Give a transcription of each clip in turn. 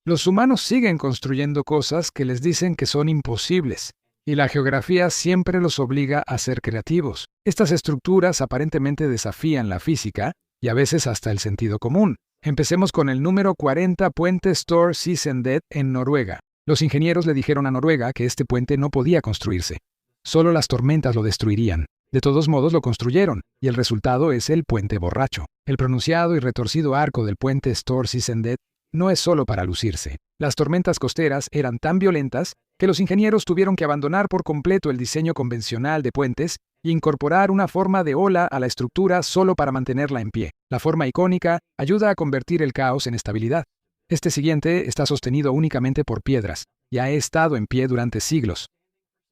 Los humanos siguen construyendo cosas que les dicen que son imposibles, y la geografía siempre los obliga a ser creativos. Estas estructuras aparentemente desafían la física y a veces hasta el sentido común. Empecemos con el número 40 Puente Store Sisendet en Noruega. Los ingenieros le dijeron a Noruega que este puente no podía construirse. Solo las tormentas lo destruirían. De todos modos lo construyeron, y el resultado es el puente borracho. El pronunciado y retorcido arco del puente Store Sisendet no es solo para lucirse. Las tormentas costeras eran tan violentas que los ingenieros tuvieron que abandonar por completo el diseño convencional de puentes e incorporar una forma de ola a la estructura solo para mantenerla en pie. La forma icónica ayuda a convertir el caos en estabilidad. Este siguiente está sostenido únicamente por piedras y ha estado en pie durante siglos.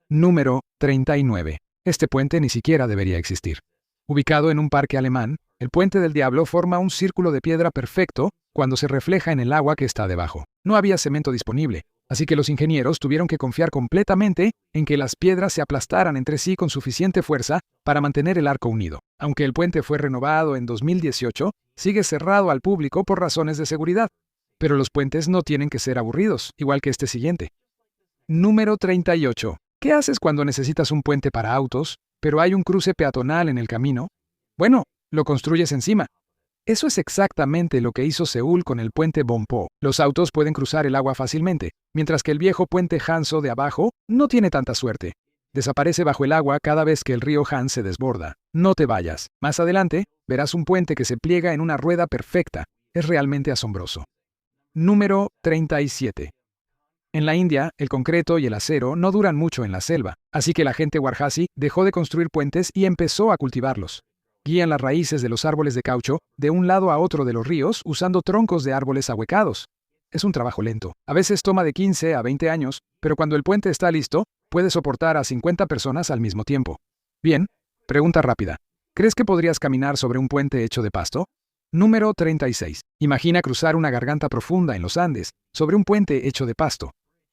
Número 39. Este puente ni siquiera debería existir. Ubicado en un parque alemán, el Puente del Diablo forma un círculo de piedra perfecto cuando se refleja en el agua que está debajo. No había cemento disponible, así que los ingenieros tuvieron que confiar completamente en que las piedras se aplastaran entre sí con suficiente fuerza para mantener el arco unido. Aunque el puente fue renovado en 2018, sigue cerrado al público por razones de seguridad. Pero los puentes no tienen que ser aburridos, igual que este siguiente. Número 38. ¿Qué haces cuando necesitas un puente para autos, pero hay un cruce peatonal en el camino? Bueno, lo construyes encima. Eso es exactamente lo que hizo Seúl con el puente Bonpo. Los autos pueden cruzar el agua fácilmente, mientras que el viejo puente Hanso de abajo no tiene tanta suerte. Desaparece bajo el agua cada vez que el río Han se desborda. No te vayas. Más adelante, verás un puente que se pliega en una rueda perfecta. Es realmente asombroso. Número 37. En la India, el concreto y el acero no duran mucho en la selva, así que la gente Warhasi dejó de construir puentes y empezó a cultivarlos. Guían las raíces de los árboles de caucho de un lado a otro de los ríos usando troncos de árboles ahuecados. Es un trabajo lento. A veces toma de 15 a 20 años, pero cuando el puente está listo, puede soportar a 50 personas al mismo tiempo. Bien, pregunta rápida. ¿Crees que podrías caminar sobre un puente hecho de pasto? Número 36. Imagina cruzar una garganta profunda en los Andes, sobre un puente hecho de pasto.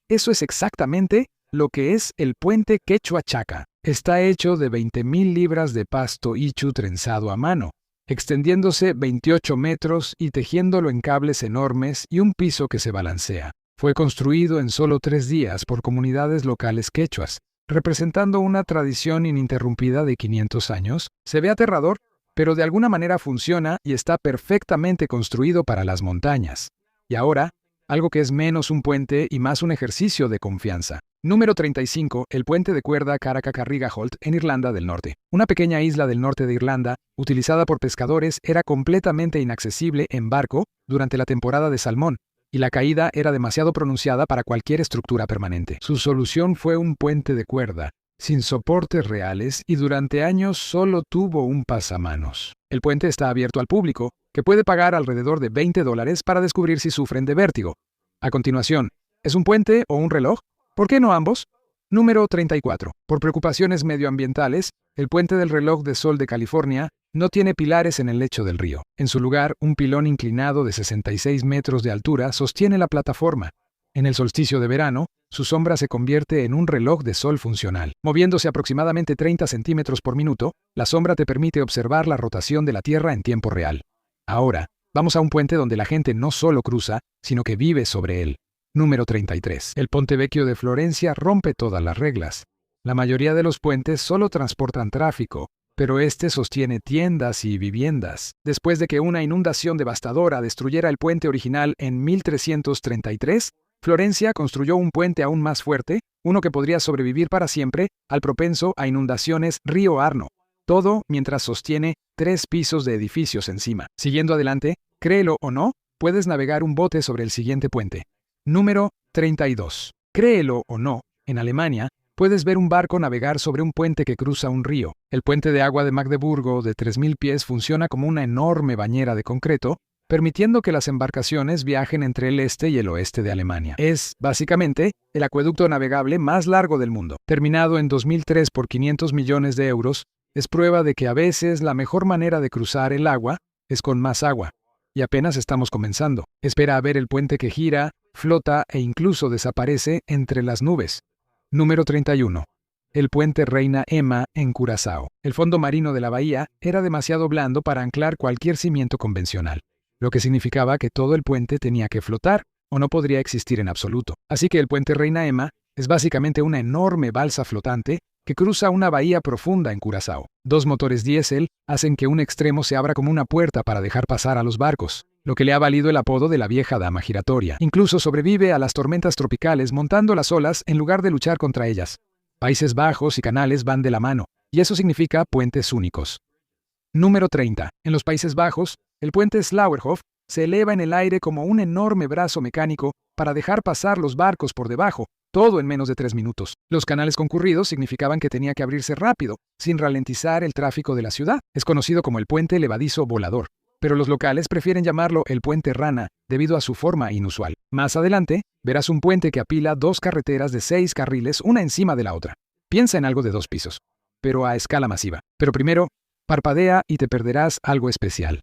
Eso es exactamente lo que es el puente Quechua Chaca. Está hecho de 20.000 libras de pasto ichu trenzado a mano, extendiéndose 28 metros y tejiéndolo en cables enormes y un piso que se balancea. Fue construido en solo 3 días por comunidades locales quechuas, representando una tradición ininterrumpida de 500 años. Se ve aterrador, pero de alguna manera funciona y está perfectamente construido para las montañas. Y ahora, algo que es menos un puente y más un ejercicio de confianza. Número 35. El puente de cuerda Carrigaholt en Irlanda del Norte. Una pequeña isla del norte de Irlanda, utilizada por pescadores, era completamente inaccesible en barco durante la temporada de salmón, y la caída era demasiado pronunciada para cualquier estructura permanente. Su solución fue un puente de cuerda, sin soportes reales, y durante años solo tuvo un pasamanos. El puente está abierto al público, que puede pagar alrededor de $20 para descubrir si sufren de vértigo. A continuación, ¿es un puente o un reloj? ¿Por qué no ambos? Número 34. Por preocupaciones medioambientales, el puente del reloj de sol de California no tiene pilares en el lecho del río. En su lugar, un pilón inclinado de 66 metros de altura sostiene la plataforma. En el solsticio de verano, su sombra se convierte en un reloj de sol funcional. Moviéndose aproximadamente 30 centímetros por minuto, la sombra te permite observar la rotación de la Tierra en tiempo real. Ahora, vamos a un puente donde la gente no solo cruza, sino que vive sobre él. Número 33. El Ponte Vecchio de Florencia rompe todas las reglas. La mayoría de los puentes solo transportan tráfico, pero este sostiene tiendas y viviendas. Después de que una inundación devastadora destruyera el puente original en 1333, Florencia construyó un puente aún más fuerte, uno que podría sobrevivir para siempre al propenso a inundaciones río Arno. Todo mientras sostiene 3 pisos de edificios encima. Siguiendo adelante, créelo o no, puedes navegar un bote sobre el siguiente puente. Número 32. Créelo o no, en Alemania, puedes ver un barco navegar sobre un puente que cruza un río. El puente de agua de Magdeburgo, de 3.000 pies, funciona como una enorme bañera de concreto, permitiendo que las embarcaciones viajen entre el este y el oeste de Alemania. Es, básicamente, el acueducto navegable más largo del mundo. Terminado en 2003 por 500 millones de euros, es prueba de que a veces la mejor manera de cruzar el agua es con más agua. Y apenas estamos comenzando. Espera a ver el puente que gira, flota e incluso desaparece entre las nubes. Número 31. El puente Reina Emma en Curazao. El fondo marino de la bahía era demasiado blando para anclar cualquier cimiento convencional, lo que significaba que todo el puente tenía que flotar. o no podría existir en absoluto. Así que el puente Reina Emma es básicamente una enorme balsa flotante que cruza una bahía profunda en Curazao. Dos motores diésel hacen que un extremo se abra como una puerta para dejar pasar a los barcos, lo que le ha valido el apodo de la vieja dama giratoria. Incluso sobrevive a las tormentas tropicales montando las olas en lugar de luchar contra ellas. Países Bajos y canales van de la mano, y eso significa puentes únicos. Número 30. En los Países Bajos, el puente Slauerhof se eleva en el aire como un enorme brazo mecánico para dejar pasar los barcos por debajo, todo en menos de 3 minutos. Los canales concurridos significaban que tenía que abrirse rápido, sin ralentizar el tráfico de la ciudad. Es conocido como el puente levadizo volador, pero los locales prefieren llamarlo el puente rana debido a su forma inusual. Más adelante, verás un puente que apila 2 carreteras de 6 carriles una encima de la otra. Piensa en algo de 2 pisos, pero a escala masiva. Pero primero, parpadea y te perderás algo especial.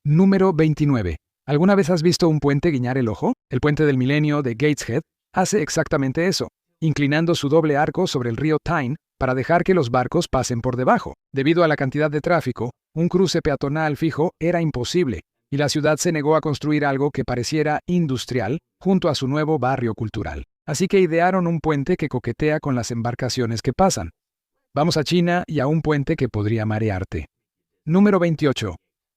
Número 29. ¿Alguna vez has visto un puente guiñar el ojo? El puente del milenio de Gateshead hace exactamente eso, inclinando su doble arco sobre el río Tyne para dejar que los barcos pasen por debajo. Debido a la cantidad de tráfico, un cruce peatonal fijo era imposible, y la ciudad se negó a construir algo que pareciera industrial junto a su nuevo barrio cultural. Así que idearon un puente que coquetea con las embarcaciones que pasan. Vamos a China y a un puente que podría marearte. Número 28.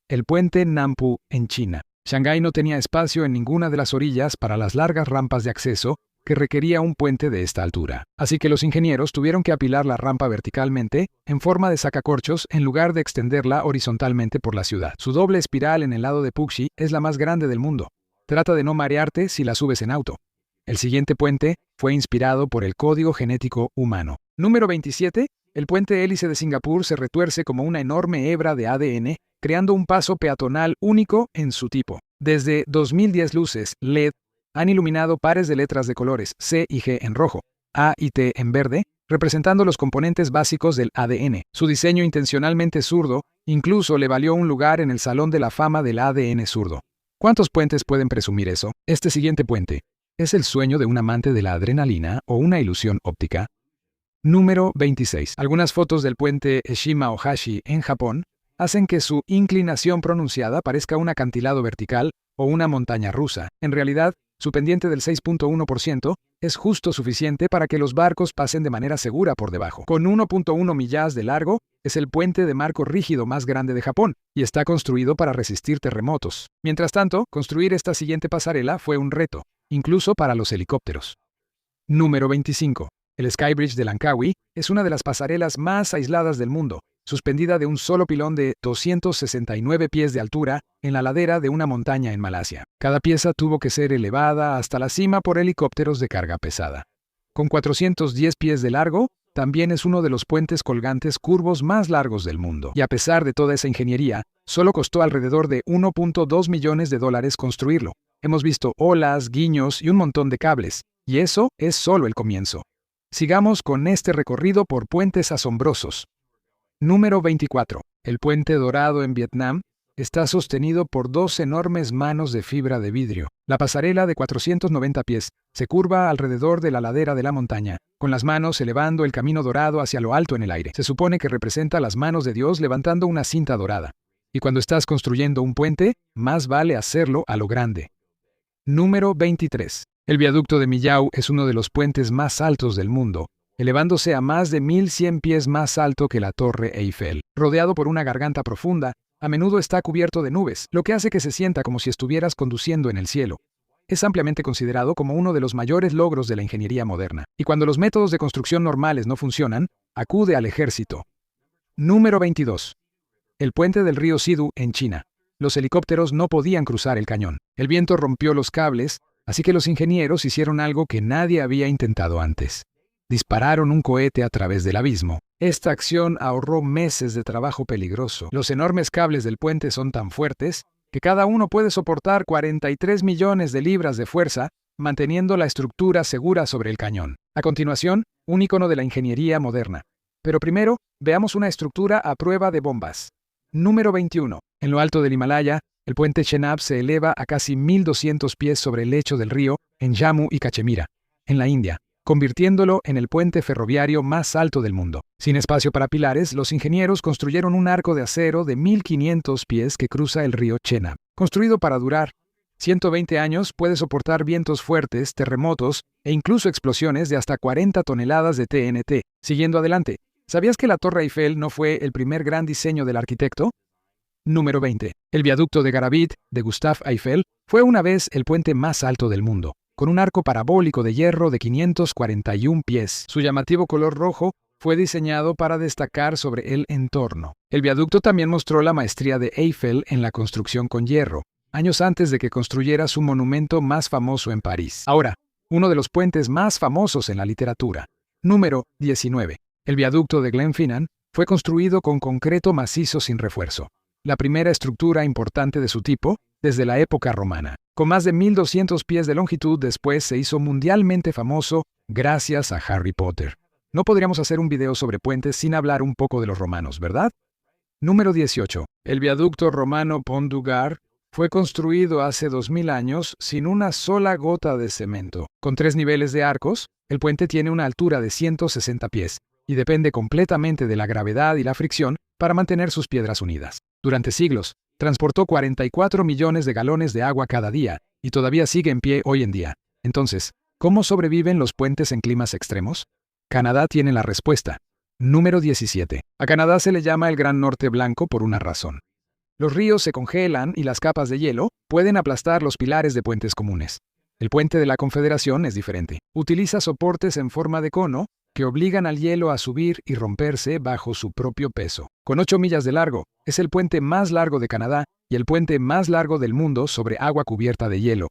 El puente Nampu en China. Shanghái no tenía espacio en ninguna de las orillas para las largas rampas de acceso que requería un puente de esta altura. Así que los ingenieros tuvieron que apilar la rampa verticalmente, en forma de sacacorchos, en lugar de extenderla horizontalmente por la ciudad. Su doble espiral en el lado de Puxi es la más grande del mundo. Trata de no marearte si la subes en auto. El siguiente puente fue inspirado por el código genético humano. Número 27. El puente hélice de Singapur se retuerce como una enorme hebra de ADN, creando un paso peatonal único en su tipo. Desde 2010 luces LED han iluminado pares de letras de colores C y G en rojo, A y T en verde, representando los componentes básicos del ADN. Su diseño intencionalmente zurdo incluso le valió un lugar en el Salón de la Fama del ADN zurdo. ¿Cuántos puentes pueden presumir eso? Este siguiente puente es el sueño de un amante de la adrenalina o una ilusión óptica. Número 26. Algunas fotos del puente Shima-Ohashi en Japón hacen que su inclinación pronunciada parezca un acantilado vertical o una montaña rusa. En realidad, su pendiente del 6.1% es justo suficiente para que los barcos pasen de manera segura por debajo. Con 1.1 millas de largo, es el puente de marco rígido más grande de Japón y está construido para resistir terremotos. Mientras tanto, construir esta siguiente pasarela fue un reto, incluso para los helicópteros. Número 25. El Skybridge de Langkawi es una de las pasarelas más aisladas del mundo, suspendida de un solo pilón de 269 pies de altura en la ladera de una montaña en Malasia. Cada pieza tuvo que ser elevada hasta la cima por helicópteros de carga pesada. Con 410 pies de largo, también es uno de los puentes colgantes curvos más largos del mundo. Y a pesar de toda esa ingeniería, solo costó alrededor de $1.2 millones construirlo. Hemos visto olas, guiños y un montón de cables, y eso es solo el comienzo. Sigamos con este recorrido por puentes asombrosos. Número 24. El puente dorado en Vietnam está sostenido por 2 enormes manos de fibra de vidrio. La pasarela de 490 pies se curva alrededor de la ladera de la montaña, con las manos elevando el camino dorado hacia lo alto en el aire. Se supone que representa las manos de Dios levantando una cinta dorada. Y cuando estás construyendo un puente, más vale hacerlo a lo grande. Número 23. El viaducto de Millau es uno de los puentes más altos del mundo, elevándose a más de 1100 pies más alto que la Torre Eiffel. Rodeado por una garganta profunda, a menudo está cubierto de nubes, lo que hace que se sienta como si estuvieras conduciendo en el cielo. Es ampliamente considerado como uno de los mayores logros de la ingeniería moderna. Y cuando los métodos de construcción normales no funcionan, acude al ejército. Número 22. El puente del río Sidu en China. Los helicópteros no podían cruzar el cañón. El viento rompió los cables, así que los ingenieros hicieron algo que nadie había intentado antes. Dispararon un cohete a través del abismo. Esta acción ahorró meses de trabajo peligroso. Los enormes cables del puente son tan fuertes que cada uno puede soportar 43 millones de libras de fuerza, manteniendo la estructura segura sobre el cañón. A continuación, un icono de la ingeniería moderna. Pero primero, veamos una estructura a prueba de bombas. Número 21. En lo alto del Himalaya, el puente Chenab se eleva a casi 1200 pies sobre el lecho del río en Jammu y Cachemira, en la India, convirtiéndolo en el puente ferroviario más alto del mundo. Sin espacio para pilares, los ingenieros construyeron un arco de acero de 1500 pies que cruza el río Chenab. Construido para durar 120 años puede soportar vientos fuertes, terremotos e incluso explosiones de hasta 40 toneladas de TNT. Siguiendo adelante, ¿sabías que la Torre Eiffel no fue el primer gran diseño del arquitecto? Número 20. El viaducto de Garabit, de Gustave Eiffel, fue una vez el puente más alto del mundo, con un arco parabólico de hierro de 541 pies. Su llamativo color rojo fue diseñado para destacar sobre el entorno. El viaducto también mostró la maestría de Eiffel en la construcción con hierro, años antes de que construyera su monumento más famoso en París. Ahora, uno de los puentes más famosos en la literatura. Número 19. El viaducto de Glenfinnan fue construido con concreto macizo sin refuerzo, la primera estructura importante de su tipo desde la época romana. Con más de 1.200 pies de longitud, después se hizo mundialmente famoso gracias a Harry Potter. No podríamos hacer un video sobre puentes sin hablar un poco de los romanos, ¿verdad? Número 18. El viaducto romano Pont du Gard fue construido hace 2000 años sin una sola gota de cemento. Con 3 niveles de arcos, el puente tiene una altura de 160 pies y depende completamente de la gravedad y la fricción para mantener sus piedras unidas. Durante siglos, transportó 44 millones de galones de agua cada día y todavía sigue en pie hoy en día. Entonces, ¿cómo sobreviven los puentes en climas extremos? Canadá tiene la respuesta. Número 17. A Canadá se le llama el Gran Norte Blanco por una razón. Los ríos se congelan y las capas de hielo pueden aplastar los pilares de puentes comunes. El puente de la Confederación es diferente. Utiliza soportes en forma de cono que obligan al hielo a subir y romperse bajo su propio peso. Con 8 millas de largo, es el puente más largo de Canadá y el puente más largo del mundo sobre agua cubierta de hielo.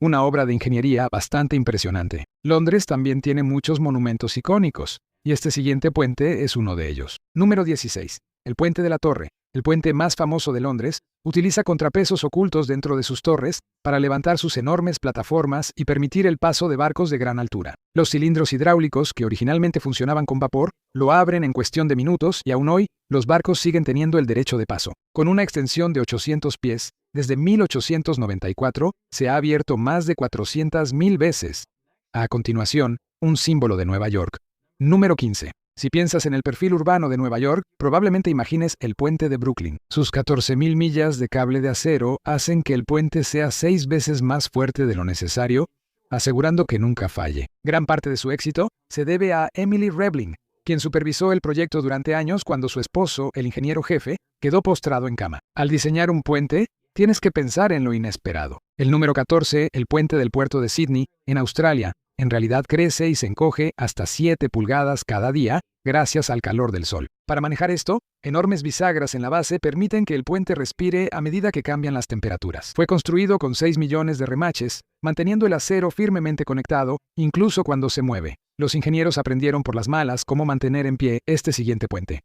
Una obra de ingeniería bastante impresionante. Londres también tiene muchos monumentos icónicos, y este siguiente puente es uno de ellos. Número 16. El Puente de la Torre, el puente más famoso de Londres, utiliza contrapesos ocultos dentro de sus torres para levantar sus enormes plataformas y permitir el paso de barcos de gran altura. Los cilindros hidráulicos, que originalmente funcionaban con vapor, lo abren en cuestión de minutos y aún hoy, los barcos siguen teniendo el derecho de paso. Con una extensión de 800 pies, desde 1894, se ha abierto más de 400.000 veces. A continuación, un símbolo de Nueva York. Número 15. Si piensas en el perfil urbano de Nueva York, probablemente imagines el puente de Brooklyn. Sus 14.000 millas de cable de acero hacen que el puente sea 6 veces más fuerte de lo necesario, asegurando que nunca falle. Gran parte de su éxito se debe a Emily Rebling, quien supervisó el proyecto durante años cuando su esposo, el ingeniero jefe, quedó postrado en cama. Al diseñar un puente, tienes que pensar en lo inesperado. El número 14, el puente del puerto de Sydney, en Australia, en realidad crece y se encoge hasta 7 pulgadas cada día gracias al calor del sol. Para manejar esto, enormes bisagras en la base permiten que el puente respire a medida que cambian las temperaturas. Fue construido con 6 millones de remaches, manteniendo el acero firmemente conectado, incluso cuando se mueve. Los ingenieros aprendieron por las malas cómo mantener en pie este siguiente puente.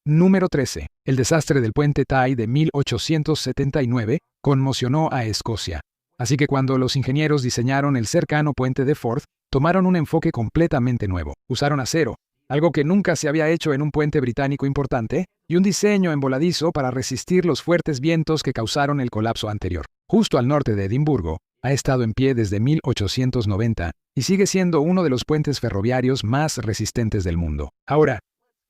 Número 13. El desastre del puente Tay de 1879 conmocionó a Escocia. Así que cuando los ingenieros diseñaron el cercano puente de Forth, tomaron un enfoque completamente nuevo. Usaron acero, algo que nunca se había hecho en un puente británico importante, y un diseño en voladizo para resistir los fuertes vientos que causaron el colapso anterior. Justo al norte de Edimburgo, ha estado en pie desde 1890 y sigue siendo uno de los puentes ferroviarios más resistentes del mundo. Ahora,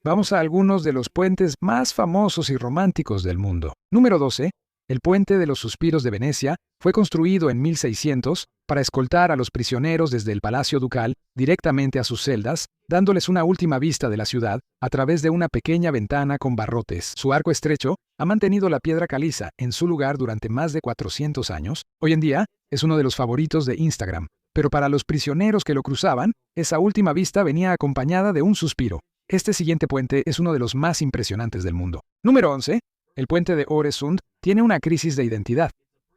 vamos a algunos de los puentes más famosos y románticos del mundo. Número 12. El Puente de los Suspiros de Venecia fue construido en 1600 para escoltar a los prisioneros desde el Palacio Ducal directamente a sus celdas, dándoles una última vista de la ciudad a través de una pequeña ventana con barrotes. Su arco estrecho ha mantenido la piedra caliza en su lugar durante más de 400 años. Hoy en día es uno de los favoritos de Instagram, pero para los prisioneros que lo cruzaban, esa última vista venía acompañada de un suspiro. Este siguiente puente es uno de los más impresionantes del mundo. Número 11. El puente de Øresund tiene una crisis de identidad.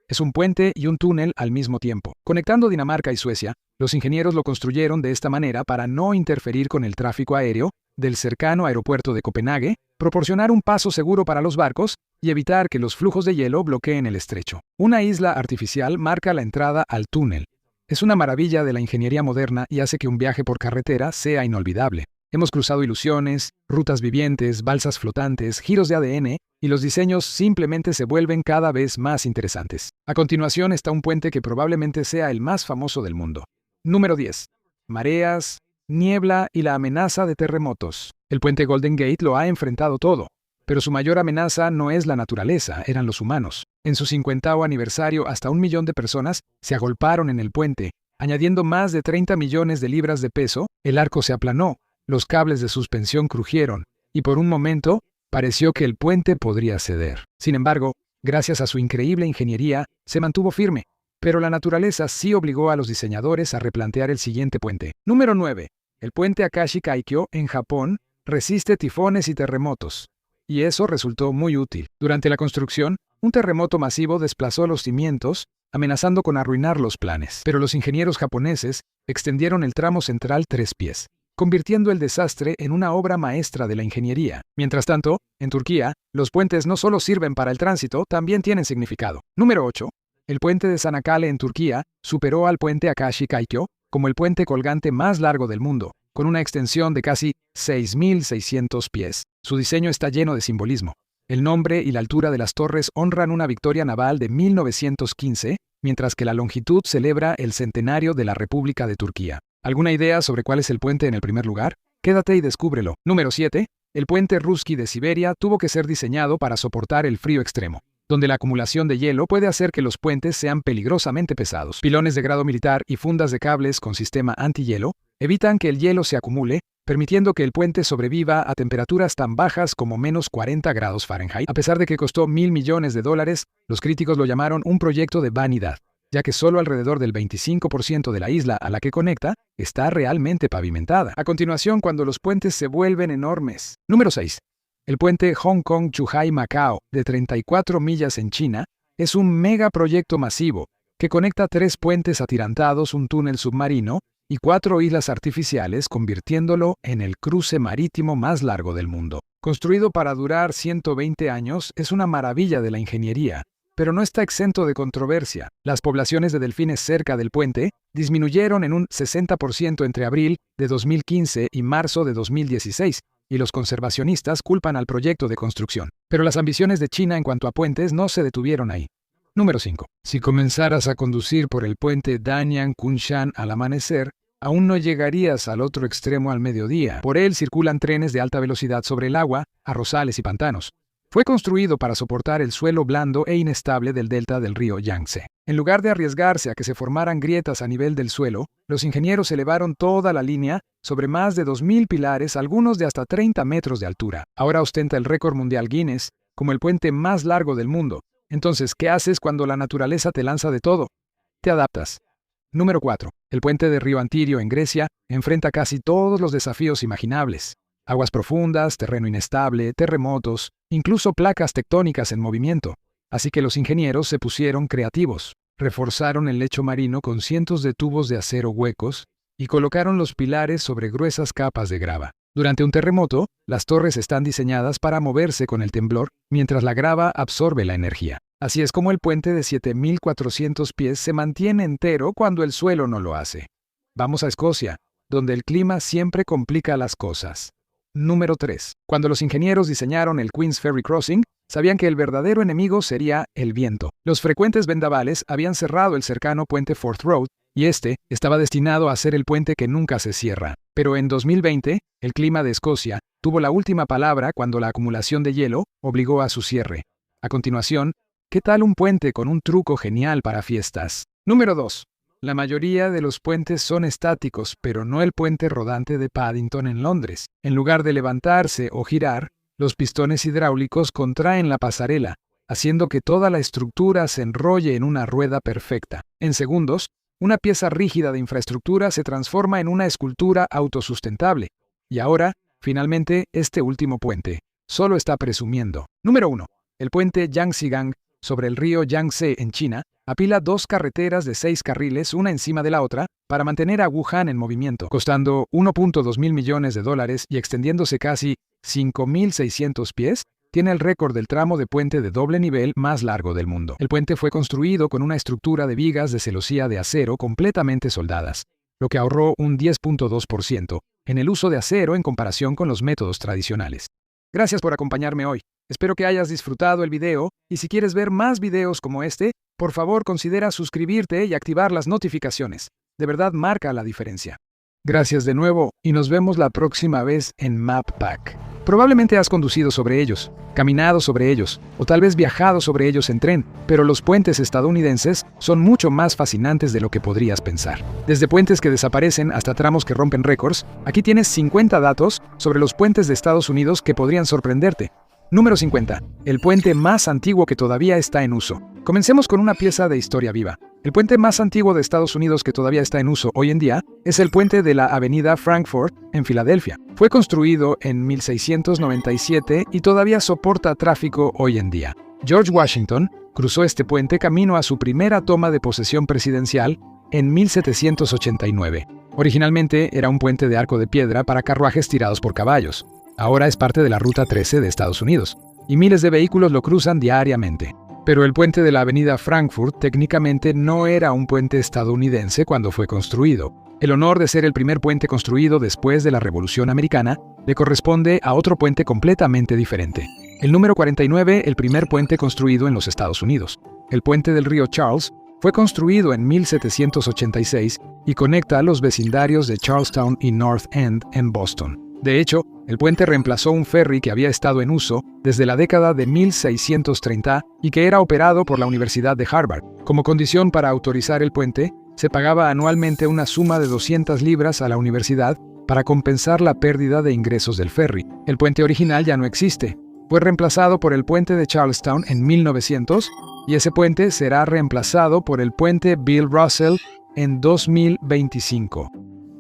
Es un puente y un túnel al mismo tiempo. Conectando Dinamarca y Suecia, los ingenieros lo construyeron de esta manera para no interferir con el tráfico aéreo del cercano aeropuerto de Copenhague, proporcionar un paso seguro para los barcos y evitar que los flujos de hielo bloqueen el estrecho. Una isla artificial marca la entrada al túnel. Es una maravilla de la ingeniería moderna y hace que un viaje por carretera sea inolvidable. Hemos cruzado ilusiones, rutas vivientes, balsas flotantes, giros de ADN, y los diseños simplemente se vuelven cada vez más interesantes. A continuación está un puente que probablemente sea el más famoso del mundo. Número 10. Mareas, niebla y la amenaza de terremotos. El puente Golden Gate lo ha enfrentado todo. Pero su mayor amenaza no es la naturaleza, eran los humanos. En su 50º aniversario, hasta 1 millón de personas se agolparon en el puente, añadiendo más de 30 millones de libras de peso. El arco se aplanó, los cables de suspensión crujieron, y por un momento pareció que el puente podría ceder. Sin embargo, gracias a su increíble ingeniería, se mantuvo firme. Pero la naturaleza sí obligó a los diseñadores a replantear el siguiente puente. Número 9. El puente Akashi Kaikyo, en Japón, resiste tifones y terremotos. Y eso resultó muy útil. Durante la construcción, un terremoto masivo desplazó los cimientos, amenazando con arruinar los planes. Pero los ingenieros japoneses extendieron el tramo central 3 pies, convirtiendo el desastre en una obra maestra de la ingeniería. Mientras tanto, en Turquía, los puentes no solo sirven para el tránsito, también tienen significado. Número 8. El puente de Çanakkale en Turquía superó al puente Akashi Kaikyo como el puente colgante más largo del mundo, con una extensión de casi 6.600 pies. Su diseño está lleno de simbolismo. El nombre y la altura de las torres honran una victoria naval de 1915, mientras que la longitud celebra el centenario de la República de Turquía. ¿Alguna idea sobre cuál es el puente en el primer lugar? Quédate y descúbrelo. Número 7. El puente Ruski de Siberia tuvo que ser diseñado para soportar el frío extremo, donde la acumulación de hielo puede hacer que los puentes sean peligrosamente pesados. Pilones de grado militar y fundas de cables con sistema antihielo evitan que el hielo se acumule, permitiendo que el puente sobreviva a temperaturas tan bajas como menos 40 grados Fahrenheit. A pesar de que costó $1.000 millones, los críticos lo llamaron un proyecto de vanidad, ya que solo alrededor del 25% de la isla a la que conecta está realmente pavimentada. A continuación, cuando los puentes se vuelven enormes. Número 6. El puente Hong Kong-Zhuhai-Macao, de 34 millas en China, es un megaproyecto masivo que conecta 3 puentes atirantados, un túnel submarino y 4 islas artificiales, convirtiéndolo en el cruce marítimo más largo del mundo. Construido para durar 120 años, es una maravilla de la ingeniería, pero no está exento de controversia. Las poblaciones de delfines cerca del puente disminuyeron en un 60% entre abril de 2015 y marzo de 2016, y los conservacionistas culpan al proyecto de construcción. Pero las ambiciones de China en cuanto a puentes no se detuvieron ahí. Número 5. Si comenzaras a conducir por el puente Danyang-Kunshan al amanecer, aún no llegarías al otro extremo al mediodía. Por él circulan trenes de alta velocidad sobre el agua, arrozales y pantanos. Fue construido para soportar el suelo blando e inestable del delta del río Yangtze. En lugar de arriesgarse a que se formaran grietas a nivel del suelo, los ingenieros elevaron toda la línea sobre más de 2.000 pilares, algunos de hasta 30 metros de altura. Ahora ostenta el récord mundial Guinness como el puente más largo del mundo. Entonces, ¿qué haces cuando la naturaleza te lanza de todo? Te adaptas. Número 4. El puente de Río Antirio en Grecia enfrenta casi todos los desafíos imaginables. Aguas profundas, terreno inestable, terremotos, incluso placas tectónicas en movimiento. Así que los ingenieros se pusieron creativos. Reforzaron el lecho marino con cientos de tubos de acero huecos y colocaron los pilares sobre gruesas capas de grava. Durante un terremoto, las torres están diseñadas para moverse con el temblor, mientras la grava absorbe la energía. Así es como el puente de 7.400 pies se mantiene entero cuando el suelo no lo hace. Vamos a Escocia, donde el clima siempre complica las cosas. Número 3. Cuando los ingenieros diseñaron el Queen's Ferry Crossing, sabían que el verdadero enemigo sería el viento. Los frecuentes vendavales habían cerrado el cercano puente Forth Road, y este estaba destinado a ser el puente que nunca se cierra. Pero en 2020, el clima de Escocia tuvo la última palabra cuando la acumulación de hielo obligó a su cierre. A continuación, ¿qué tal un puente con un truco genial para fiestas? Número 2. La mayoría de los puentes son estáticos, pero no el puente rodante de Paddington en Londres. En lugar de levantarse o girar, los pistones hidráulicos contraen la pasarela, haciendo que toda la estructura se enrolle en una rueda perfecta. En segundos, una pieza rígida de infraestructura se transforma en una escultura autosustentable. Y ahora, finalmente, este último puente solo está presumiendo. Número 1. El puente Yangtze-Gang sobre el río Yangtze en China apila 2 carreteras de 6 carriles una encima de la otra para mantener a Wuhan en movimiento, costando $1.2 mil millones y extendiéndose casi 5.600 pies. Tiene el récord del tramo de puente de doble nivel más largo del mundo. El puente fue construido con una estructura de vigas de celosía de acero completamente soldadas, lo que ahorró un 10.2% en el uso de acero en comparación con los métodos tradicionales. Gracias por acompañarme hoy. Espero que hayas disfrutado el video, y si quieres ver más videos como este, por favor considera suscribirte y activar las notificaciones. De verdad marca la diferencia. Gracias de nuevo, y nos vemos la próxima vez en MapPack. Probablemente has conducido sobre ellos, caminado sobre ellos, o tal vez viajado sobre ellos en tren, pero los puentes estadounidenses son mucho más fascinantes de lo que podrías pensar. Desde puentes que desaparecen hasta tramos que rompen récords, aquí tienes 50 datos sobre los puentes de Estados Unidos que podrían sorprenderte. Número 50. El puente más antiguo que todavía está en uso. Comencemos con una pieza de historia viva. El puente más antiguo de Estados Unidos que todavía está en uso hoy en día es el puente de la avenida Frankfort en Filadelfia. Fue construido en 1697 y todavía soporta tráfico hoy en día. George Washington cruzó este puente camino a su primera toma de posesión presidencial en 1789. Originalmente era un puente de arco de piedra para carruajes tirados por caballos. Ahora es parte de la Ruta 13 de Estados Unidos, y miles de vehículos lo cruzan diariamente. Pero el puente de la avenida Frankfort técnicamente no era un puente estadounidense cuando fue construido. El honor de ser el primer puente construido después de la Revolución Americana le corresponde a otro puente completamente diferente. El número 49, el primer puente construido en los Estados Unidos. El puente del río Charles fue construido en 1786 y conecta los vecindarios de Charlestown y North End en Boston. De hecho, el puente reemplazó un ferry que había estado en uso desde la década de 1630 y que era operado por la Universidad de Harvard. Como condición para autorizar el puente, se pagaba anualmente una suma de 200 libras a la universidad para compensar la pérdida de ingresos del ferry. El puente original ya no existe. Fue reemplazado por el puente de Charlestown en 1900 y ese puente será reemplazado por el puente Bill Russell en 2025.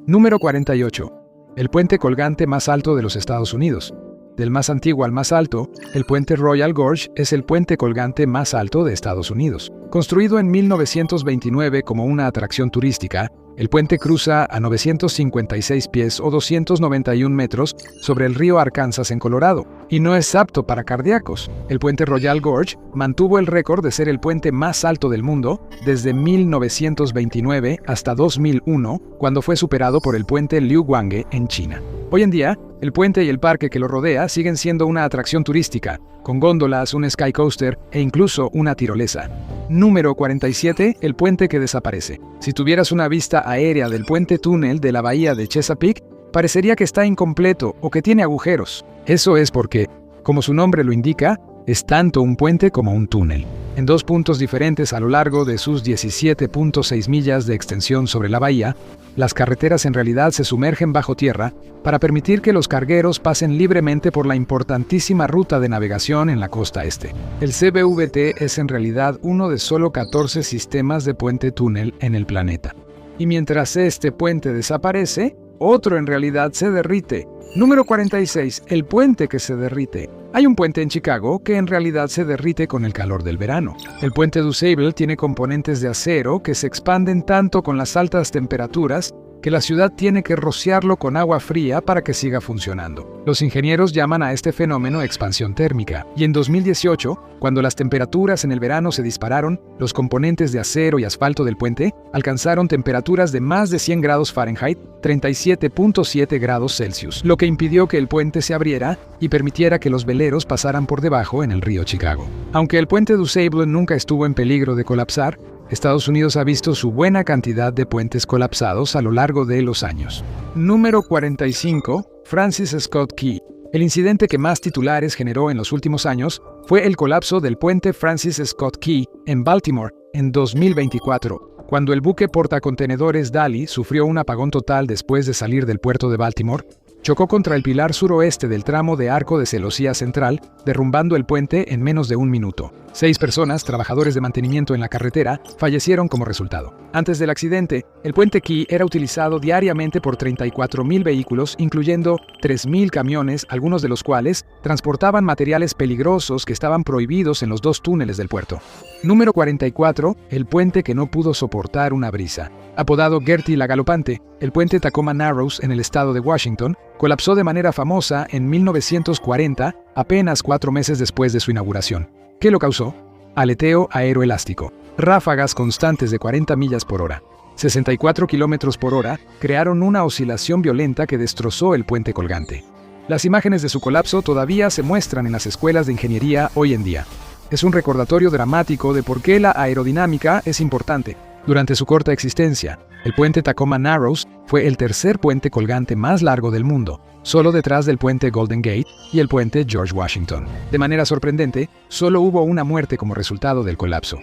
Número 48. El puente colgante más alto de los Estados Unidos. Del más antiguo al más alto, el puente Royal Gorge es el puente colgante más alto de Estados Unidos. Construido en 1929 como una atracción turística, el puente cruza a 956 pies o 291 metros sobre el río Arkansas en Colorado, y no es apto para cardíacos. El puente Royal Gorge mantuvo el récord de ser el puente más alto del mundo desde 1929 hasta 2001, cuando fue superado por el puente Liuguangge en China. Hoy en día, el puente y el parque que lo rodea siguen siendo una atracción turística, con góndolas, un sky coaster e incluso una tirolesa. Número 47. El puente que desaparece. Si tuvieras una vista aérea del puente túnel de la bahía de Chesapeake, parecería que está incompleto o que tiene agujeros. Eso es porque, como su nombre lo indica, es tanto un puente como un túnel. En dos puntos diferentes a lo largo de sus 17.6 millas de extensión sobre la bahía, las carreteras en realidad se sumergen bajo tierra para permitir que los cargueros pasen libremente por la importantísima ruta de navegación en la costa este. El CBVT es en realidad uno de solo 14 sistemas de puente-túnel en el planeta. Y mientras este puente desaparece, otro en realidad se derrite. Número 46. El puente que se derrite. Hay un puente en Chicago que en realidad se derrite con el calor del verano. El puente DuSable tiene componentes de acero que se expanden tanto con las altas temperaturas que la ciudad tiene que rociarlo con agua fría para que siga funcionando. Los ingenieros llaman a este fenómeno expansión térmica. Y en 2018, cuando las temperaturas en el verano se dispararon, los componentes de acero y asfalto del puente alcanzaron temperaturas de más de 100 grados Fahrenheit, 37.7 grados Celsius, lo que impidió que el puente se abriera y permitiera que los veleros pasaran por debajo en el río Chicago. Aunque el puente DuSable nunca estuvo en peligro de colapsar, Estados Unidos ha visto su buena cantidad de puentes colapsados a lo largo de los años. Número 45. Francis Scott Key. El incidente que más titulares generó en los últimos años fue el colapso del puente Francis Scott Key en Baltimore en 2024, cuando el buque portacontenedores Dali sufrió un apagón total después de salir del puerto de Baltimore. Chocó contra el pilar suroeste del tramo de Arco de Celosía Central, derrumbando el puente en menos de un minuto. 6 personas, trabajadores de mantenimiento en la carretera, fallecieron como resultado. Antes del accidente, el puente Key era utilizado diariamente por 34,000 vehículos, incluyendo 3,000 camiones, algunos de los cuales transportaban materiales peligrosos que estaban prohibidos en los 2 túneles del puerto. Número 44. El puente que no pudo soportar una brisa. Apodado Gertie la Galopante, el puente Tacoma Narrows en el estado de Washington colapsó de manera famosa en 1940, apenas 4 meses después de su inauguración. ¿Qué lo causó? Aleteo aeroelástico. Ráfagas constantes de 40 millas por hora, 64 kilómetros por hora, crearon una oscilación violenta que destrozó el puente colgante. Las imágenes de su colapso todavía se muestran en las escuelas de ingeniería hoy en día. Es un recordatorio dramático de por qué la aerodinámica es importante. Durante su corta existencia, el puente Tacoma Narrows fue el tercer puente colgante más largo del mundo, solo detrás del puente Golden Gate y el puente George Washington. De manera sorprendente, solo hubo una muerte como resultado del colapso.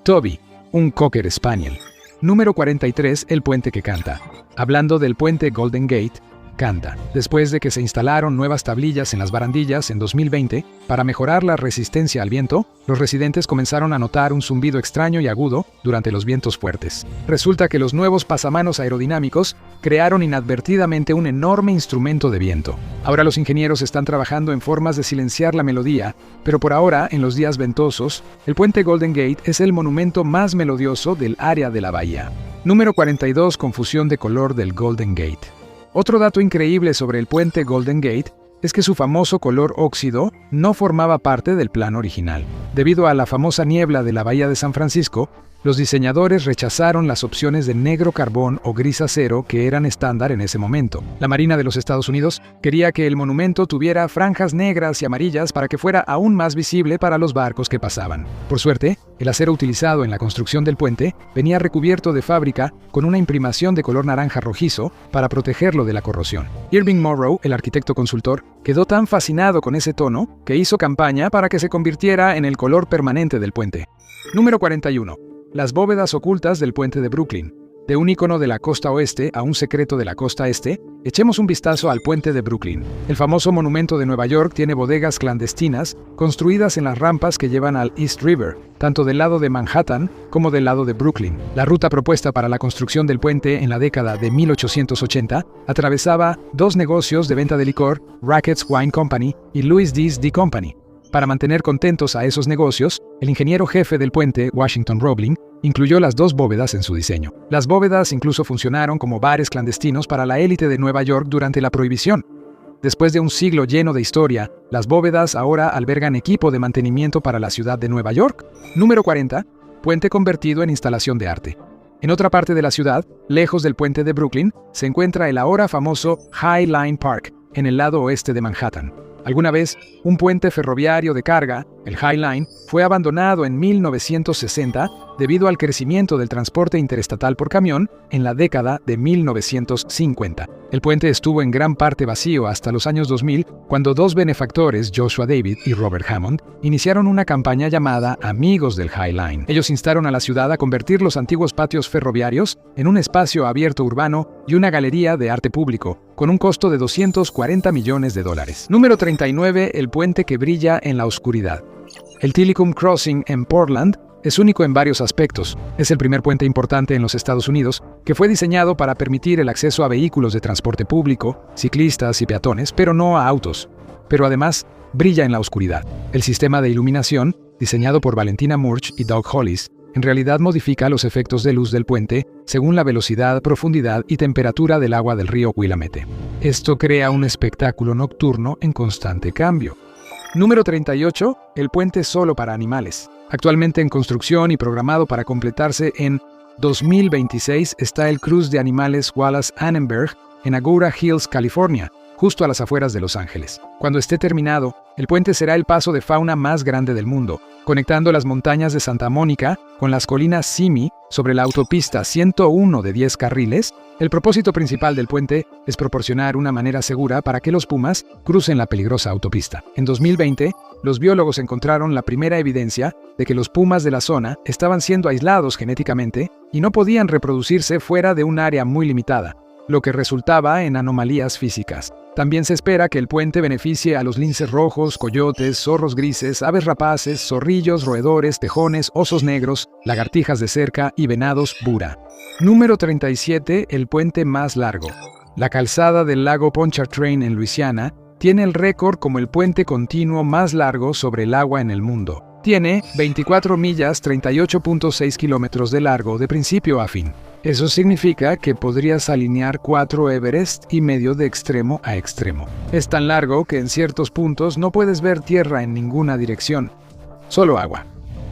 Toby, un Cocker Spaniel. Número 43, el puente que canta. Hablando del puente Golden Gate, canta. Después de que se instalaron nuevas tablillas en las barandillas en 2020, para mejorar la resistencia al viento, los residentes comenzaron a notar un zumbido extraño y agudo durante los vientos fuertes. Resulta que los nuevos pasamanos aerodinámicos crearon inadvertidamente un enorme instrumento de viento. Ahora los ingenieros están trabajando en formas de silenciar la melodía, pero por ahora, en los días ventosos, el puente Golden Gate es el monumento más melodioso del área de la bahía. Número 42, confusión de color del Golden Gate. Otro dato increíble sobre el puente Golden Gate es que su famoso color óxido no formaba parte del plan original. Debido a la famosa niebla de la bahía de San Francisco, los diseñadores rechazaron las opciones de negro carbón o gris acero que eran estándar en ese momento. La Marina de los Estados Unidos quería que el monumento tuviera franjas negras y amarillas para que fuera aún más visible para los barcos que pasaban. Por suerte, el acero utilizado en la construcción del puente venía recubierto de fábrica con una imprimación de color naranja rojizo para protegerlo de la corrosión. Irving Morrow, el arquitecto consultor, quedó tan fascinado con ese tono que hizo campaña para que se convirtiera en el color permanente del puente. Número 41. Las bóvedas ocultas del puente de Brooklyn. De un icono de la costa oeste a un secreto de la costa este, echemos un vistazo al puente de Brooklyn. El famoso monumento de Nueva York tiene bodegas clandestinas construidas en las rampas que llevan al East River, tanto del lado de Manhattan como del lado de Brooklyn. La ruta propuesta para la construcción del puente en la década de 1880 atravesaba dos negocios de venta de licor, Rackett's Wine Company y Louis Dees D Company. Para mantener contentos a esos negocios, el ingeniero jefe del puente, Washington Roebling, incluyó las dos bóvedas en su diseño. Las bóvedas incluso funcionaron como bares clandestinos para la élite de Nueva York durante la Prohibición. Después de un siglo lleno de historia, las bóvedas ahora albergan equipo de mantenimiento para la ciudad de Nueva York. Número 40. Puente convertido en instalación de arte. En otra parte de la ciudad, lejos del puente de Brooklyn, se encuentra el ahora famoso High Line Park, en el lado oeste de Manhattan. Alguna vez, un puente ferroviario de carga, el High Line, fue abandonado en 1960 debido al crecimiento del transporte interestatal por camión en la década de 1950. El puente estuvo en gran parte vacío hasta los años 2000, cuando dos benefactores, Joshua David y Robert Hammond, iniciaron una campaña llamada Amigos del High Line. Ellos instaron a la ciudad a convertir los antiguos patios ferroviarios en un espacio abierto urbano y una galería de arte público, con un costo de $240 millones. Número 39. El puente que brilla en la oscuridad. El Tillicum Crossing en Portland es único en varios aspectos. Es el primer puente importante en los Estados Unidos que fue diseñado para permitir el acceso a vehículos de transporte público, ciclistas y peatones, pero no a autos. Pero además, brilla en la oscuridad. El sistema de iluminación, diseñado por Valentina Murch y Doug Hollis, en realidad modifica los efectos de luz del puente según la velocidad, profundidad y temperatura del agua del río Willamette. Esto crea un espectáculo nocturno en constante cambio. Número 38. El puente solo para animales. Actualmente en construcción y programado para completarse en 2026 está el cruce de animales Wallace Annenberg en Agoura Hills, California, justo a las afueras de Los Ángeles. Cuando esté terminado, el puente será el paso de fauna más grande del mundo, conectando las montañas de Santa Mónica con las colinas Simi sobre la autopista 101 de 10 carriles. El propósito principal del puente es proporcionar una manera segura para que los pumas crucen la peligrosa autopista. En 2020, los biólogos encontraron la primera evidencia de que los pumas de la zona estaban siendo aislados genéticamente y no podían reproducirse fuera de un área muy limitada, lo que resultaba en anomalías físicas. También se espera que el puente beneficie a los linces rojos, coyotes, zorros grises, aves rapaces, zorrillos, roedores, tejones, osos negros, lagartijas de cerca y venados bura. Número 37. El puente más largo. La calzada del lago Pontchartrain en Luisiana tiene el récord como el puente continuo más largo sobre el agua en el mundo. Tiene 24 millas, 38.6 kilómetros de largo de principio a fin. Eso significa que podrías alinear 4 Everest y medio de extremo a extremo. Es tan largo que en ciertos puntos no puedes ver tierra en ninguna dirección, solo agua.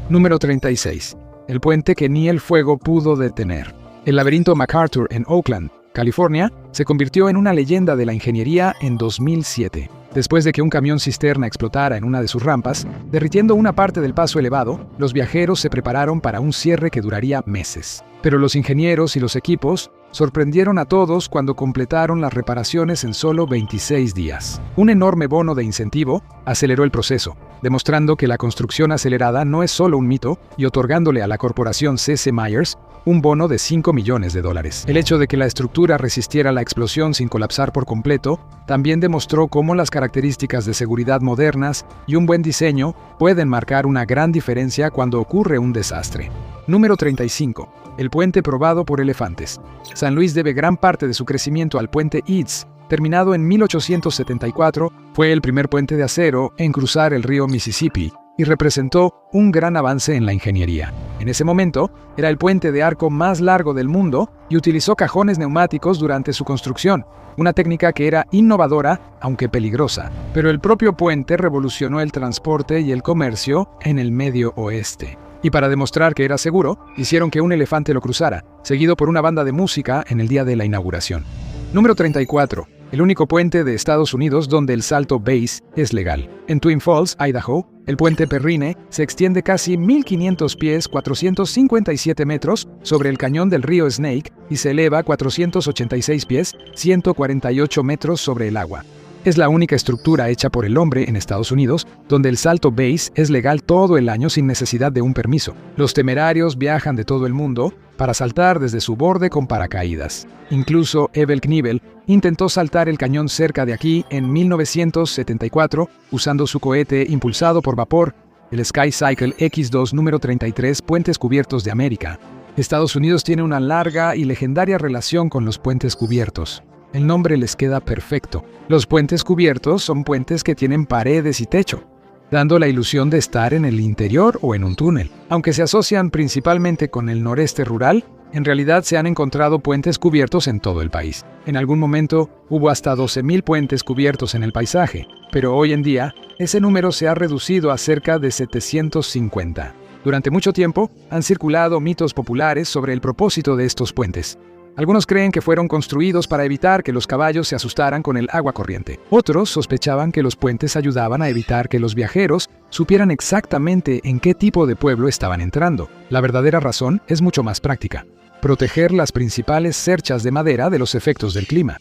Número 36. El puente que ni el fuego pudo detener. El laberinto MacArthur en Oakland, California, se convirtió en una leyenda de la ingeniería en 2007. Después de que un camión cisterna explotara en una de sus rampas, derritiendo una parte del paso elevado, los viajeros se prepararon para un cierre que duraría meses. Pero los ingenieros y los equipos sorprendieron a todos cuando completaron las reparaciones en solo 26 días. Un enorme bono de incentivo aceleró el proceso, demostrando que la construcción acelerada no es solo un mito y otorgándole a la corporación C.C. Myers un bono de $5 millones. El hecho de que la estructura resistiera la explosión sin colapsar por completo también demostró cómo las características de seguridad modernas y un buen diseño pueden marcar una gran diferencia cuando ocurre un desastre. Número 35. El puente probado por elefantes. San Luis debe gran parte de su crecimiento al puente Eads. Terminado en 1874, fue el primer puente de acero en cruzar el río Mississippi y representó un gran avance en la ingeniería. En ese momento, era el puente de arco más largo del mundo y utilizó cajones neumáticos durante su construcción, una técnica que era innovadora, aunque peligrosa. Pero el propio puente revolucionó el transporte y el comercio en el Medio Oeste. Y para demostrar que era seguro, hicieron que un elefante lo cruzara, seguido por una banda de música en el día de la inauguración. Número 34. El único puente de Estados Unidos donde el salto base es legal. En Twin Falls, Idaho, el puente Perrine se extiende casi 1.500 pies, 457 metros, sobre el cañón del río Snake y se eleva 486 pies, 148 metros sobre el agua. Es la única estructura hecha por el hombre en Estados Unidos donde el salto base es legal todo el año sin necesidad de un permiso. Los temerarios viajan de todo el mundo para saltar desde su borde con paracaídas. Incluso Evel Knievel intentó saltar el cañón cerca de aquí en 1974 usando su cohete impulsado por vapor, el Sky Cycle X2 número 33 Puentes Cubiertos de América. Estados Unidos tiene una larga y legendaria relación con los puentes cubiertos. El nombre les queda perfecto. Los puentes cubiertos son puentes que tienen paredes y techo, dando la ilusión de estar en el interior o en un túnel. Aunque se asocian principalmente con el noreste rural, en realidad se han encontrado puentes cubiertos en todo el país. En algún momento hubo hasta 12.000 puentes cubiertos en el paisaje, pero hoy en día ese número se ha reducido a cerca de 750. Durante mucho tiempo han circulado mitos populares sobre el propósito de estos puentes. Algunos creen que fueron construidos para evitar que los caballos se asustaran con el agua corriente. Otros sospechaban que los puentes ayudaban a evitar que los viajeros supieran exactamente en qué tipo de pueblo estaban entrando. La verdadera razón es mucho más práctica: proteger las principales cerchas de madera de los efectos del clima.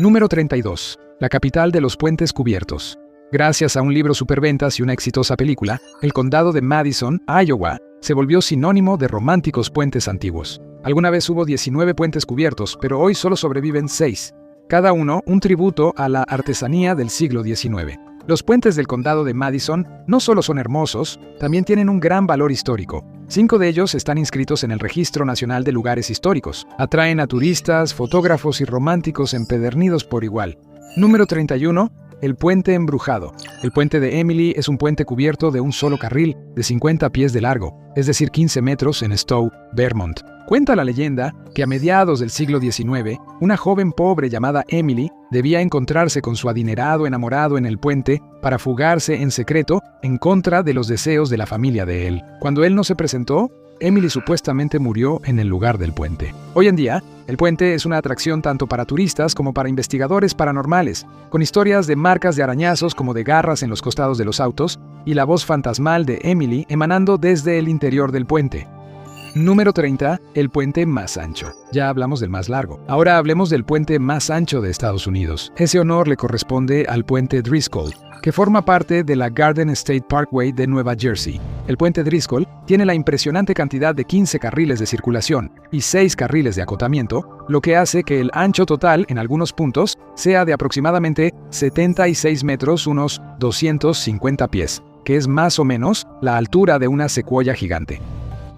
Número 32. La capital de los puentes cubiertos. Gracias a un libro superventas y una exitosa película, el condado de Madison, Iowa, se volvió sinónimo de románticos puentes antiguos. Alguna vez hubo 19 puentes cubiertos, pero hoy solo sobreviven 6, cada uno un tributo a la artesanía del siglo XIX. Los puentes del condado de Madison no solo son hermosos, también tienen un gran valor histórico. 5 de ellos están inscritos en el Registro Nacional de Lugares Históricos. Atraen a turistas, fotógrafos y románticos empedernidos por igual. Número 31. El puente embrujado. El puente de Emily es un puente cubierto de un solo carril, de 50 pies de largo, es decir, 15 metros en Stowe, Vermont. Cuenta la leyenda que a mediados del siglo XIX, una joven pobre llamada Emily debía encontrarse con su adinerado enamorado en el puente para fugarse en secreto en contra de los deseos de la familia de él. Cuando él no se presentó, Emily supuestamente murió en el lugar del puente. Hoy en día, el puente es una atracción tanto para turistas como para investigadores paranormales, con historias de marcas de arañazos como de garras en los costados de los autos y la voz fantasmal de Emily emanando desde el interior del puente. Número 30. El puente más ancho. Ya hablamos del más largo. Ahora hablemos del puente más ancho de Estados Unidos. Ese honor le corresponde al puente Driscoll, que forma parte de la Garden State Parkway de Nueva Jersey. El puente Driscoll tiene la impresionante cantidad de 15 carriles de circulación y 6 carriles de acotamiento, lo que hace que el ancho total en algunos puntos sea de aproximadamente 76 metros, unos 250 pies, que es más o menos la altura de una secuoya gigante.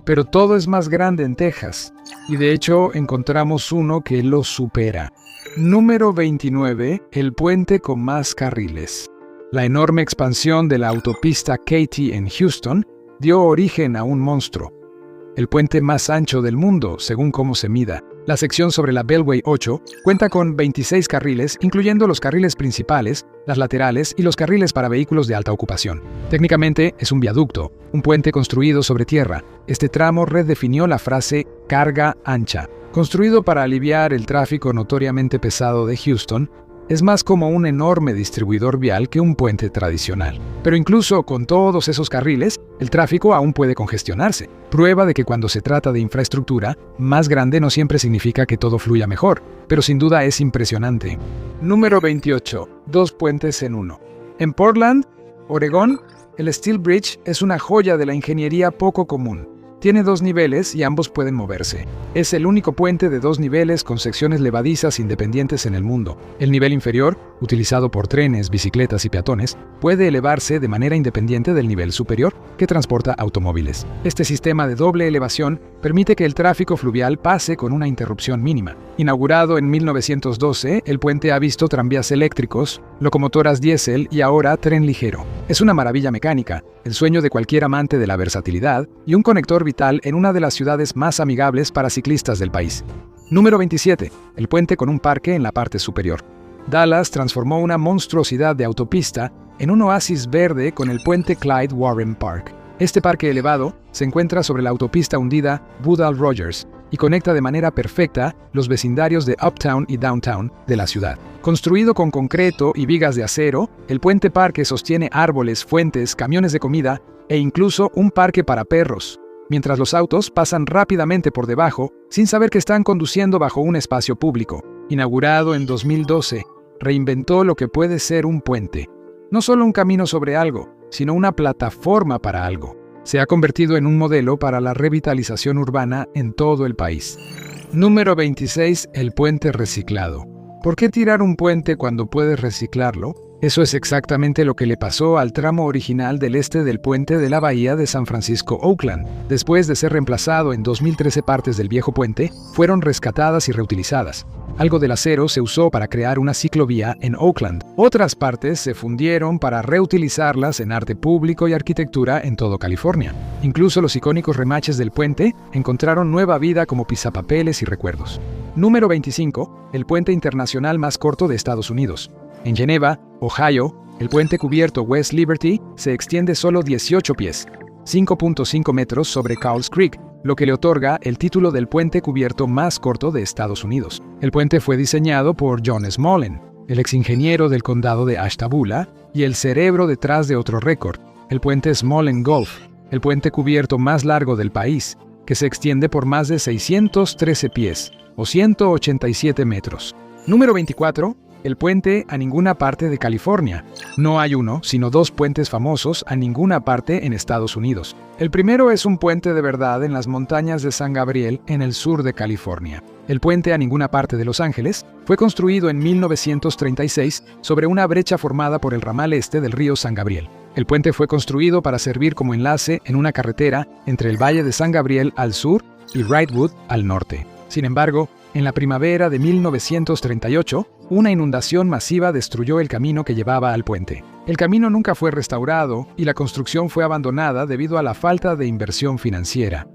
Pero todo es más grande en Texas, y de hecho encontramos uno que lo supera. Número 29. El puente con más carriles. La enorme expansión de la autopista Katy en Houston dio origen a un monstruo. El puente más ancho del mundo, según cómo se mida. La sección sobre la Beltway 8 cuenta con 26 carriles, incluyendo los carriles principales, las laterales y los carriles para vehículos de alta ocupación. Técnicamente es un viaducto, un puente construido sobre tierra. Este tramo redefinió la frase carga ancha. Construido para aliviar el tráfico notoriamente pesado de Houston, Es más como un enorme distribuidor vial que un puente tradicional. Pero incluso con todos esos carriles, el tráfico aún puede congestionarse. Prueba de que cuando se trata de infraestructura, más grande no siempre significa que todo fluya mejor, pero sin duda es impresionante. Número 28. 2 puentes en uno. En Portland, Oregón, el Steel Bridge es una joya de la ingeniería poco común. Tiene 2 niveles y ambos pueden moverse. Es el único puente de 2 niveles con secciones levadizas independientes en el mundo. El nivel inferior, utilizado por trenes, bicicletas y peatones, puede elevarse de manera independiente del nivel superior, que transporta automóviles. Este sistema de doble elevación permite que el tráfico fluvial pase con una interrupción mínima. Inaugurado en 1912, el puente ha visto tranvías eléctricos, locomotoras diésel y ahora tren ligero. Es una maravilla mecánica, el sueño de cualquier amante de la versatilidad y un conector vital en una de las ciudades más amigables para ciclistas del país. Número 27. El puente con un parque en la parte superior. Dallas transformó una monstruosidad de autopista en un oasis verde con el puente Clyde Warren Park. Este parque elevado se encuentra sobre la autopista hundida Woodall Rogers y conecta de manera perfecta los vecindarios de Uptown y Downtown de la ciudad. Construido con concreto y vigas de acero, el puente parque sostiene árboles, fuentes, camiones de comida e incluso un parque para perros, mientras los autos pasan rápidamente por debajo sin saber que están conduciendo bajo un espacio público. Inaugurado en 2012, reinventó lo que puede ser un puente. No solo un camino sobre algo, sino una plataforma para algo. Se ha convertido en un modelo para la revitalización urbana en todo el país. Número 26. El puente reciclado. ¿Por qué tirar un puente cuando puedes reciclarlo? Eso es exactamente lo que le pasó al tramo original del este del puente de la bahía de San Francisco Oakland. Después de ser reemplazado en 2013, partes del viejo puente fueron rescatadas y reutilizadas. Algo del acero se usó para crear una ciclovía en Oakland. Otras partes se fundieron para reutilizarlas en arte público y arquitectura en todo California. Incluso los icónicos remaches del puente encontraron nueva vida como pisapapeles y recuerdos. Número 25. El puente internacional más corto de Estados Unidos. En Geneva, Ohio, el puente cubierto West Liberty se extiende solo 18 pies, 5.5 metros sobre Cowles Creek, lo que le otorga el título del puente cubierto más corto de Estados Unidos. El puente fue diseñado por John Smollen, el exingeniero del condado de Ashtabula y el cerebro detrás de otro récord, el puente Smollen Gulf, el puente cubierto más largo del país, que se extiende por más de 613 pies, o 187 metros. Número 24. El puente a ninguna parte de California. No hay uno, sino 2 puentes famosos a ninguna parte en Estados Unidos. El primero es un puente de verdad en las montañas de San Gabriel, en el sur de California. El puente a ninguna parte de Los Ángeles fue construido en 1936 sobre una brecha formada por el ramal este del río San Gabriel. El puente fue construido para servir como enlace en una carretera entre el Valle de San Gabriel al sur y Wrightwood al norte. Sin embargo, en la primavera de 1938, una inundación masiva destruyó el camino que llevaba al puente. El camino nunca fue restaurado y la construcción fue abandonada debido a la falta de inversión financiera.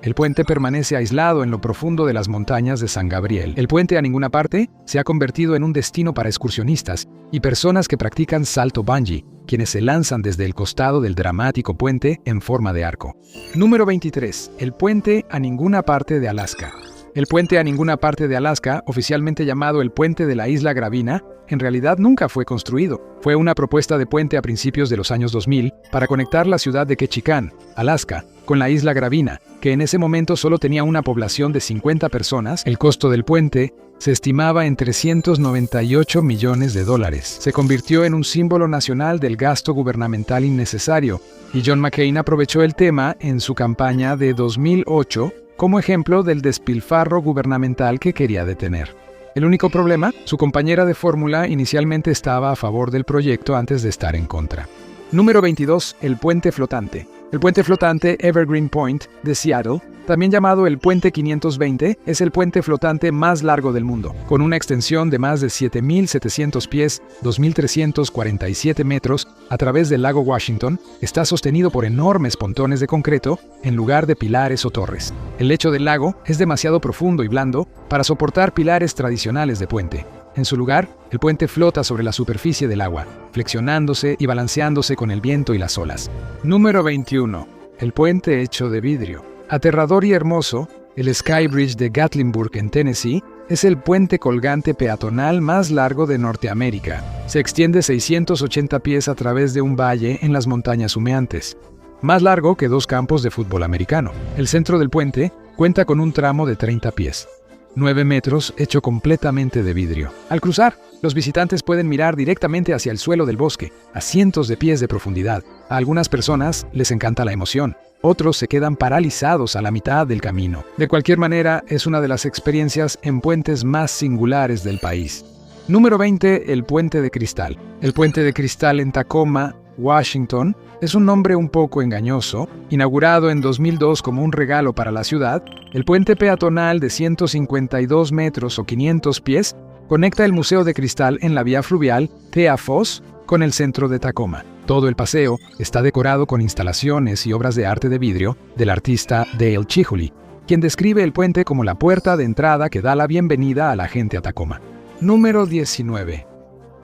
El puente permanece aislado en lo profundo de las montañas de San Gabriel. El puente a ninguna parte se ha convertido en un destino para excursionistas y personas que practican salto bungee, quienes se lanzan desde el costado del dramático puente en forma de arco. Número 23. El puente a ninguna parte de Alaska. El puente a ninguna parte de Alaska, oficialmente llamado el Puente de la Isla Gravina, en realidad nunca fue construido. Fue una propuesta de puente a principios de los años 2000 para conectar la ciudad de Ketchikan, Alaska, con la Isla Gravina, que en ese momento solo tenía una población de 50 personas. El costo del puente se estimaba en $398 millones. Se convirtió en un símbolo nacional del gasto gubernamental innecesario, y John McCain aprovechó el tema en su campaña de 2008 como ejemplo del despilfarro gubernamental que quería detener. El único problema, su compañera de fórmula inicialmente estaba a favor del proyecto antes de estar en contra. Número 22. El puente flotante. El puente flotante Evergreen Point de Seattle, también llamado el Puente 520, es el puente flotante más largo del mundo, con una extensión de más de 7.700 pies, 2.347 metros, a través del lago Washington. Está sostenido por enormes pontones de concreto en lugar de pilares o torres. El lecho del lago es demasiado profundo y blando para soportar pilares tradicionales de puente. En su lugar, el puente flota sobre la superficie del agua, flexionándose y balanceándose con el viento y las olas. Número 21. El puente hecho de vidrio. Aterrador y hermoso, el Sky Bridge de Gatlinburg en Tennessee Es el puente colgante peatonal más largo de Norteamérica. Se extiende 680 pies a través de un valle en las montañas humeantes. Más largo que 2 campos de fútbol americano. El centro del puente cuenta con un tramo de 30 pies. 9 metros hecho completamente de vidrio. Al cruzar, los visitantes pueden mirar directamente hacia el suelo del bosque, a cientos de pies de profundidad. A algunas personas les encanta la emoción. Otros se quedan paralizados a la mitad del camino. De cualquier manera, es una de las experiencias en puentes más singulares del país. Número 20. El Puente de Cristal. El Puente de Cristal en Tacoma, Washington, es un nombre un poco engañoso. Inaugurado en 2002 como un regalo para la ciudad, el puente peatonal de 152 metros o 500 pies conecta el Museo de Cristal en la vía fluvial Thea Foss con el centro de Tacoma. Todo el paseo está decorado con instalaciones y obras de arte de vidrio del artista Dale Chihuly, quien describe el puente como la puerta de entrada que da la bienvenida a la gente a Tacoma. Número 19.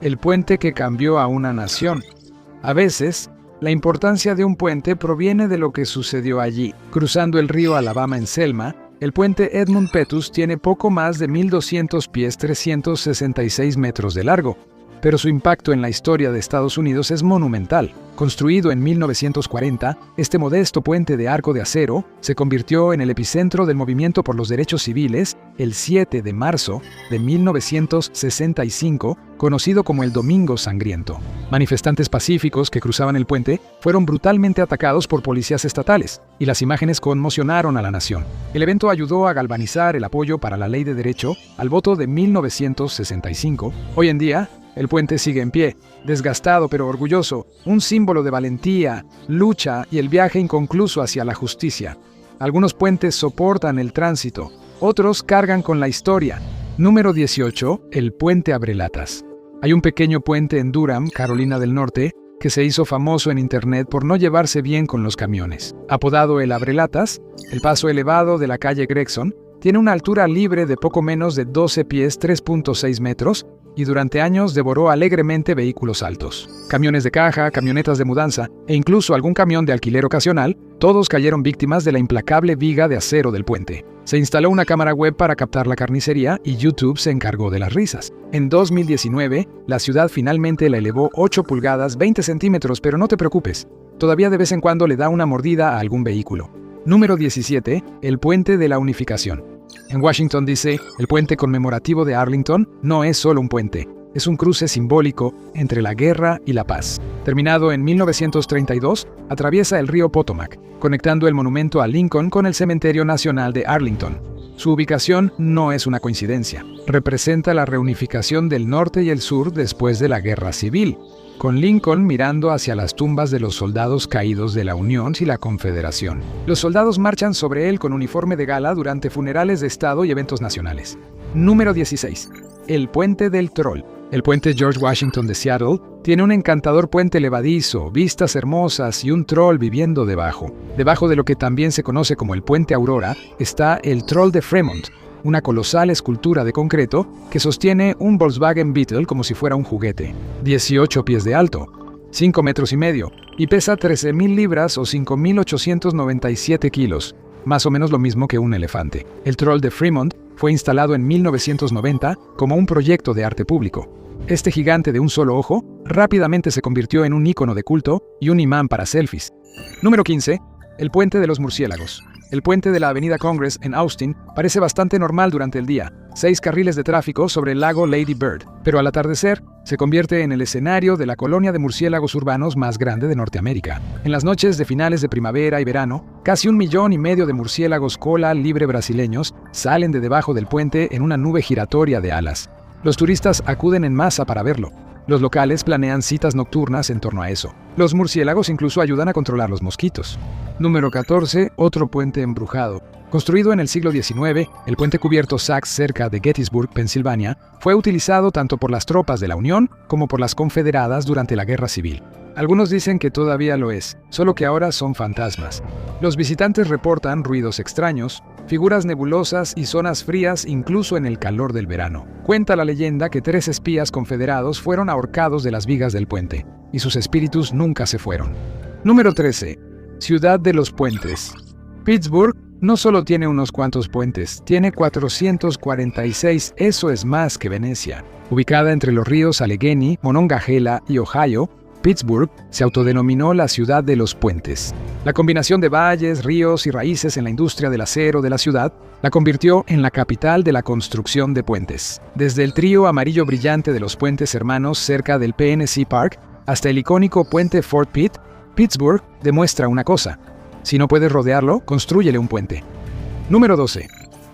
El puente que cambió a una nación. A veces, la importancia de un puente proviene de lo que sucedió allí. Cruzando el río Alabama en Selma, el puente Edmund Pettus tiene poco más de 1,200 pies, 366 metros de largo, pero su impacto en la historia de Estados Unidos es monumental. Construido en 1940, este modesto puente de arco de acero se convirtió en el epicentro del movimiento por los derechos civiles el 7 de marzo de 1965, conocido como el Domingo Sangriento. Manifestantes pacíficos que cruzaban el puente fueron brutalmente atacados por policías estatales, y las imágenes conmocionaron a la nación. El evento ayudó a galvanizar el apoyo para la ley de derecho al voto de 1965. Hoy en día, el puente sigue en pie, desgastado pero orgulloso, un símbolo de valentía, lucha y el viaje inconcluso hacia la justicia. Algunos puentes soportan el tránsito, otros cargan con la historia. Número 18. El Puente Abrelatas. Hay un pequeño puente en Durham, Carolina del Norte, que se hizo famoso en internet por no llevarse bien con los camiones. Apodado el Abrelatas, el paso elevado de la calle Gregson tiene una altura libre de poco menos de 12 pies, 3.6 metros, y durante años devoró alegremente vehículos altos. Camiones de caja, camionetas de mudanza e incluso algún camión de alquiler ocasional, todos cayeron víctimas de la implacable viga de acero del puente. Se instaló una cámara web para captar la carnicería y YouTube se encargó de las risas. En 2019, la ciudad finalmente la elevó 8 pulgadas, 20 centímetros, pero no te preocupes, todavía de vez en cuando le da una mordida a algún vehículo. Número 17. El Puente de la Unificación. En Washington, D.C., el puente conmemorativo de Arlington no es solo un puente, es un cruce simbólico entre la guerra y la paz. Terminado en 1932, atraviesa el río Potomac, conectando el monumento a Lincoln con el Cementerio Nacional de Arlington. Su ubicación no es una coincidencia. Representa la reunificación del norte y el sur después de la Guerra Civil, con Lincoln mirando hacia las tumbas de los soldados caídos de la Unión y la Confederación. Los soldados marchan sobre él con uniforme de gala durante funerales de Estado y eventos nacionales. Número 16. El Puente del Troll. El puente George Washington de Seattle tiene un encantador puente levadizo, vistas hermosas y un troll viviendo debajo. Debajo de lo que también se conoce como el Puente Aurora está el Troll de Fremont, una colosal escultura de concreto que sostiene un Volkswagen Beetle como si fuera un juguete. 18 pies de alto, 5 metros y medio, y pesa 13,000 libras o 5,897 kilos, más o menos lo mismo que un elefante. El Troll de Fremont fue instalado en 1990 como un proyecto de arte público. Este gigante de un solo ojo rápidamente se convirtió en un ícono de culto y un imán para selfies. Número 15. El Puente de los Murciélagos. El puente de la avenida Congress en Austin parece bastante normal durante el día, 6 carriles de tráfico sobre el lago Lady Bird, pero al atardecer se convierte en el escenario de la colonia de murciélagos urbanos más grande de Norteamérica. En las noches de finales de primavera y verano, casi 1,5 millones de murciélagos cola libre brasileños salen de debajo del puente en una nube giratoria de alas. Los turistas acuden en masa para verlo. Los locales planean citas nocturnas en torno a eso. Los murciélagos incluso ayudan a controlar los mosquitos. Número 14. Otro puente embrujado. Construido en el siglo XIX, el puente cubierto Sachs cerca de Gettysburg, Pensilvania, fue utilizado tanto por las tropas de la Unión como por las Confederadas durante la Guerra Civil. Algunos dicen que todavía lo es, solo que ahora son fantasmas. Los visitantes reportan ruidos extraños, figuras nebulosas y zonas frías incluso en el calor del verano. Cuenta la leyenda que 3 espías confederados fueron ahorcados de las vigas del puente, y sus espíritus nunca se fueron. Número 13. Ciudad de los Puentes. Pittsburgh no solo tiene unos cuantos puentes, tiene 446, eso es más que Venecia. Ubicada entre los ríos Allegheny, Monongahela y Ohio, Pittsburgh se autodenominó la ciudad de los puentes. La combinación de valles, ríos y raíces en la industria del acero de la ciudad la convirtió en la capital de la construcción de puentes. Desde el trío amarillo brillante de los puentes hermanos cerca del PNC Park hasta el icónico puente Fort Pitt, Pittsburgh demuestra una cosa: si no puedes rodearlo, constrúyele un puente. Número 12.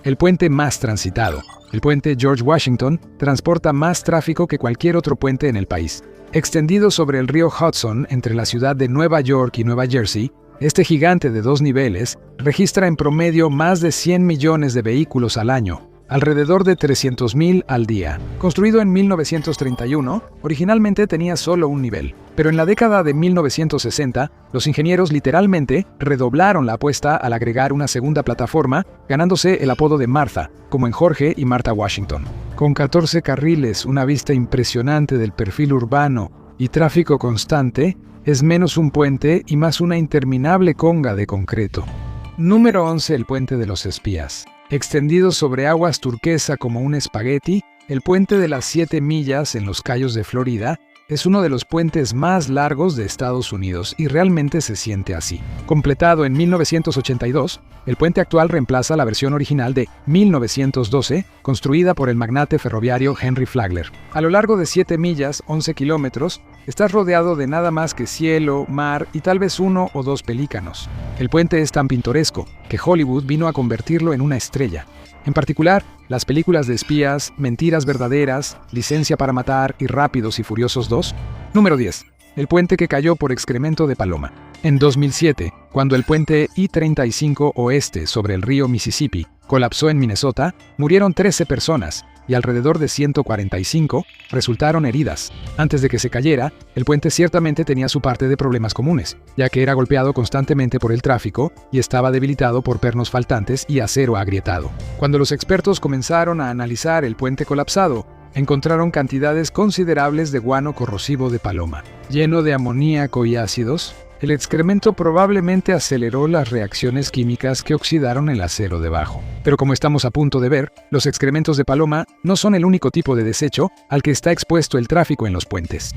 El puente más transitado. El puente George Washington transporta más tráfico que cualquier otro puente en el país. Extendido sobre el río Hudson entre la ciudad de Nueva York y Nueva Jersey, este gigante de 2 niveles registra en promedio más de 100 millones de vehículos al año, alrededor de 300,000 al día. Construido en 1931, originalmente tenía solo un nivel, pero en la década de 1960, los ingenieros literalmente redoblaron la apuesta al agregar una segunda plataforma, ganándose el apodo de Martha, como en Jorge y Martha Washington. Con 14 carriles, una vista impresionante del perfil urbano y tráfico constante, es menos un puente y más una interminable conga de concreto. Número 11. El puente de los espías. Extendido sobre aguas turquesa como un espagueti, el puente de las 7 millas en los Cayos de Florida es uno de los puentes más largos de Estados Unidos y realmente se siente así. Completado en 1982, el puente actual reemplaza la versión original de 1912, construida por el magnate ferroviario Henry Flagler. A lo largo de 7 millas, 11 kilómetros, estás rodeado de nada más que cielo, mar y tal vez 1 o 2 pelícanos. El puente es tan pintoresco que Hollywood vino a convertirlo en una estrella. En particular, las películas de espías, Mentiras verdaderas, Licencia para matar y Rápidos y Furiosos 2. Número 10. El puente que cayó por excremento de paloma. En 2007, cuando el puente I-35 Oeste sobre el río Mississippi colapsó en Minnesota, murieron 13 personas y alrededor de 145 resultaron heridas. Antes de que se cayera, el puente ciertamente tenía su parte de problemas comunes, ya que era golpeado constantemente por el tráfico y estaba debilitado por pernos faltantes y acero agrietado. Cuando los expertos comenzaron a analizar el puente colapsado, encontraron cantidades considerables de guano corrosivo de paloma. Lleno de amoníaco y ácidos, el excremento probablemente aceleró las reacciones químicas que oxidaron el acero debajo. Pero como estamos a punto de ver, los excrementos de paloma no son el único tipo de desecho al que está expuesto el tráfico en los puentes.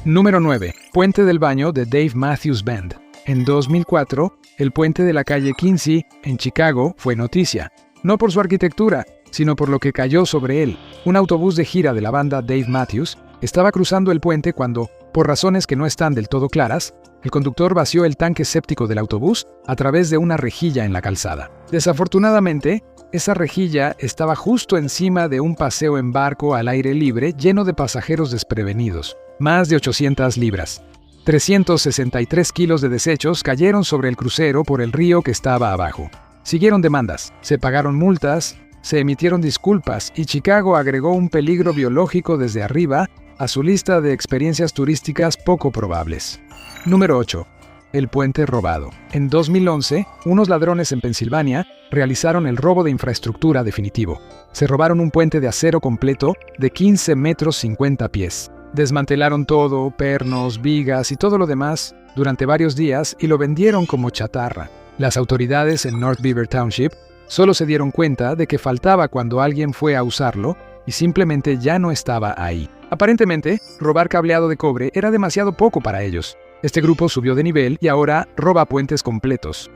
Número 9. Puente del baño de Dave Matthews Band. En 2004, el puente de la calle Quincy, en Chicago, fue noticia. No por su arquitectura, sino por lo que cayó sobre él. Un autobús de gira de la banda Dave Matthews estaba cruzando el puente cuando, por razones que no están del todo claras, el conductor vació el tanque séptico del autobús a través de una rejilla en la calzada. Desafortunadamente, esa rejilla estaba justo encima de un paseo en barco al aire libre lleno de pasajeros desprevenidos. Más de 800 libras. 363 kilos de desechos cayeron sobre el crucero por el río que estaba abajo. Siguieron demandas, se pagaron multas, se emitieron disculpas y Chicago agregó un peligro biológico desde arriba a su lista de experiencias turísticas poco probables. Número 8. El puente robado. En 2011, unos ladrones en Pensilvania realizaron el robo de infraestructura definitivo. Se robaron un puente de acero completo de 15 metros 50 pies. Desmantelaron todo, pernos, vigas y todo lo demás durante varios días y lo vendieron como chatarra. Las autoridades en North Beaver Township solo se dieron cuenta de que faltaba cuando alguien fue a usarlo y simplemente ya no estaba ahí. Aparentemente, robar cableado de cobre era demasiado poco para ellos. Este grupo subió de nivel y ahora roba puentes completos.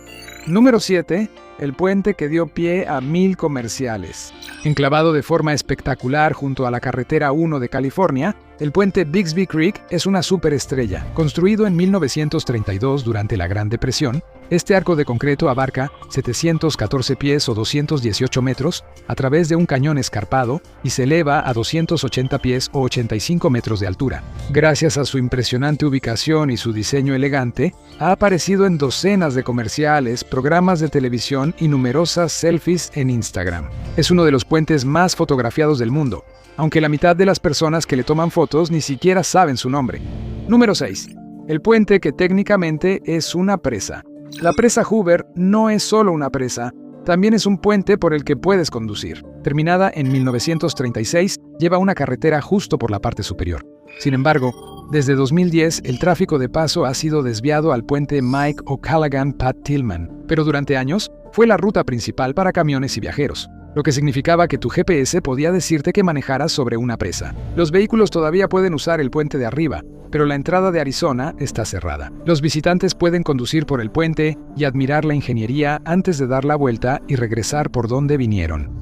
Número 7. El puente que dio pie a 1000 comerciales. Enclavado de forma espectacular junto a la carretera 1 de California, el puente Bixby Creek es una superestrella. Construido en 1932 durante la Gran Depresión, este arco de concreto abarca 714 pies o 218 metros a través de un cañón escarpado y se eleva a 280 pies o 85 metros de altura. Gracias a su impresionante ubicación y su diseño elegante, ha aparecido en docenas de comerciales, programas de televisión y numerosas selfies en Instagram. Es uno de los puentes más fotografiados del mundo, aunque la mitad de las personas que le toman fotos ni siquiera saben su nombre. Número 6. El puente que técnicamente es una presa. La presa Hoover no es solo una presa, también es un puente por el que puedes conducir. Terminada en 1936, lleva una carretera justo por la parte superior. Sin embargo, desde 2010 el tráfico de paso ha sido desviado al puente Mike O'Callaghan Pat Tillman, pero durante años fue la ruta principal para camiones y viajeros, lo que significaba que tu GPS podía decirte que manejaras sobre una presa. Los vehículos todavía pueden usar el puente de arriba, pero la entrada de Arizona está cerrada. Los visitantes pueden conducir por el puente y admirar la ingeniería antes de dar la vuelta y regresar por donde vinieron.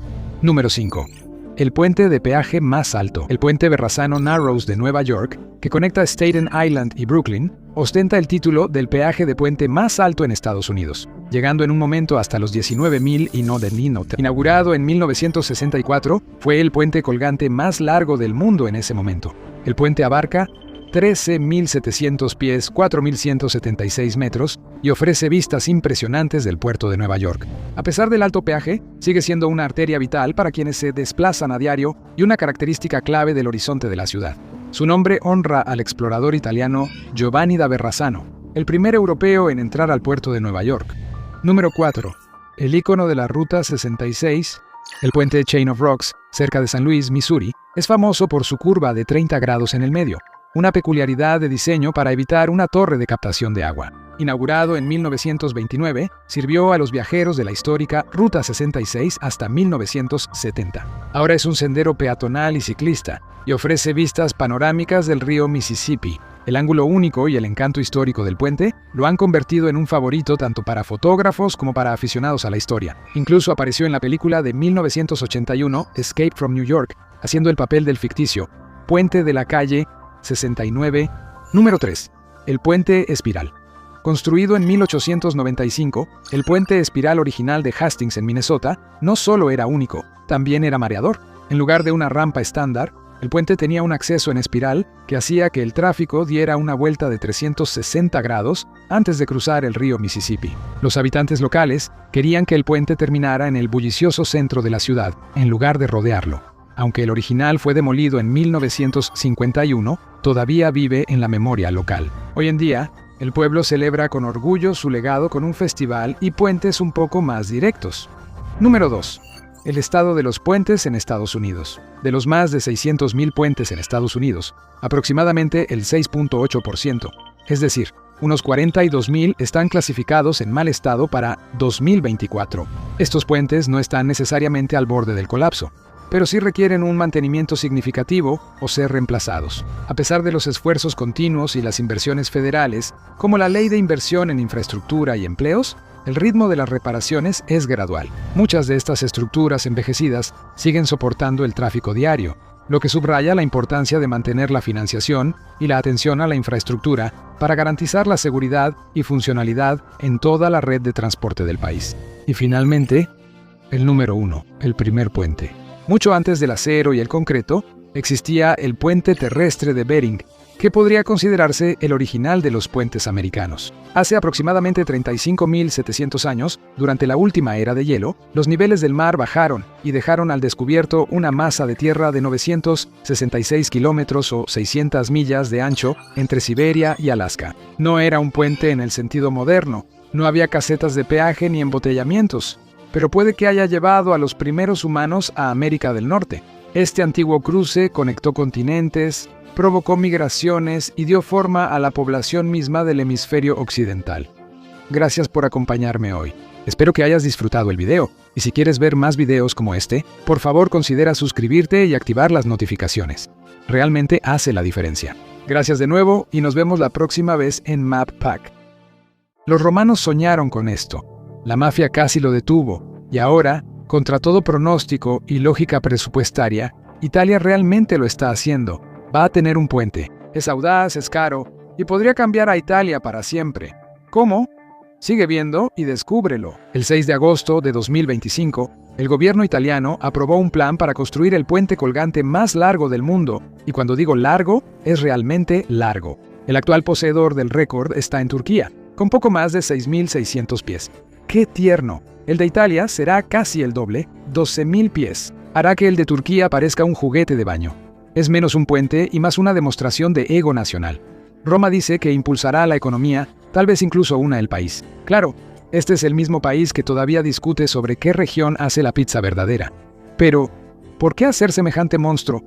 Número 5. El puente de peaje más alto. El puente Verrazano Narrows de Nueva York, que conecta Staten Island y Brooklyn, ostenta el título del peaje de puente más alto en Estados Unidos, llegando en un momento hasta los 19,000 y no de Ninota. Inaugurado en 1964, fue el puente colgante más largo del mundo en ese momento. El puente abarca 13,700 pies, 4,176 metros, y ofrece vistas impresionantes del puerto de Nueva York. A pesar del alto peaje, sigue siendo una arteria vital para quienes se desplazan a diario y una característica clave del horizonte de la ciudad. Su nombre honra al explorador italiano Giovanni da Verrazzano, el primer europeo en entrar al puerto de Nueva York. Número 4. El ícono de la Ruta 66, el puente Chain of Rocks, cerca de San Luis, Missouri, es famoso por su curva de 30 grados en el medio, una peculiaridad de diseño para evitar una torre de captación de agua. Inaugurado en 1929, sirvió a los viajeros de la histórica Ruta 66 hasta 1970. Ahora es un sendero peatonal y ciclista, y ofrece vistas panorámicas del río Mississippi. El ángulo único y el encanto histórico del puente lo han convertido en un favorito tanto para fotógrafos como para aficionados a la historia. Incluso apareció en la película de 1981, Escape from New York, haciendo el papel del ficticio puente de la calle 69. Número 3. El puente espiral. Construido en 1895, el puente espiral original de Hastings en Minnesota no solo era único, también era mareador. En lugar de una rampa estándar, el puente tenía un acceso en espiral que hacía que el tráfico diera una vuelta de 360 grados antes de cruzar el río Mississippi. Los habitantes locales querían que el puente terminara en el bullicioso centro de la ciudad, en lugar de rodearlo. Aunque el original fue demolido en 1951, todavía vive en la memoria local. Hoy en día, el pueblo celebra con orgullo su legado con un festival y puentes un poco más directos. Número 2. El estado de los puentes en Estados Unidos. De los más de 600,000 puentes en Estados Unidos, aproximadamente el 6.8%, es decir, unos 42,000 están clasificados en mal estado para 2024. Estos puentes no están necesariamente al borde del colapso, pero sí requieren un mantenimiento significativo o ser reemplazados. A pesar de los esfuerzos continuos y las inversiones federales, como la Ley de Inversión en Infraestructura y Empleos, el ritmo de las reparaciones es gradual. Muchas de estas estructuras envejecidas siguen soportando el tráfico diario, lo que subraya la importancia de mantener la financiación y la atención a la infraestructura para garantizar la seguridad y funcionalidad en toda la red de transporte del país. Y finalmente, el número 1, el primer puente. Mucho antes del acero y el concreto, existía el puente terrestre de Bering, que podría considerarse el original de los puentes americanos. Hace aproximadamente 35,700 años, durante la última era de hielo, los niveles del mar bajaron y dejaron al descubierto una masa de tierra de 966 kilómetros o 600 millas de ancho entre Siberia y Alaska. No era un puente en el sentido moderno, no había casetas de peaje ni embotellamientos, pero puede que haya llevado a los primeros humanos a América del Norte. Este antiguo cruce conectó continentes, provocó migraciones y dio forma a la población misma del hemisferio occidental. Gracias por acompañarme hoy. Espero que hayas disfrutado el video, y si quieres ver más videos como este, por favor considera suscribirte y activar las notificaciones. Realmente hace la diferencia. Gracias de nuevo y nos vemos la próxima vez en Map Pack. Los romanos soñaron con esto. La mafia casi lo detuvo, y ahora, contra todo pronóstico y lógica presupuestaria, Italia realmente lo está haciendo. Va a tener un puente. Es audaz, es caro, y podría cambiar a Italia para siempre. ¿Cómo? Sigue viendo y descúbrelo. El 6 de agosto de 2025, el gobierno italiano aprobó un plan para construir el puente colgante más largo del mundo, y cuando digo largo, es realmente largo. El actual poseedor del récord está en Turquía, con poco más de 6,600 pies. ¡Qué tierno! El de Italia será casi el doble, 12,000 pies. Hará que el de Turquía parezca un juguete de baño. Es menos un puente y más una demostración de ego nacional. Roma dice que impulsará la economía, tal vez incluso una el país. Claro, este es el mismo país que todavía discute sobre qué región hace la pizza verdadera. Pero, ¿por qué hacer semejante monstruo?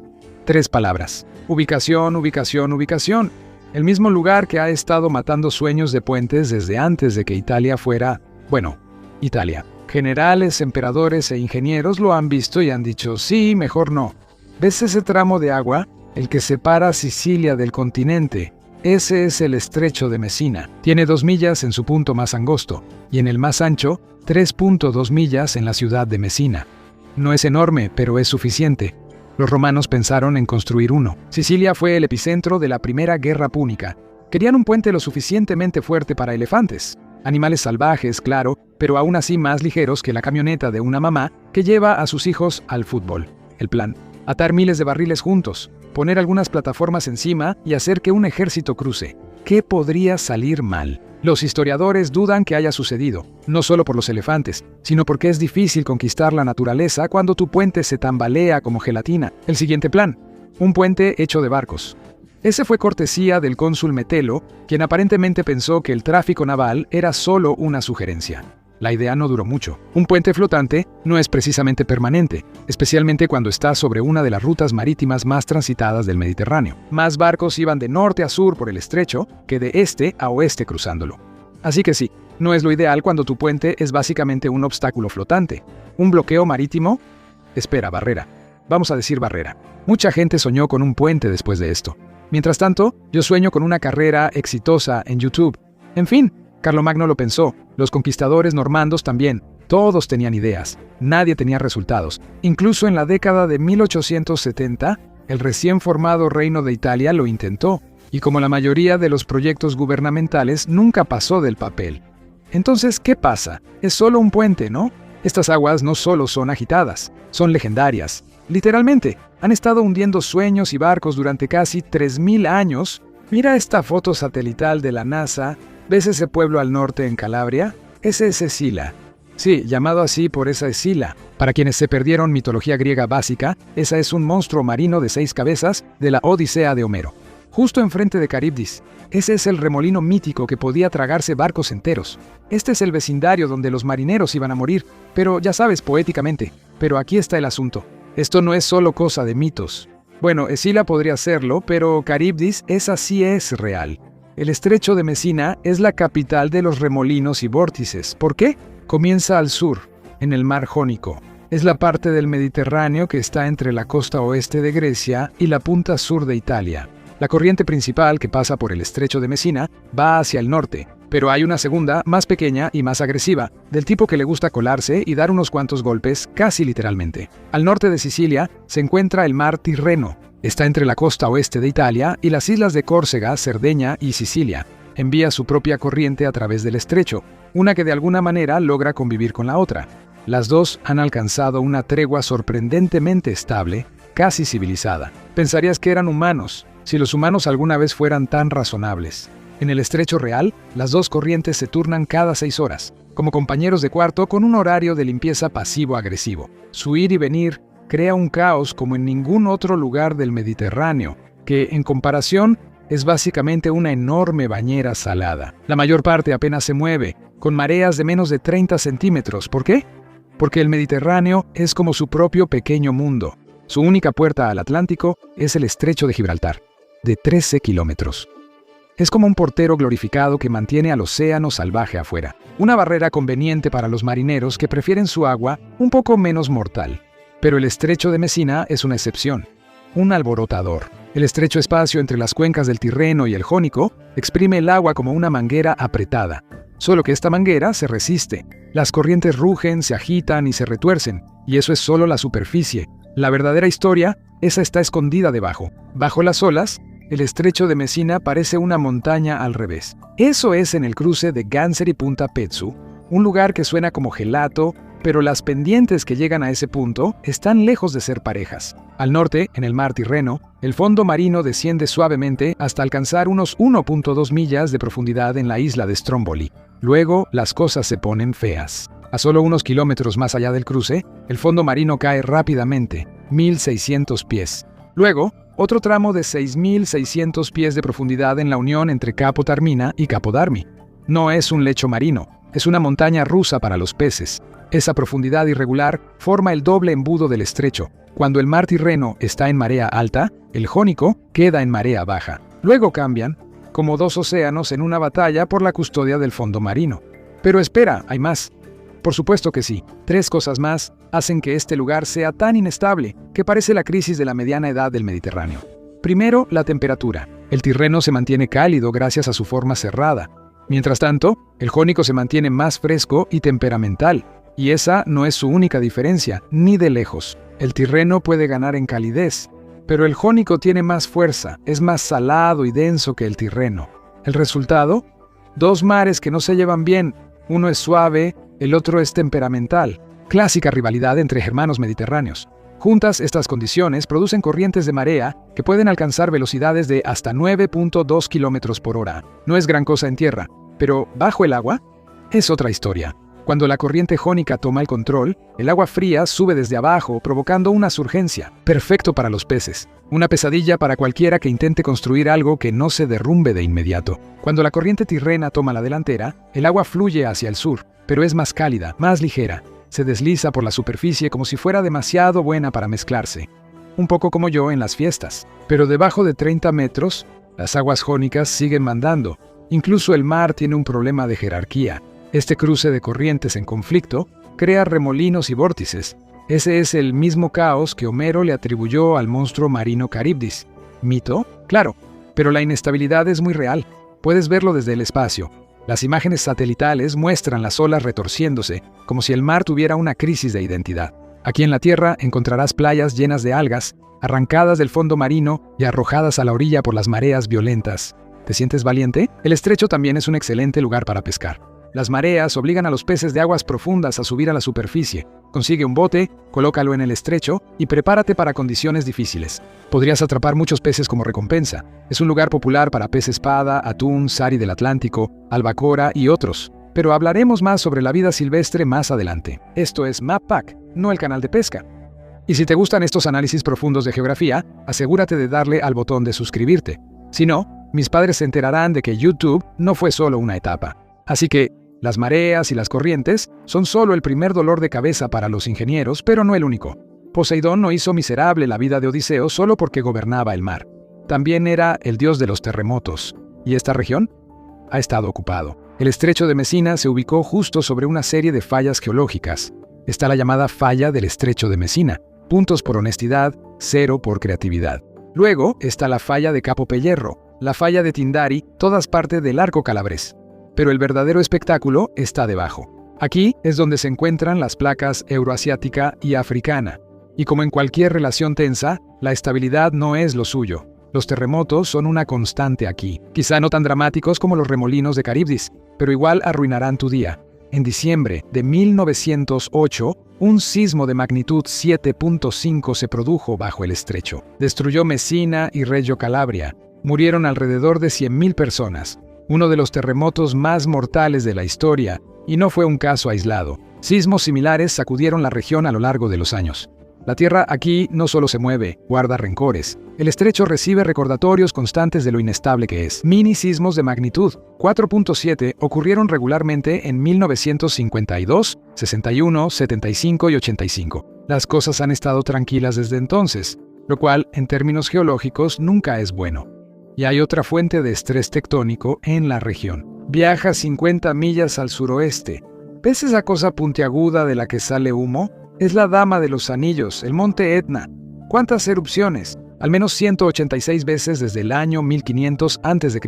3 palabras. Ubicación, ubicación, ubicación. El mismo lugar que ha estado matando sueños de puentes desde antes de que Italia fuera, bueno, Italia. Generales, emperadores e ingenieros lo han visto y han dicho, sí, mejor no. ¿Ves ese tramo de agua? El que separa Sicilia del continente. Ese es el estrecho de Mesina. Tiene 2 millas en su punto más angosto, y en el más ancho, 3.2 millas en la ciudad de Mesina. No es enorme, pero es suficiente. Los romanos pensaron en construir uno. Sicilia fue el epicentro de la primera guerra púnica. Querían un puente lo suficientemente fuerte para elefantes. Animales salvajes, claro, pero aún así más ligeros que la camioneta de una mamá que lleva a sus hijos al fútbol. El plan: atar miles de barriles juntos, poner algunas plataformas encima y hacer que un ejército cruce. ¿Qué podría salir mal? Los historiadores dudan que haya sucedido, no solo por los elefantes, sino porque es difícil conquistar la naturaleza cuando tu puente se tambalea como gelatina. El siguiente plan: un puente hecho de barcos. Ese fue cortesía del cónsul Metelo, quien aparentemente pensó que el tráfico naval era solo una sugerencia. La idea no duró mucho. Un puente flotante no es precisamente permanente, especialmente cuando está sobre una de las rutas marítimas más transitadas del Mediterráneo. Más barcos iban de norte a sur por el estrecho que de este a oeste cruzándolo. Así que sí, no es lo ideal cuando tu puente es básicamente un obstáculo flotante. ¿Un bloqueo marítimo? Espera, barrera. Vamos a decir barrera. Mucha gente soñó con un puente después de esto. Mientras tanto, yo sueño con una carrera exitosa en YouTube. En fin, Carlomagno lo pensó, los conquistadores normandos también. Todos tenían ideas, nadie tenía resultados. Incluso en la década de 1870, el recién formado Reino de Italia lo intentó, y como la mayoría de los proyectos gubernamentales, nunca pasó del papel. Entonces, ¿qué pasa? Es solo un puente, ¿no? Estas aguas no solo son agitadas, son legendarias. Literalmente, han estado hundiendo sueños y barcos durante casi 3000 años. Mira esta foto satelital de la NASA. ¿Ves ese pueblo al norte en Calabria? Ese es Escila. Sí, llamado así por esa Escila. Para quienes se perdieron mitología griega básica, esa es un monstruo marino de 6 cabezas de la Odisea de Homero. Justo enfrente de Caribdis. Ese es el remolino mítico que podía tragarse barcos enteros. Este es el vecindario donde los marineros iban a morir, pero ya sabes, poéticamente. Pero aquí está el asunto. Esto no es solo cosa de mitos. Bueno, Escila podría serlo, pero Caribdis, esa sí es real. El estrecho de Mesina es la capital de los remolinos y vórtices. ¿Por qué? Comienza al sur, en el mar Jónico. Es la parte del Mediterráneo que está entre la costa oeste de Grecia y la punta sur de Italia. La corriente principal que pasa por el estrecho de Mesina va hacia el norte, pero hay una segunda, más pequeña y más agresiva, del tipo que le gusta colarse y dar unos cuantos golpes, casi literalmente. Al norte de Sicilia se encuentra el mar Tirreno. Está entre la costa oeste de Italia y las islas de Córcega, Cerdeña y Sicilia. Envía su propia corriente a través del estrecho, una que de alguna manera logra convivir con la otra. Las dos han alcanzado una tregua sorprendentemente estable, casi civilizada. Pensarías que eran humanos, si los humanos alguna vez fueran tan razonables. En el estrecho real, las dos corrientes se turnan cada 6 horas, como compañeros de cuarto con un horario de limpieza pasivo-agresivo. Su ir y venir crea un caos como en ningún otro lugar del Mediterráneo, que, en comparación, es básicamente una enorme bañera salada. La mayor parte apenas se mueve, con mareas de menos de 30 centímetros. ¿Por qué? Porque el Mediterráneo es como su propio pequeño mundo. Su única puerta al Atlántico es el estrecho de Gibraltar, de 13 kilómetros. Es como un portero glorificado que mantiene al océano salvaje afuera. Una barrera conveniente para los marineros que prefieren su agua un poco menos mortal. Pero el estrecho de Mesina es una excepción, un alborotador. El estrecho espacio entre las cuencas del Tirreno y el Jónico exprime el agua como una manguera apretada. Solo que esta manguera se resiste. Las corrientes rugen, se agitan y se retuercen, y eso es solo la superficie. La verdadera historia, esa está escondida debajo. Bajo las olas, el estrecho de Mesina parece una montaña al revés. Eso es en el cruce de Ganser y Punta Pezzu, un lugar que suena como gelato, pero las pendientes que llegan a ese punto están lejos de ser parejas. Al norte, en el mar Tirreno, el fondo marino desciende suavemente hasta alcanzar unos 1.2 millas de profundidad en la isla de Stromboli. Luego, las cosas se ponen feas. A solo unos kilómetros más allá del cruce, el fondo marino cae rápidamente, 1.600 pies. Luego, otro tramo de 6.600 pies de profundidad en la unión entre Capo Taormina y Capo Darmi. No es un lecho marino, es una montaña rusa para los peces. Esa profundidad irregular forma el doble embudo del estrecho. Cuando el mar Tirreno está en marea alta, el Jónico queda en marea baja. Luego cambian, como dos océanos en una batalla por la custodia del fondo marino. Pero espera, hay más. Por supuesto que sí. 3 cosas más hacen que este lugar sea tan inestable que parece la crisis de la mediana edad del Mediterráneo. Primero, la temperatura. El Tirreno se mantiene cálido gracias a su forma cerrada. Mientras tanto, el Jónico se mantiene más fresco y temperamental. Y esa no es su única diferencia, ni de lejos. El Tirreno puede ganar en calidez, pero el Jónico tiene más fuerza, es más salado y denso que el Tirreno. ¿El resultado? 2 mares que no se llevan bien. Uno es suave, el otro es temperamental. Clásica rivalidad entre hermanos mediterráneos. Juntas, estas condiciones producen corrientes de marea que pueden alcanzar velocidades de hasta 9.2 km por hora. No es gran cosa en tierra, pero bajo el agua es otra historia. Cuando la corriente jónica toma el control, el agua fría sube desde abajo, provocando una surgencia. Perfecto para los peces. Una pesadilla para cualquiera que intente construir algo que no se derrumbe de inmediato. Cuando la corriente tirrena toma la delantera, el agua fluye hacia el sur, pero es más cálida, más ligera. Se desliza por la superficie como si fuera demasiado buena para mezclarse. Un poco como yo en las fiestas. Pero debajo de 30 metros, las aguas jónicas siguen mandando. Incluso el mar tiene un problema de jerarquía. Este cruce de corrientes en conflicto crea remolinos y vórtices. Ese es el mismo caos que Homero le atribuyó al monstruo marino Caribdis. ¿Mito? Claro, pero la inestabilidad es muy real. Puedes verlo desde el espacio. Las imágenes satelitales muestran las olas retorciéndose, como si el mar tuviera una crisis de identidad. Aquí en la Tierra encontrarás playas llenas de algas, arrancadas del fondo marino y arrojadas a la orilla por las mareas violentas. ¿Te sientes valiente? El estrecho también es un excelente lugar para pescar. Las mareas obligan a los peces de aguas profundas a subir a la superficie. Consigue un bote, colócalo en el estrecho y prepárate para condiciones difíciles. Podrías atrapar muchos peces como recompensa. Es un lugar popular para pez espada, atún, sari del Atlántico, albacora y otros. Pero hablaremos más sobre la vida silvestre más adelante. Esto es MapPack, no el canal de pesca. Y si te gustan estos análisis profundos de geografía, asegúrate de darle al botón de suscribirte. Si no, mis padres se enterarán de que YouTube no fue solo una etapa. Así que, las mareas y las corrientes son solo el primer dolor de cabeza para los ingenieros, pero no el único. Poseidón no hizo miserable la vida de Odiseo solo porque gobernaba el mar. También era el dios de los terremotos. ¿Y esta región? Ha estado ocupado. El estrecho de Mesina se ubicó justo sobre una serie de fallas geológicas. Está la llamada falla del estrecho de Mesina. Puntos por honestidad, 0 por creatividad. Luego está la falla de Capo Pellerro, la falla de Tindari, todas parte del arco calabrés. Pero el verdadero espectáculo está debajo. Aquí es donde se encuentran las placas euroasiática y africana. Y como en cualquier relación tensa, la estabilidad no es lo suyo. Los terremotos son una constante aquí. Quizá no tan dramáticos como los remolinos de Caribdis, pero igual arruinarán tu día. En diciembre de 1908, un sismo de magnitud 7.5 se produjo bajo el estrecho. Destruyó Messina y Reggio Calabria. Murieron alrededor de 100.000 personas. Uno de los terremotos más mortales de la historia, y no fue un caso aislado. Sismos similares sacudieron la región a lo largo de los años. La Tierra aquí no solo se mueve, guarda rencores. El estrecho recibe recordatorios constantes de lo inestable que es. Mini sismos de magnitud 4.7 ocurrieron regularmente en 1952, 61, 75 y 85. Las cosas han estado tranquilas desde entonces, lo cual, en términos geológicos, nunca es bueno. Y hay otra fuente de estrés tectónico en la región. Viaja 50 millas al suroeste. ¿Ves esa cosa puntiaguda de la que sale humo? Es la Dama de los Anillos, el monte Etna. ¿Cuántas erupciones? Al menos 186 veces desde el año 1500 a.C.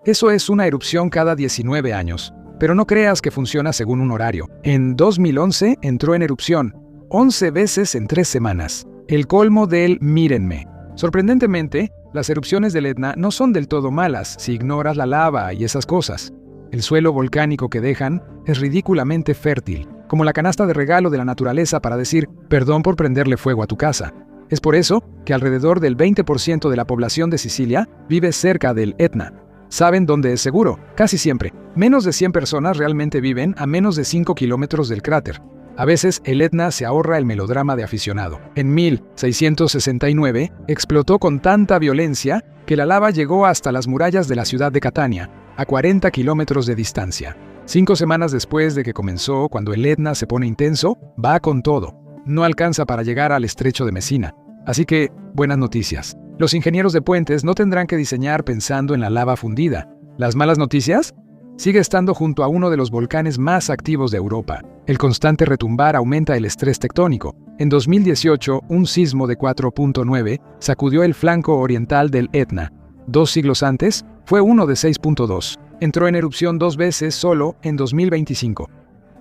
Eso es una erupción cada 19 años. Pero no creas que funciona según un horario. En 2011 entró en erupción, 11 veces en 3 semanas. El colmo del mírenme. Sorprendentemente, las erupciones del Etna no son del todo malas si ignoras la lava y esas cosas. El suelo volcánico que dejan es ridículamente fértil, como la canasta de regalo de la naturaleza para decir perdón por prenderle fuego a tu casa. Es por eso que alrededor del 20% de la población de Sicilia vive cerca del Etna. ¿Saben dónde es seguro? Casi siempre. Menos de 100 personas realmente viven a menos de 5 kilómetros del cráter. A veces el Etna se ahorra el melodrama de aficionado. En 1669 explotó con tanta violencia que la lava llegó hasta las murallas de la ciudad de Catania, a 40 kilómetros de distancia. 5 semanas después de que comenzó, cuando el Etna se pone intenso, va con todo. No alcanza para llegar al estrecho de Mesina. Así que, buenas noticias. Los ingenieros de puentes no tendrán que diseñar pensando en la lava fundida. Las malas noticias: sigue estando junto a uno de los volcanes más activos de Europa. El constante retumbar aumenta el estrés tectónico. En 2018, un sismo de 4.9 sacudió el flanco oriental del Etna. 2 siglos antes, fue uno de 6.2. Entró en erupción 2 veces solo en 2025.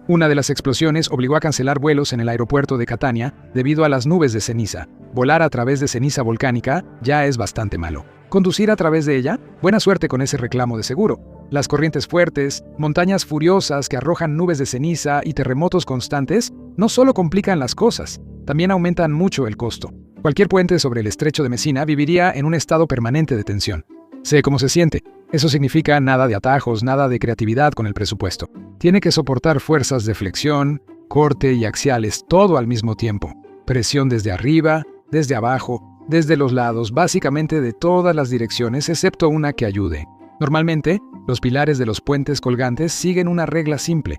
Una de las explosiones obligó a cancelar vuelos en el aeropuerto de Catania debido a las nubes de ceniza. Volar a través de ceniza volcánica ya es bastante malo. ¿Conducir a través de ella? Buena suerte con ese reclamo de seguro. Las corrientes fuertes, montañas furiosas que arrojan nubes de ceniza y terremotos constantes no solo complican las cosas, también aumentan mucho el costo. Cualquier puente sobre el estrecho de Messina viviría en un estado permanente de tensión. Sé cómo se siente. Eso significa nada de atajos, nada de creatividad con el presupuesto. Tiene que soportar fuerzas de flexión, corte y axiales, todo al mismo tiempo. Presión desde arriba, desde abajo, desde los lados, básicamente de todas las direcciones, excepto una que ayude. Normalmente, los pilares de los puentes colgantes siguen una regla simple: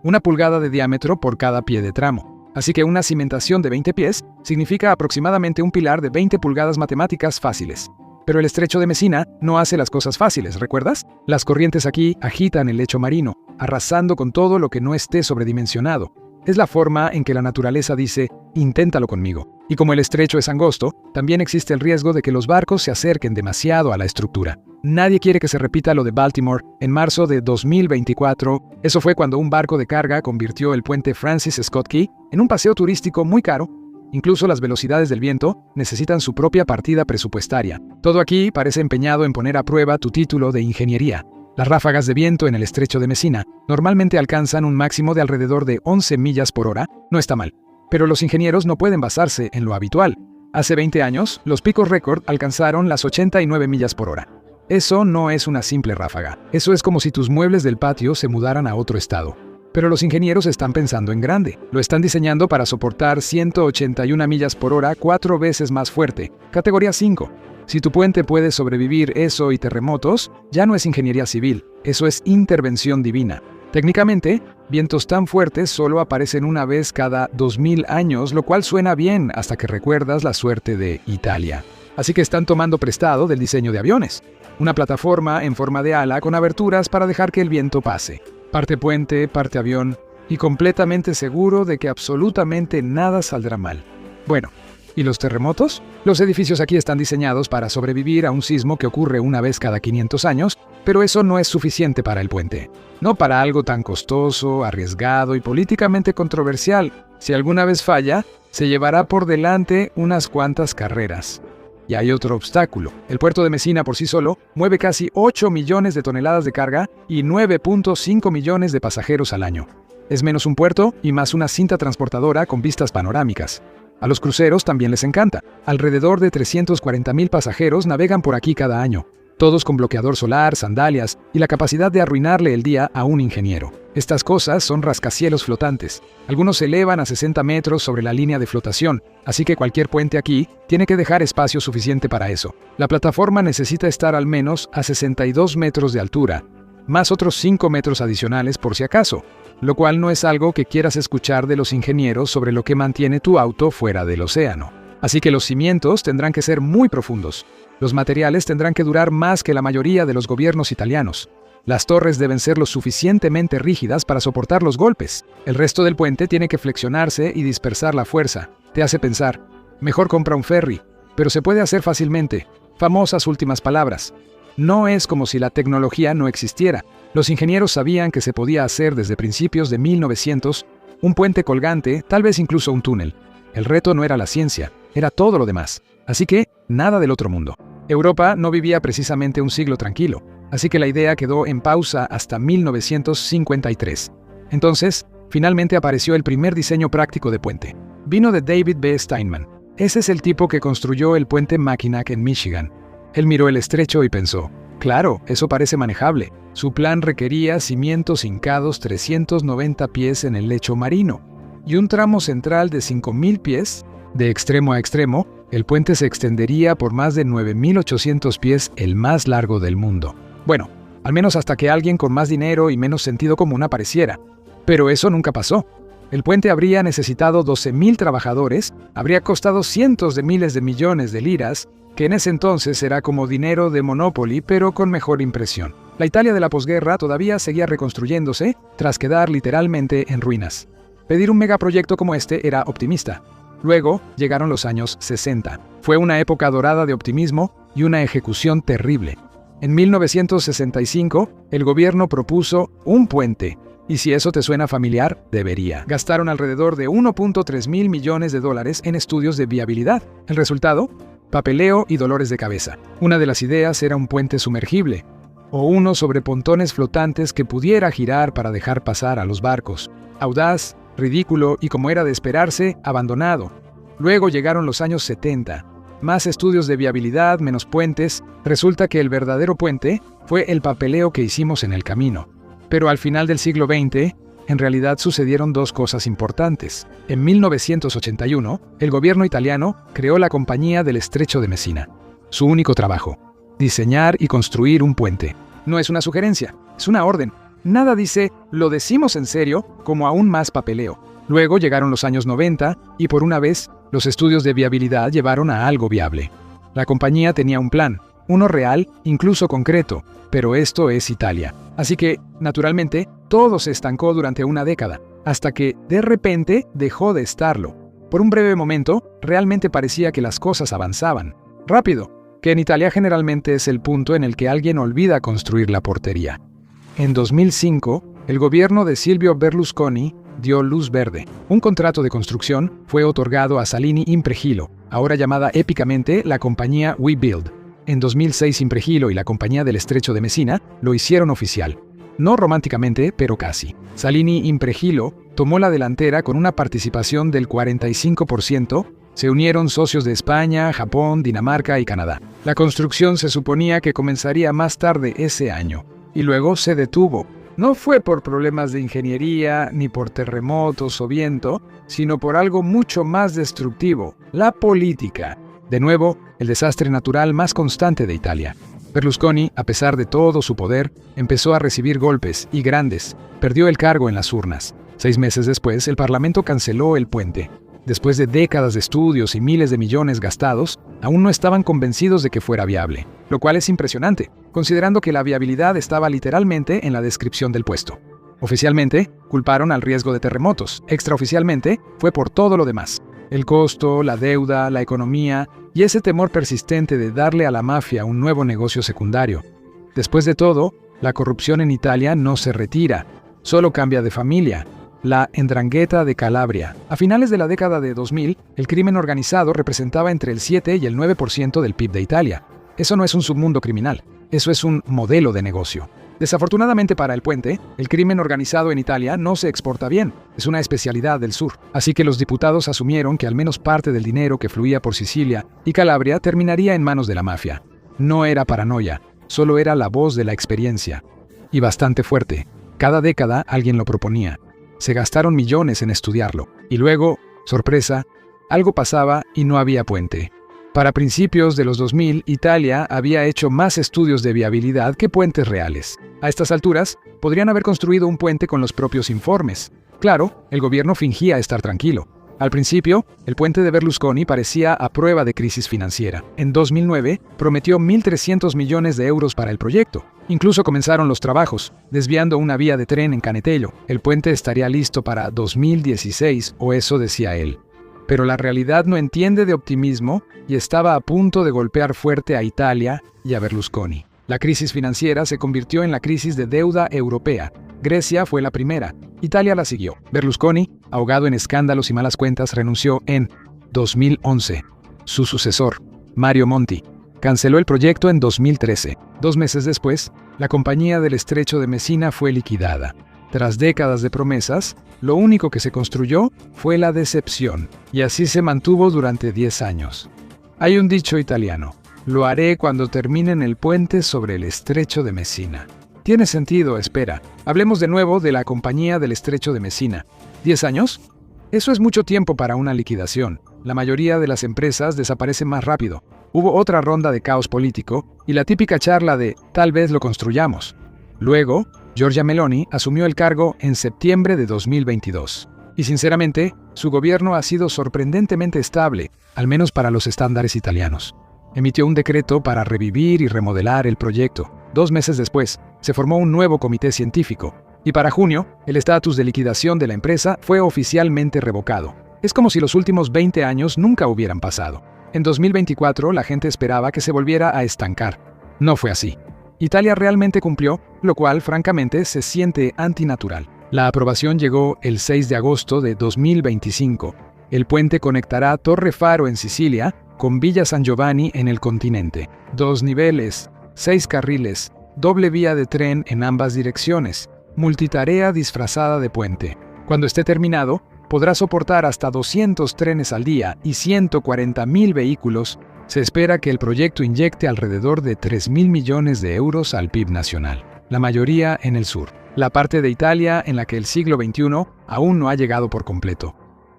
1 pulgada de diámetro por cada pie de tramo. Así que una cimentación de 20 pies significa aproximadamente un pilar de 20 pulgadas matemáticas fáciles. Pero el estrecho de Messina no hace las cosas fáciles, ¿recuerdas? Las corrientes aquí agitan el lecho marino, arrasando con todo lo que no esté sobredimensionado. Es la forma en que la naturaleza dice, inténtalo conmigo. Y como el estrecho es angosto, también existe el riesgo de que los barcos se acerquen demasiado a la estructura. Nadie quiere que se repita lo de Baltimore en marzo de 2024. Eso fue cuando un barco de carga convirtió el puente Francis Scott Key en un paseo turístico muy caro. Incluso las velocidades del viento necesitan su propia partida presupuestaria. Todo aquí parece empeñado en poner a prueba tu título de ingeniería. Las ráfagas de viento en el estrecho de Messina normalmente alcanzan un máximo de alrededor de 11 millas por hora. No está mal. Pero los ingenieros no pueden basarse en lo habitual. Hace 20 años, los picos récord alcanzaron las 89 millas por hora. Eso no es una simple ráfaga. Eso es como si tus muebles del patio se mudaran a otro estado. Pero los ingenieros están pensando en grande. Lo están diseñando para soportar 181 millas por hora, 4 veces más fuerte. Categoría 5. Si tu puente puede sobrevivir eso y terremotos, ya no es ingeniería civil, eso es intervención divina. Técnicamente, vientos tan fuertes solo aparecen una vez cada 2000 años, lo cual suena bien hasta que recuerdas la suerte de Italia. Así que están tomando prestado del diseño de aviones. Una plataforma en forma de ala con aberturas para dejar que el viento pase. Parte puente, parte avión, y completamente seguro de que absolutamente nada saldrá mal. Bueno, ¿y los terremotos? Los edificios aquí están diseñados para sobrevivir a un sismo que ocurre una vez cada 500 años, pero eso no es suficiente para el puente. No para algo tan costoso, arriesgado y políticamente controversial. Si alguna vez falla, se llevará por delante unas cuantas carreras. Y hay otro obstáculo. El puerto de Messina por sí solo mueve casi 8 millones de toneladas de carga y 9.5 millones de pasajeros al año. Es menos un puerto y más una cinta transportadora con vistas panorámicas. A los cruceros también les encanta. Alrededor de 340,000 pasajeros navegan por aquí cada año, todos con bloqueador solar, sandalias y la capacidad de arruinarle el día a un ingeniero. Estas cosas son rascacielos flotantes. Algunos se elevan a 60 metros sobre la línea de flotación, así que cualquier puente aquí tiene que dejar espacio suficiente para eso. La plataforma necesita estar al menos a 62 metros de altura, más otros 5 metros adicionales por si acaso, lo cual no es algo que quieras escuchar de los ingenieros sobre lo que mantiene tu auto fuera del océano. Así que los cimientos tendrán que ser muy profundos. Los materiales tendrán que durar más que la mayoría de los gobiernos italianos. Las torres deben ser lo suficientemente rígidas para soportar los golpes. El resto del puente tiene que flexionarse y dispersar la fuerza. Te hace pensar, mejor compra un ferry, pero se puede hacer fácilmente. Famosas últimas palabras. No es como si la tecnología no existiera. Los ingenieros sabían que se podía hacer desde principios de 1900 un puente colgante, tal vez incluso un túnel. El reto no era la ciencia, era todo lo demás. Así que, nada del otro mundo. Europa no vivía precisamente un siglo tranquilo, así que la idea quedó en pausa hasta 1953. Entonces, finalmente apareció el primer diseño práctico de puente. Vino de David B. Steinman. Ese es el tipo que construyó el puente Mackinac en Michigan. Él miró el estrecho y pensó, claro, eso parece manejable. Su plan requería cimientos hincados 390 pies en el lecho marino y un tramo central de 5,000 pies. De extremo a extremo, el puente se extendería por más de 9,800 pies, el más largo del mundo. Bueno, al menos hasta que alguien con más dinero y menos sentido común apareciera. Pero eso nunca pasó. El puente habría necesitado 12,000 trabajadores, habría costado cientos de miles de millones de liras, que en ese entonces era como dinero de Monopoly, pero con mejor impresión. La Italia de la posguerra todavía seguía reconstruyéndose tras quedar literalmente en ruinas. Pedir un megaproyecto como este era optimista. Luego llegaron los años 60. Fue una época dorada de optimismo y una ejecución terrible. En 1965, el gobierno propuso un puente. Y si eso te suena familiar, debería. Gastaron alrededor de 1.3 mil millones de dólares en estudios de viabilidad. ¿El resultado? Papeleo y dolores de cabeza. Una de las ideas era un puente sumergible, o uno sobre pontones flotantes que pudiera girar para dejar pasar a los barcos. Audaz, ridículo y, como era de esperarse, abandonado. Luego llegaron los años 70. Más estudios de viabilidad, menos puentes. Resulta que el verdadero puente fue el papeleo que hicimos en el camino. Pero al final del siglo XX, en realidad sucedieron dos cosas importantes. En 1981, el gobierno italiano creó la Compañía del Estrecho de Messina. Su único trabajo: diseñar y construir un puente. No es una sugerencia, es una orden. Nada dice, lo decimos en serio, como aún más papeleo. Luego llegaron los años 90 y por una vez, los estudios de viabilidad llevaron a algo viable. La compañía tenía un plan, uno real, incluso concreto, pero esto es Italia. Así que, naturalmente, todo se estancó durante una década, hasta que, de repente, dejó de estarlo. Por un breve momento, realmente parecía que las cosas avanzaban. Rápido, que en Italia generalmente es el punto en el que alguien olvida construir la portería. En 2005, el gobierno de Silvio Berlusconi dio luz verde. Un contrato de construcción fue otorgado a Salini Impregilo, ahora llamada épicamente la compañía WeBuild. En 2006 Impregilo y la Compañía del Estrecho de Messina lo hicieron oficial. No románticamente, pero casi. Salini Impregilo tomó la delantera con una participación del 45%. Se unieron socios de España, Japón, Dinamarca y Canadá. La construcción se suponía que comenzaría más tarde ese año, y luego se detuvo. No fue por problemas de ingeniería, ni por terremotos o viento, sino por algo mucho más destructivo: la política. De nuevo, el desastre natural más constante de Italia. Berlusconi, a pesar de todo su poder, empezó a recibir golpes, y grandes. Perdió el cargo en las urnas. 6 meses después, el Parlamento canceló el puente. Después de décadas de estudios y miles de millones gastados, aún no estaban convencidos de que fuera viable. Lo cual es impresionante, considerando que la viabilidad estaba literalmente en la descripción del puesto. Oficialmente, culparon al riesgo de terremotos. Extraoficialmente, fue por todo lo demás: el costo, la deuda, la economía y ese temor persistente de darle a la mafia un nuevo negocio secundario. Después de todo, la corrupción en Italia no se retira, solo cambia de familia. La 'Ndrangheta de Calabria. A finales de la década de 2000, el crimen organizado representaba entre el 7 y el 9% del PIB de Italia. Eso no es un submundo criminal, eso es un modelo de negocio. Desafortunadamente para el puente, el crimen organizado en Italia no se exporta bien, es una especialidad del sur. Así que los diputados asumieron que al menos parte del dinero que fluía por Sicilia y Calabria terminaría en manos de la mafia. No era paranoia, solo era la voz de la experiencia. Y bastante fuerte. Cada década alguien lo proponía. Se gastaron millones en estudiarlo. Y luego, sorpresa, algo pasaba y no había puente. Para principios de los 2000, Italia había hecho más estudios de viabilidad que puentes reales. A estas alturas, podrían haber construido un puente con los propios informes. Claro, el gobierno fingía estar tranquilo. Al principio, el puente de Berlusconi parecía a prueba de crisis financiera. En 2009, prometió 1.300 millones de euros para el proyecto. Incluso comenzaron los trabajos, desviando una vía de tren en Canetello. El puente estaría listo para 2016, o eso decía él. Pero la realidad no entiende de optimismo y estaba a punto de golpear fuerte a Italia y a Berlusconi. La crisis financiera se convirtió en la crisis de deuda europea. Grecia fue la primera, Italia la siguió. Berlusconi, ahogado en escándalos y malas cuentas, renunció en 2011. Su sucesor, Mario Monti, canceló el proyecto en 2013. 2 meses después, la Compañía del Estrecho de Messina fue liquidada. Tras décadas de promesas, lo único que se construyó fue la decepción, y así se mantuvo durante 10 años. Hay un dicho italiano: lo haré cuando terminen el puente sobre el Estrecho de Messina. Tiene sentido, espera. Hablemos de nuevo de la Compañía del Estrecho de Messina. ¿10 años? Eso es mucho tiempo para una liquidación. La mayoría de las empresas desaparecen más rápido. Hubo otra ronda de caos político y la típica charla de «tal vez lo construyamos». Luego, Giorgia Meloni asumió el cargo en septiembre de 2022. Y sinceramente, su gobierno ha sido sorprendentemente estable, al menos para los estándares italianos. Emitió un decreto para revivir y remodelar el proyecto. 2 meses después, se formó un nuevo comité científico, y para junio, el estatus de liquidación de la empresa fue oficialmente revocado. Es como si los últimos 20 años nunca hubieran pasado. En 2024, la gente esperaba que se volviera a estancar. No fue así. Italia realmente cumplió, lo cual, francamente, se siente antinatural. La aprobación llegó el 6 de agosto de 2025. El puente conectará Torre Faro en Sicilia con Villa San Giovanni en el continente. 2 niveles, 6 carriles, doble vía de tren en ambas direcciones, multitarea disfrazada de puente. Cuando esté terminado, podrá soportar hasta 200 trenes al día y 140.000 vehículos. Se espera que el proyecto inyecte alrededor de 3.000 millones de euros al PIB nacional, la mayoría en el sur, la parte de Italia en la que el siglo XXI aún no ha llegado por completo.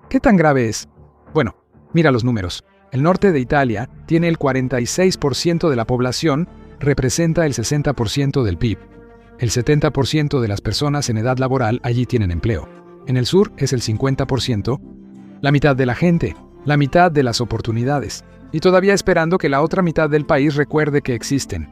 ¿Qué tan grave es? Bueno, mira los números. El norte de Italia tiene el 46% de la población, representa el 60% del PIB. El 70% de las personas en edad laboral allí tienen empleo. En el sur es el 50%, la mitad de la gente, la mitad de las oportunidades, y todavía esperando que la otra mitad del país recuerde que existen.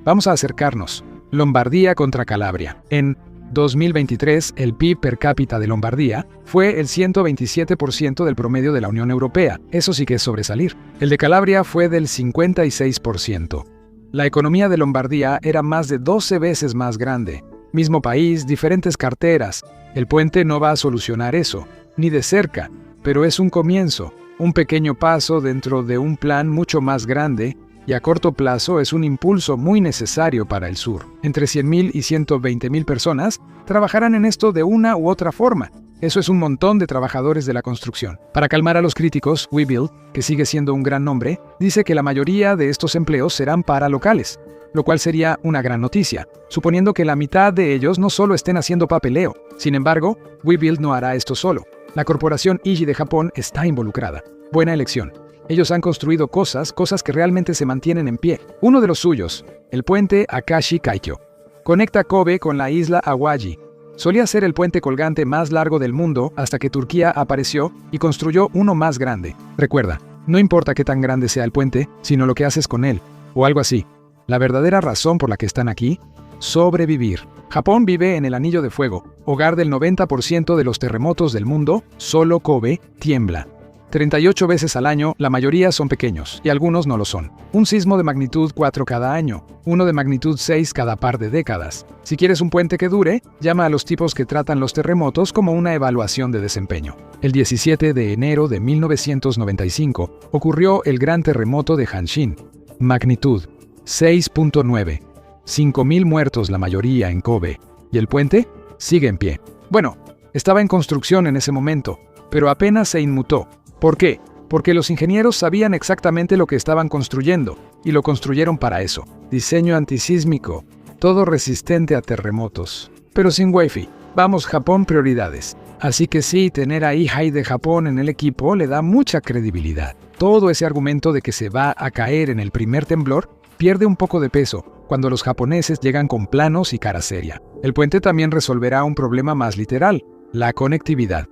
Vamos a acercarnos. Lombardía contra Calabria. En 2023, el PIB per cápita de Lombardía fue el 127% del promedio de la Unión Europea. Eso sí que es sobresalir. El de Calabria fue del 56%. La economía de Lombardía era más de 12 veces más grande. Mismo país, diferentes carteras. El puente no va a solucionar eso, ni de cerca, pero es un comienzo, un pequeño paso dentro de un plan mucho más grande, y a corto plazo es un impulso muy necesario para el sur. Entre 100.000 y 120.000 personas trabajarán en esto de una u otra forma. Eso es un montón de trabajadores de la construcción. Para calmar a los críticos, WeBuild, que sigue siendo un gran nombre, dice que la mayoría de estos empleos serán para locales, lo cual sería una gran noticia, suponiendo que la mitad de ellos no solo estén haciendo papeleo. Sin embargo, WeBuild no hará esto solo. La corporación Iji de Japón está involucrada. Buena elección. Ellos han construido cosas que realmente se mantienen en pie. Uno de los suyos, el puente Akashi Kaikyo, conecta Kobe con la isla Awaji. Solía ser el puente colgante más largo del mundo hasta que Turquía apareció y construyó uno más grande. Recuerda, no importa qué tan grande sea el puente, sino lo que haces con él, o algo así. La verdadera razón por la que están aquí: sobrevivir. Japón vive en el Anillo de Fuego, hogar del 90% de los terremotos del mundo. Solo Kobe tiembla. 38 veces al año, la mayoría son pequeños, y algunos no lo son. Un sismo de magnitud 4 cada año, uno de magnitud 6 cada par de décadas. Si quieres un puente que dure, llama a los tipos que tratan los terremotos como una evaluación de desempeño. El 17 de enero de 1995 ocurrió el gran terremoto de Hanshin. Magnitud 6.9. 5.000 muertos, la mayoría en Kobe. ¿Y el puente? Sigue en pie. Bueno, estaba en construcción en ese momento, pero apenas se inmutó. ¿Por qué? Porque los ingenieros sabían exactamente lo que estaban construyendo, y lo construyeron para eso. Diseño antisísmico, todo resistente a terremotos. Pero sin Wi-Fi. Vamos, Japón, prioridades. Así que sí, tener a Iji de Japón en el equipo le da mucha credibilidad. Todo ese argumento de que se va a caer en el primer temblor pierde un poco de peso cuando los japoneses llegan con planos y cara seria. El puente también resolverá un problema más literal: la conectividad.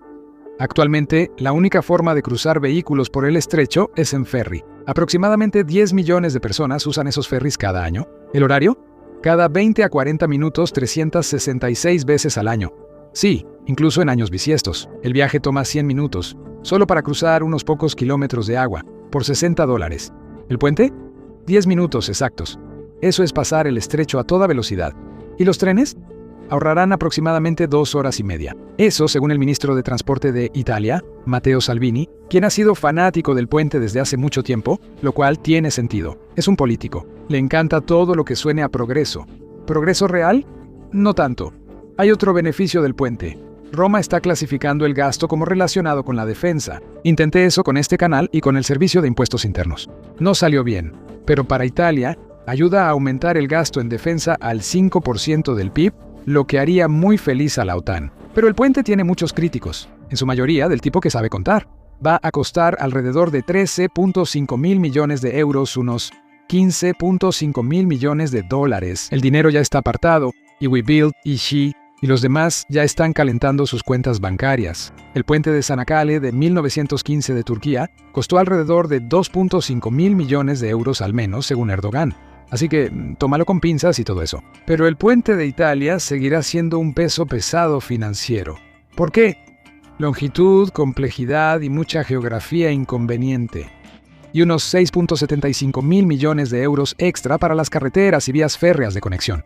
Actualmente, la única forma de cruzar vehículos por el estrecho es en ferry. Aproximadamente 10 millones de personas usan esos ferries cada año. ¿El horario? Cada 20 a 40 minutos, 366 veces al año. Sí, incluso en años bisiestos. El viaje toma 100 minutos, solo para cruzar unos pocos kilómetros de agua, por $60. ¿El puente? 10 minutos exactos. Eso es pasar el estrecho a toda velocidad. ¿Y los trenes? Ahorrarán aproximadamente 2 horas y media. Eso, según el ministro de Transporte de Italia, Matteo Salvini, quien ha sido fanático del puente desde hace mucho tiempo, lo cual tiene sentido. Es un político. Le encanta todo lo que suene a progreso. ¿Progreso real? No tanto. Hay otro beneficio del puente. Roma está clasificando el gasto como relacionado con la defensa. Intenté eso con este canal y con el Servicio de Impuestos Internos. No salió bien, pero para Italia, ayuda a aumentar el gasto en defensa al 5% del PIB, lo que haría muy feliz a la OTAN. Pero el puente tiene muchos críticos, en su mayoría del tipo que sabe contar. Va a costar alrededor de 13.5 mil millones de euros, unos 15.5 mil millones de dólares. El dinero ya está apartado, y WeBuild, Iji y los demás ya están calentando sus cuentas bancarias. El puente de Çanakkale de 1915 de Turquía costó alrededor de 2.5 mil millones de euros al menos, según Erdogan. Así que tómalo con pinzas y todo eso. Pero el puente de Italia seguirá siendo un peso pesado financiero. ¿Por qué? Longitud, complejidad y mucha geografía inconveniente. Y unos 6.75 mil millones de euros extra para las carreteras y vías férreas de conexión.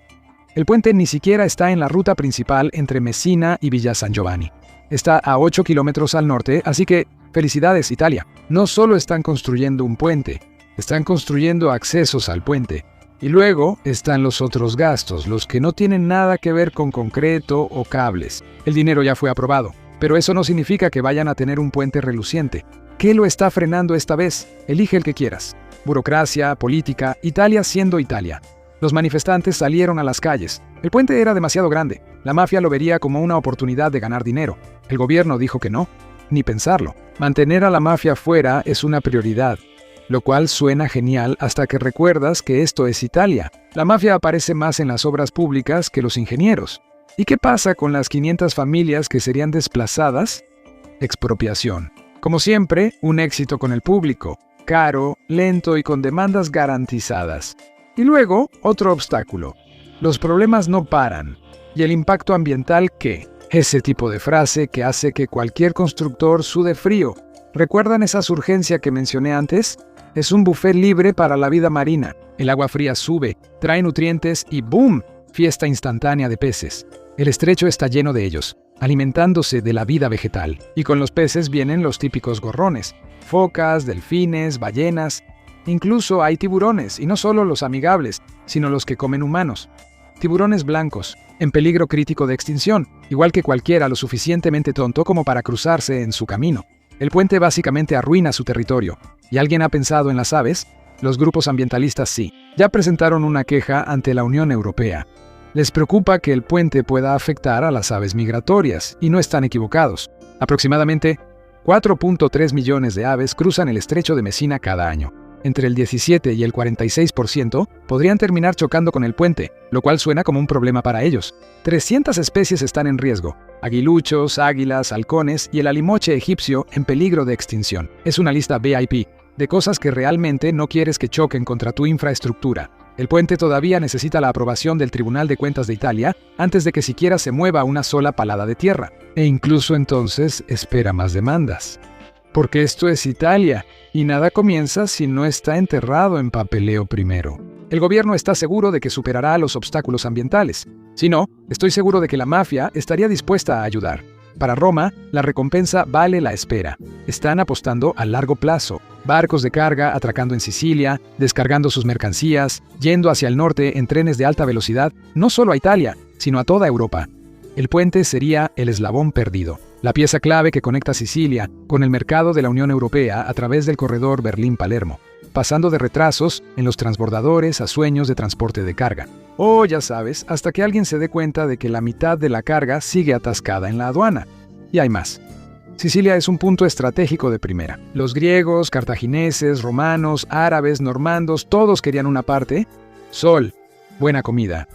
El puente ni siquiera está en la ruta principal entre Messina y Villa San Giovanni. Está a 8 kilómetros al norte, así que felicidades, Italia. No solo están construyendo un puente, están construyendo accesos al puente. Y luego están los otros gastos, los que no tienen nada que ver con concreto o cables. El dinero ya fue aprobado, pero eso no significa que vayan a tener un puente reluciente. ¿Qué lo está frenando esta vez? Elige el que quieras. Burocracia, política, Italia siendo Italia. Los manifestantes salieron a las calles. El puente era demasiado grande. La mafia lo vería como una oportunidad de ganar dinero. El gobierno dijo que no, ni pensarlo. Mantener a la mafia fuera es una prioridad, lo cual suena genial hasta que recuerdas que esto es Italia. La mafia aparece más en las obras públicas que los ingenieros. ¿Y qué pasa con las 500 familias que serían desplazadas? Expropiación. Como siempre, un éxito con el público. Caro, lento y con demandas garantizadas. Y luego, otro obstáculo. Los problemas no paran. ¿Y el impacto ambiental qué? Ese tipo de frase que hace que cualquier constructor sude frío. ¿Recuerdan esa urgencia que mencioné antes? Es un buffet libre para la vida marina. El agua fría sube, trae nutrientes y ¡boom! Fiesta instantánea de peces. El estrecho está lleno de ellos, alimentándose de la vida vegetal. Y con los peces vienen los típicos gorrones. Focas, delfines, ballenas. Incluso hay tiburones, y no solo los amigables, sino los que comen humanos. Tiburones blancos, en peligro crítico de extinción, igual que cualquiera lo suficientemente tonto como para cruzarse en su camino. El puente básicamente arruina su territorio. ¿Y alguien ha pensado en las aves? Los grupos ambientalistas sí. Ya presentaron una queja ante la Unión Europea. Les preocupa que el puente pueda afectar a las aves migratorias, y no están equivocados. Aproximadamente 4.3 millones de aves cruzan el estrecho de Messina cada año. Entre el 17 y el 46% podrían terminar chocando con el puente, lo cual suena como un problema para ellos. 300 especies están en riesgo: aguiluchos, águilas, halcones y el alimoche egipcio en peligro de extinción. Es una lista VIP de cosas que realmente no quieres que choquen contra tu infraestructura. El puente todavía necesita la aprobación del Tribunal de Cuentas de Italia antes de que siquiera se mueva una sola palada de tierra. E incluso entonces espera más demandas. Porque esto es Italia, y nada comienza si no está enterrado en papeleo primero. El gobierno está seguro de que superará los obstáculos ambientales. Si no, estoy seguro de que la mafia estaría dispuesta a ayudar. Para Roma, la recompensa vale la espera. Están apostando a largo plazo. Barcos de carga atracando en Sicilia, descargando sus mercancías, yendo hacia el norte en trenes de alta velocidad, no solo a Italia, sino a toda Europa. El puente sería el eslabón perdido, la pieza clave que conecta Sicilia con el mercado de la Unión Europea a través del corredor Berlín-Palermo, pasando de retrasos en los transbordadores a sueños de transporte de carga. O, ya sabes, hasta que alguien se dé cuenta de que la mitad de la carga sigue atascada en la aduana. Y hay más. Sicilia es un punto estratégico de primera. Los griegos, cartagineses, romanos, árabes, normandos, todos querían una parte: sol, buena comida.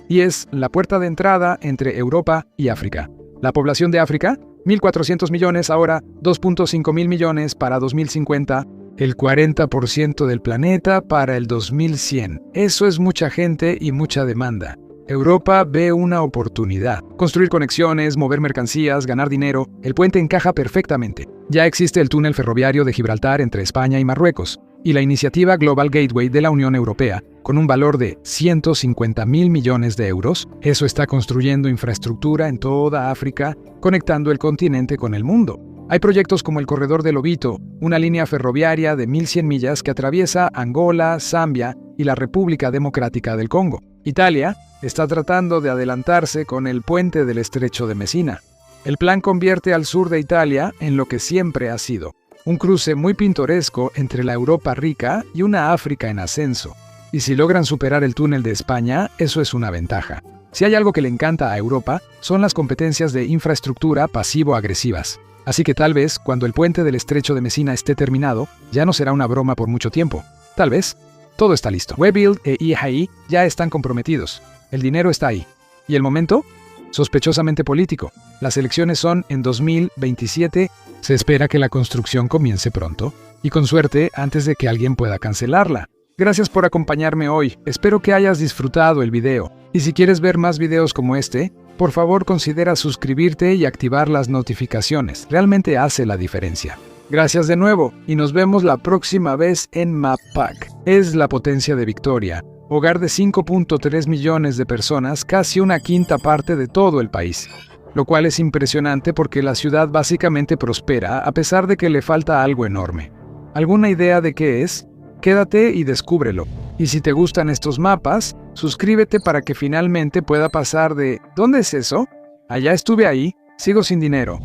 Y es la puerta de entrada entre Europa y África. La población de África, 1.400 millones, ahora 2.5 mil millones para 2050, el 40% del planeta para el 2100. Eso es mucha gente y mucha demanda. Europa ve una oportunidad. Construir conexiones, mover mercancías, ganar dinero. El puente encaja perfectamente. Ya existe el túnel ferroviario de Gibraltar entre España y Marruecos, y la iniciativa Global Gateway de la Unión Europea, con un valor de 150 mil millones de euros. Eso está construyendo infraestructura en toda África, conectando el continente con el mundo. Hay proyectos como el Corredor del Lobito, una línea ferroviaria de 1.100 millas que atraviesa Angola, Zambia y la República Democrática del Congo. Italia está tratando de adelantarse con el puente del Estrecho de Messina. El plan convierte al sur de Italia en lo que siempre ha sido: un cruce muy pintoresco entre la Europa rica y una África en ascenso. Y si logran superar el túnel de España, eso es una ventaja. Si hay algo que le encanta a Europa, son las competencias de infraestructura pasivo-agresivas. Así que tal vez, cuando el puente del Estrecho de Messina esté terminado, ya no será una broma por mucho tiempo. Tal vez. Todo está listo. Webuild e IHI ya están comprometidos. El dinero está ahí. ¿Y el momento? Sospechosamente político. Las elecciones son en 2027. Se espera que la construcción comience pronto. Y con suerte, antes de que alguien pueda cancelarla. Gracias por acompañarme hoy, espero que hayas disfrutado el video. Y si quieres ver más videos como este, por favor considera suscribirte y activar las notificaciones, realmente hace la diferencia. Gracias de nuevo, y nos vemos la próxima vez en MapPack. Es la potencia de Victoria, hogar de 5.3 millones de personas, casi una quinta parte de todo el país. Lo cual es impresionante porque la ciudad básicamente prospera a pesar de que le falta algo enorme. ¿Alguna idea de qué es? Quédate y descúbrelo. Y si te gustan estos mapas, suscríbete para que finalmente pueda pasar de ¿dónde es eso? Allá estuve ahí, sigo sin dinero.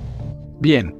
Bien.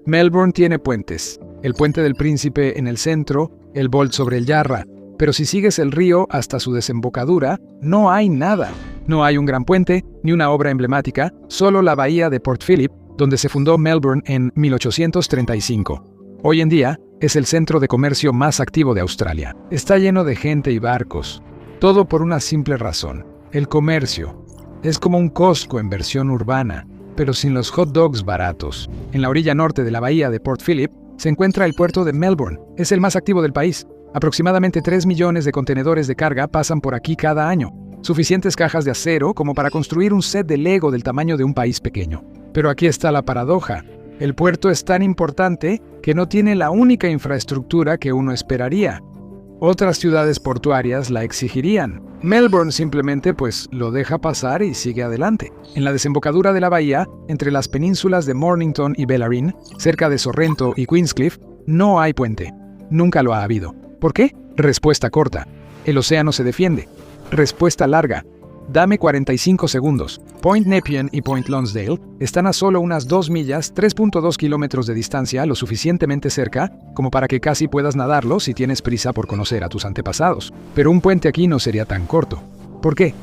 Melbourne tiene puentes. El puente del Príncipe en el centro, el Bolt sobre el Yarra. Pero si sigues el río hasta su desembocadura, no hay nada. No hay un gran puente, ni una obra emblemática, solo la bahía de Port Phillip, donde se fundó Melbourne en 1835. Hoy en día, es el centro de comercio más activo de Australia. Está lleno de gente y barcos. Todo por una simple razón. El comercio. Es como un Costco en versión urbana, pero sin los hot dogs baratos. En la orilla norte de la bahía de Port Phillip se encuentra el puerto de Melbourne. Es el más activo del país. Aproximadamente 3 millones de contenedores de carga pasan por aquí cada año. Suficientes cajas de acero como para construir un set de Lego del tamaño de un país pequeño. Pero aquí está la paradoja. El puerto es tan importante que no tiene la única infraestructura que uno esperaría. Otras ciudades portuarias la exigirían. Melbourne simplemente lo deja pasar y sigue adelante. En la desembocadura de la bahía, entre las penínsulas de Mornington y Bellarine, cerca de Sorrento y Queenscliff, no hay puente. Nunca lo ha habido. ¿Por qué? Respuesta corta. El océano se defiende. Respuesta larga. Dame 45 segundos. Point Nepean y Point Lonsdale están a solo unas 2 millas, 3.2 kilómetros de distancia, lo suficientemente cerca como para que casi puedas nadarlo si tienes prisa por conocer a tus antepasados. Pero un puente aquí no sería tan corto. ¿Por qué?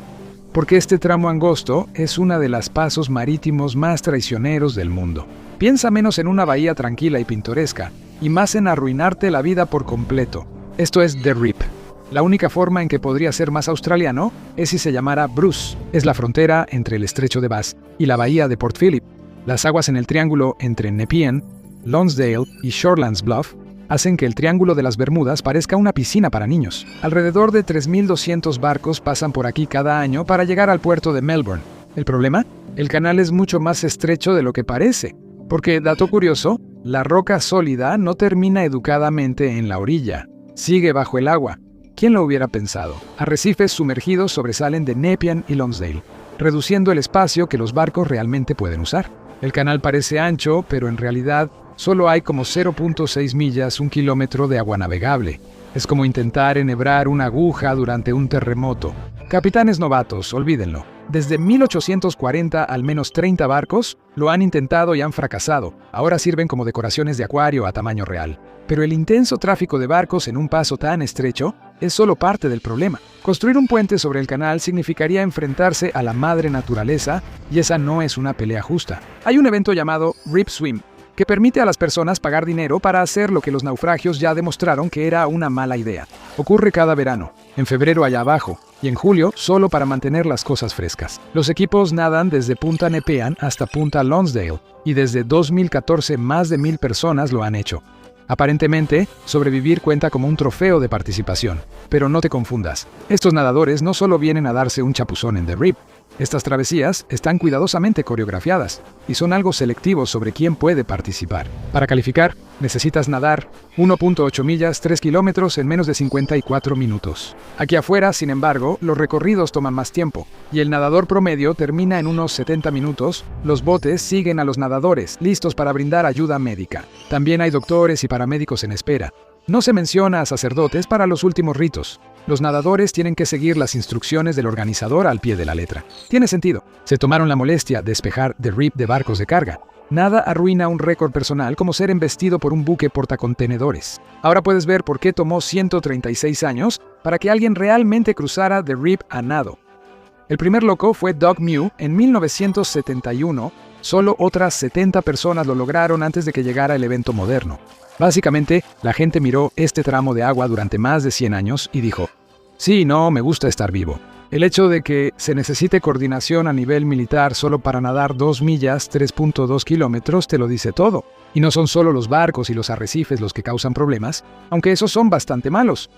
Porque este tramo angosto es una de las pasos marítimos más traicioneros del mundo. Piensa menos en una bahía tranquila y pintoresca, y más en arruinarte la vida por completo. Esto es The Rip. La única forma en que podría ser más australiano es si se llamara Bruce. Es la frontera entre el estrecho de Bass y la bahía de Port Phillip. Las aguas en el triángulo entre Nepean, Lonsdale y Shortlands Bluff hacen que el Triángulo de las Bermudas parezca una piscina para niños. Alrededor de 3.200 barcos pasan por aquí cada año para llegar al puerto de Melbourne. ¿El problema? El canal es mucho más estrecho de lo que parece. Porque, dato curioso, la roca sólida no termina educadamente en la orilla. Sigue bajo el agua. ¿Quién lo hubiera pensado? Arrecifes sumergidos sobresalen de Nepean y Lonsdale, reduciendo el espacio que los barcos realmente pueden usar. El canal parece ancho, pero en realidad solo hay como 0.6 millas, 1 kilómetro de agua navegable. Es como intentar enhebrar una aguja durante un terremoto. Capitanes novatos, olvídenlo. Desde 1840 al menos 30 barcos lo han intentado y han fracasado. Ahora sirven como decoraciones de acuario a tamaño real. Pero el intenso tráfico de barcos en un paso tan estrecho es solo parte del problema. Construir un puente sobre el canal significaría enfrentarse a la madre naturaleza, y esa no es una pelea justa. Hay un evento llamado Rip Swim, que permite a las personas pagar dinero para hacer lo que los naufragios ya demostraron que era una mala idea. Ocurre cada verano, en febrero allá abajo, y en julio solo para mantener las cosas frescas. Los equipos nadan desde Punta Nepean hasta Punta Lonsdale, y desde 2014 más de 1,000 personas lo han hecho. Aparentemente, sobrevivir cuenta como un trofeo de participación. Pero no te confundas. Estos nadadores no solo vienen a darse un chapuzón en The Rip. Estas travesías están cuidadosamente coreografiadas y son algo selectivos sobre quién puede participar. Para calificar, necesitas nadar 1.8 millas, 3 kilómetros en menos de 54 minutos. Aquí afuera, sin embargo, los recorridos toman más tiempo y el nadador promedio termina en unos 70 minutos. Los botes siguen a los nadadores, listos para brindar ayuda médica. También hay doctores y paramédicos en espera. No se menciona a sacerdotes para los últimos ritos. Los nadadores tienen que seguir las instrucciones del organizador al pie de la letra. Tiene sentido. Se tomaron la molestia de despejar The Rip de barcos de carga. Nada arruina un récord personal como ser embestido por un buque portacontenedores. Ahora puedes ver por qué tomó 136 años para que alguien realmente cruzara The Rip a nado. El primer loco fue Doug Mew en 1971. Solo otras 70 personas lo lograron antes de que llegara el evento moderno. Básicamente, la gente miró este tramo de agua durante más de 100 años y dijo, sí, no, me gusta estar vivo. El hecho de que se necesite coordinación a nivel militar solo para nadar 2 millas, 3.2 kilómetros, te lo dice todo. Y no son solo los barcos y los arrecifes los que causan problemas, aunque esos son bastante malos.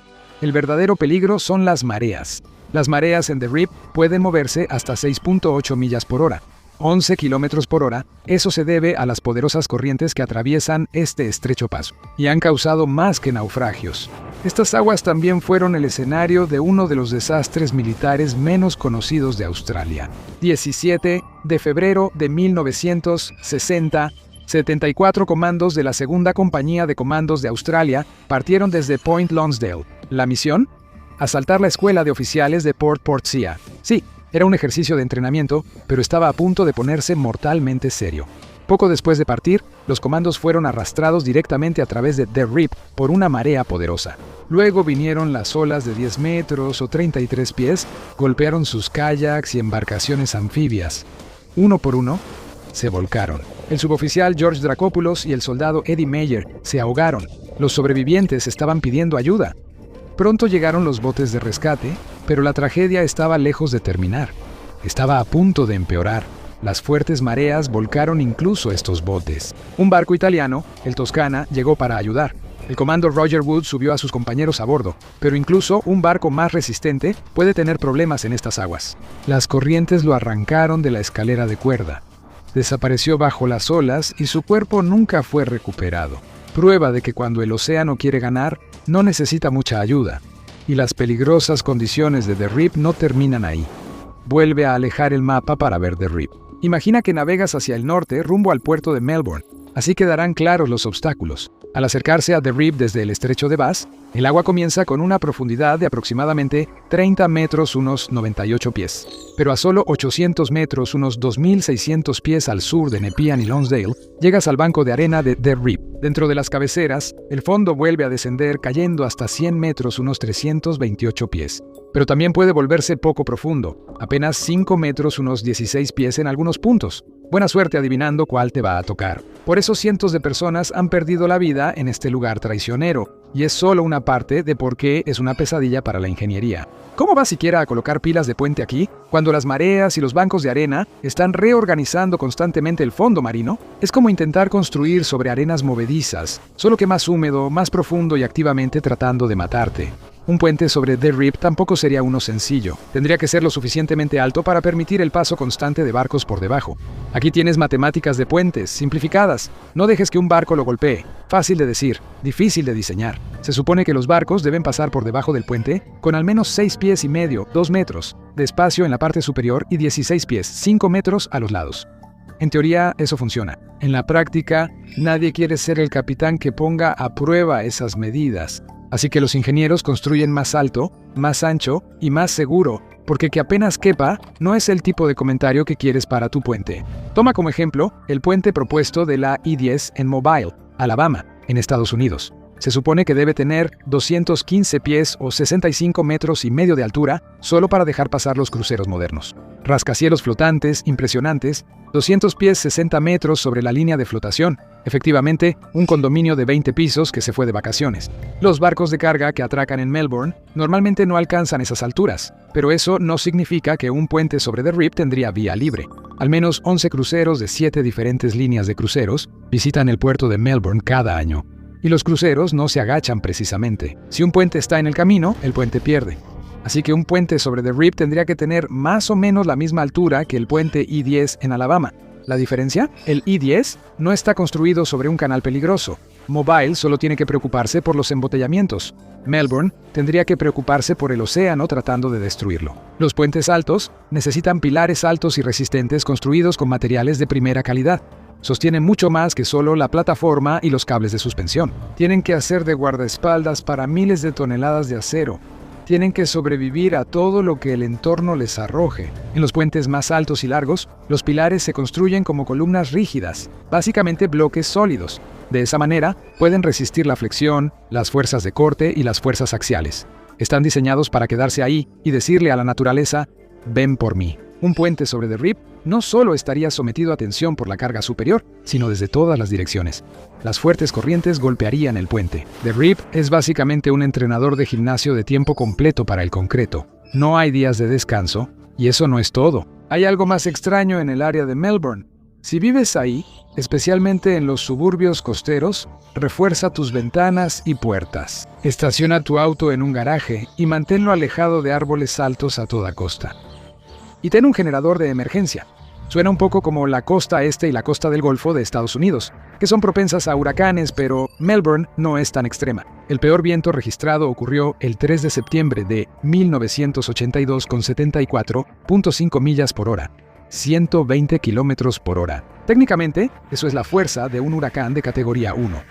El verdadero peligro son las mareas. Las mareas en The Rip pueden moverse hasta 6.8 millas por hora, 11 kilómetros por hora. Eso se debe a las poderosas corrientes que atraviesan este estrecho paso y han causado más que naufragios. Estas aguas también fueron el escenario de uno de los desastres militares menos conocidos de Australia. 17 de febrero de 1960, 74 comandos de la Segunda Compañía de Comandos de Australia partieron desde Point Lonsdale. ¿La misión? Asaltar la escuela de oficiales de Port Portsea. Sí, era un ejercicio de entrenamiento, pero estaba a punto de ponerse mortalmente serio. Poco después de partir, los comandos fueron arrastrados directamente a través de The Rip por una marea poderosa. Luego vinieron las olas de 10 metros o 33 pies, golpearon sus kayaks y embarcaciones anfibias. Uno por uno, se volcaron. El suboficial George Dracopoulos y el soldado Eddie Meyer se ahogaron. Los sobrevivientes estaban pidiendo ayuda. Pronto llegaron los botes de rescate, pero la tragedia estaba lejos de terminar. Estaba a punto de empeorar. Las fuertes mareas volcaron incluso estos botes. Un barco italiano, el Toscana, llegó para ayudar. El comando Roger Wood subió a sus compañeros a bordo, pero incluso un barco más resistente puede tener problemas en estas aguas. Las corrientes lo arrancaron de la escalera de cuerda. Desapareció bajo las olas y su cuerpo nunca fue recuperado. Prueba de que cuando el océano quiere ganar, no necesita mucha ayuda. Y las peligrosas condiciones de The Rip no terminan ahí. Vuelve a alejar el mapa para ver The Rip. Imagina que navegas hacia el norte rumbo al puerto de Melbourne. Así quedarán claros los obstáculos. Al acercarse a The Rip desde el estrecho de Bass, el agua comienza con una profundidad de aproximadamente 30 metros, unos 98 pies. Pero a solo 800 metros, unos 2.600 pies al sur de Nepean y Lonsdale, llegas al banco de arena de The Rip. Dentro de las cabeceras, el fondo vuelve a descender cayendo hasta 100 metros, unos 328 pies. Pero también puede volverse poco profundo, apenas 5 metros, unos 16 pies en algunos puntos. Buena suerte adivinando cuál te va a tocar. Por eso cientos de personas han perdido la vida en este lugar traicionero, y es solo una parte de por qué es una pesadilla para la ingeniería. ¿Cómo vas siquiera a colocar pilas de puente aquí, cuando las mareas y los bancos de arena están reorganizando constantemente el fondo marino? Es como intentar construir sobre arenas movedizas, solo que más húmedo, más profundo y activamente tratando de matarte. Un puente sobre The Rip tampoco sería uno sencillo. Tendría que ser lo suficientemente alto para permitir el paso constante de barcos por debajo. Aquí tienes matemáticas de puentes, simplificadas. No dejes que un barco lo golpee. Fácil de decir, difícil de diseñar. Se supone que los barcos deben pasar por debajo del puente con al menos 6 pies y medio, 2 metros, de espacio en la parte superior y 16 pies, 5 metros a los lados. En teoría, eso funciona. En la práctica, nadie quiere ser el capitán que ponga a prueba esas medidas. Así que los ingenieros construyen más alto, más ancho y más seguro, porque que apenas quepa no es el tipo de comentario que quieres para tu puente. Toma como ejemplo el puente propuesto de la I-10 en Mobile, Alabama, en Estados Unidos. Se supone que debe tener 215 pies o 65 metros y medio de altura solo para dejar pasar los cruceros modernos. Rascacielos flotantes, impresionantes, 200 pies 60 metros sobre la línea de flotación. Efectivamente, un condominio de 20 pisos que se fue de vacaciones. Los barcos de carga que atracan en Melbourne normalmente no alcanzan esas alturas, pero eso no significa que un puente sobre The Rip tendría vía libre. Al menos 11 cruceros de 7 diferentes líneas de cruceros visitan el puerto de Melbourne cada año. Y los cruceros no se agachan precisamente. Si un puente está en el camino, el puente pierde. Así que un puente sobre The Rip tendría que tener más o menos la misma altura que el puente I-10 en Alabama. ¿La diferencia? El I-10 no está construido sobre un canal peligroso. Mobile solo tiene que preocuparse por los embotellamientos. Melbourne tendría que preocuparse por el océano tratando de destruirlo. Los puentes altos necesitan pilares altos y resistentes construidos con materiales de primera calidad. Sostienen mucho más que solo la plataforma y los cables de suspensión. Tienen que hacer de guardaespaldas para miles de toneladas de acero. Tienen que sobrevivir a todo lo que el entorno les arroje. En los puentes más altos y largos, los pilares se construyen como columnas rígidas, básicamente bloques sólidos. De esa manera, pueden resistir la flexión, las fuerzas de corte y las fuerzas axiales. Están diseñados para quedarse ahí y decirle a la naturaleza, ven por mí. Un puente sobre The Rip no solo estaría sometido a tensión por la carga superior, sino desde todas las direcciones. Las fuertes corrientes golpearían el puente. The Rip es básicamente un entrenador de gimnasio de tiempo completo para el concreto. No hay días de descanso, y eso no es todo. Hay algo más extraño en el área de Melbourne. Si vives ahí, especialmente en los suburbios costeros, refuerza tus ventanas y puertas. Estaciona tu auto en un garaje y manténlo alejado de árboles altos a toda costa. Y ten un generador de emergencia. Suena un poco como la costa este y la costa del Golfo de Estados Unidos, que son propensas a huracanes, pero Melbourne no es tan extrema. El peor viento registrado ocurrió el 3 de septiembre de 1982 con 74.5 millas por hora. 120 kilómetros por hora. Técnicamente, eso es la fuerza de un huracán de categoría 1.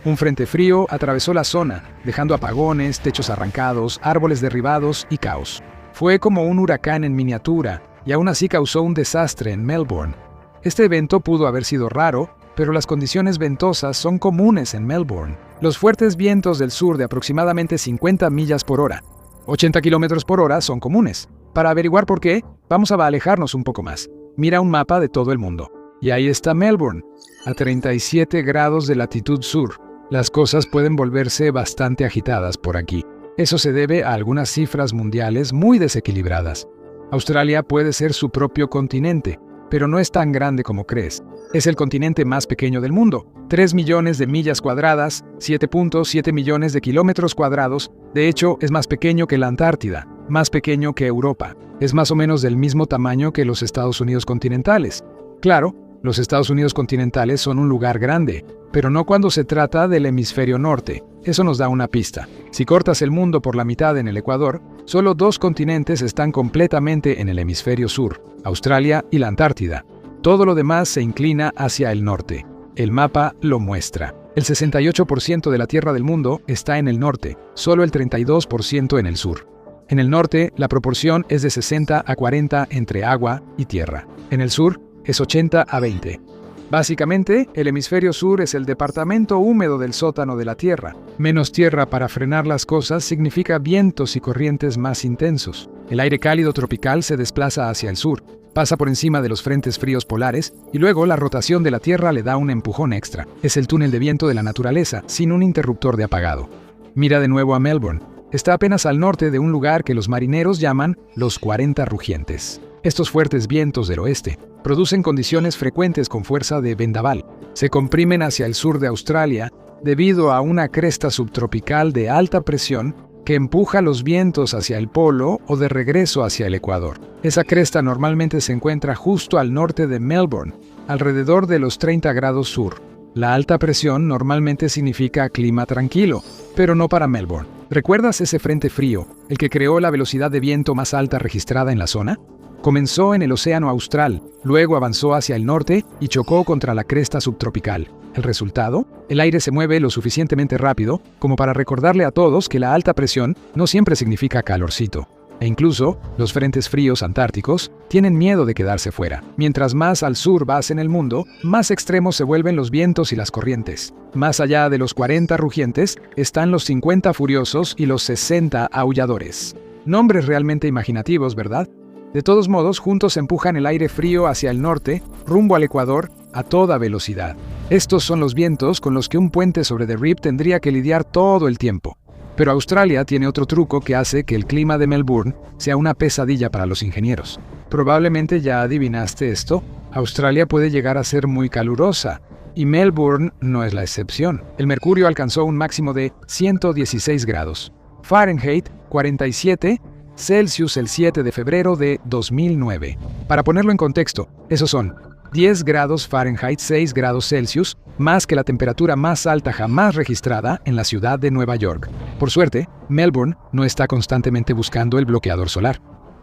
Un frente frío atravesó la zona, dejando apagones, techos arrancados, árboles derribados y caos. Fue como un huracán en miniatura, y aún así causó un desastre en Melbourne. Este evento pudo haber sido raro, pero las condiciones ventosas son comunes en Melbourne. Los fuertes vientos del sur de aproximadamente 50 millas por hora, 80 kilómetros por hora son comunes. Para averiguar por qué, vamos a alejarnos un poco más. Mira un mapa de todo el mundo. Y ahí está Melbourne, a 37 grados de latitud sur. Las cosas pueden volverse bastante agitadas por aquí. Eso se debe a algunas cifras mundiales muy desequilibradas. Australia puede ser su propio continente, pero no es tan grande como crees. Es el continente más pequeño del mundo, 3 millones de millas cuadradas, 7.7 millones de kilómetros cuadrados. De hecho, es más pequeño que la Antártida, más pequeño que Europa. Es más o menos del mismo tamaño que los Estados Unidos continentales. Claro, los Estados Unidos continentales son un lugar grande, pero no cuando se trata del hemisferio norte. Eso nos da una pista. Si cortas el mundo por la mitad en el Ecuador, solo 2 continentes están completamente en el hemisferio sur, Australia y la Antártida. Todo lo demás se inclina hacia el norte. El mapa lo muestra. El 68% de la tierra del mundo está en el norte, solo el 32% en el sur. En el norte, la proporción es de 60 a 40 entre agua y tierra. En el sur, es 80 a 20. Básicamente, el hemisferio sur es el departamento húmedo del sótano de la Tierra. Menos tierra para frenar las cosas significa vientos y corrientes más intensos. El aire cálido tropical se desplaza hacia el sur, pasa por encima de los frentes fríos polares y luego la rotación de la Tierra le da un empujón extra. Es el túnel de viento de la naturaleza, sin un interruptor de apagado. Mira de nuevo a Melbourne. Está apenas al norte de un lugar que los marineros llaman los 40 rugientes. Estos fuertes vientos del oeste producen condiciones frecuentes con fuerza de vendaval. Se comprimen hacia el sur de Australia debido a una cresta subtropical de alta presión que empuja los vientos hacia el polo o de regreso hacia el ecuador. Esa cresta normalmente se encuentra justo al norte de Melbourne, alrededor de los 30 grados sur. La alta presión normalmente significa clima tranquilo, pero no para Melbourne. ¿Recuerdas ese frente frío, el que creó la velocidad de viento más alta registrada en la zona? Comenzó en el Océano Austral, luego avanzó hacia el norte y chocó contra la cresta subtropical. ¿El resultado? El aire se mueve lo suficientemente rápido como para recordarle a todos que la alta presión no siempre significa calorcito. E incluso, los frentes fríos antárticos tienen miedo de quedarse fuera. Mientras más al sur vas en el mundo, más extremos se vuelven los vientos y las corrientes. Más allá de los 40 rugientes están los 50 furiosos y los 60 aulladores. Nombres realmente imaginativos, ¿verdad? De todos modos, juntos empujan el aire frío hacia el norte, rumbo al ecuador, a toda velocidad. Estos son los vientos con los que un puente sobre The Rip tendría que lidiar todo el tiempo. Pero Australia tiene otro truco que hace que el clima de Melbourne sea una pesadilla para los ingenieros. Probablemente ya adivinaste esto. Australia puede llegar a ser muy calurosa, y Melbourne no es la excepción. El mercurio alcanzó un máximo de 116 grados. Fahrenheit 47 Celsius el 7 de febrero de 2009. Para ponerlo en contexto, esos son 10 grados Fahrenheit, 6 grados Celsius, más que la temperatura más alta jamás registrada en la ciudad de Nueva York. Por suerte, Melbourne no está constantemente buscando el bloqueador solar.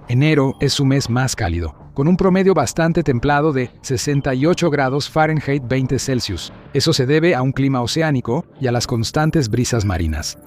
Enero es su mes más cálido, con un promedio bastante templado de 68 grados Fahrenheit, 20 Celsius. Eso se debe a un clima oceánico y a las constantes brisas marinas.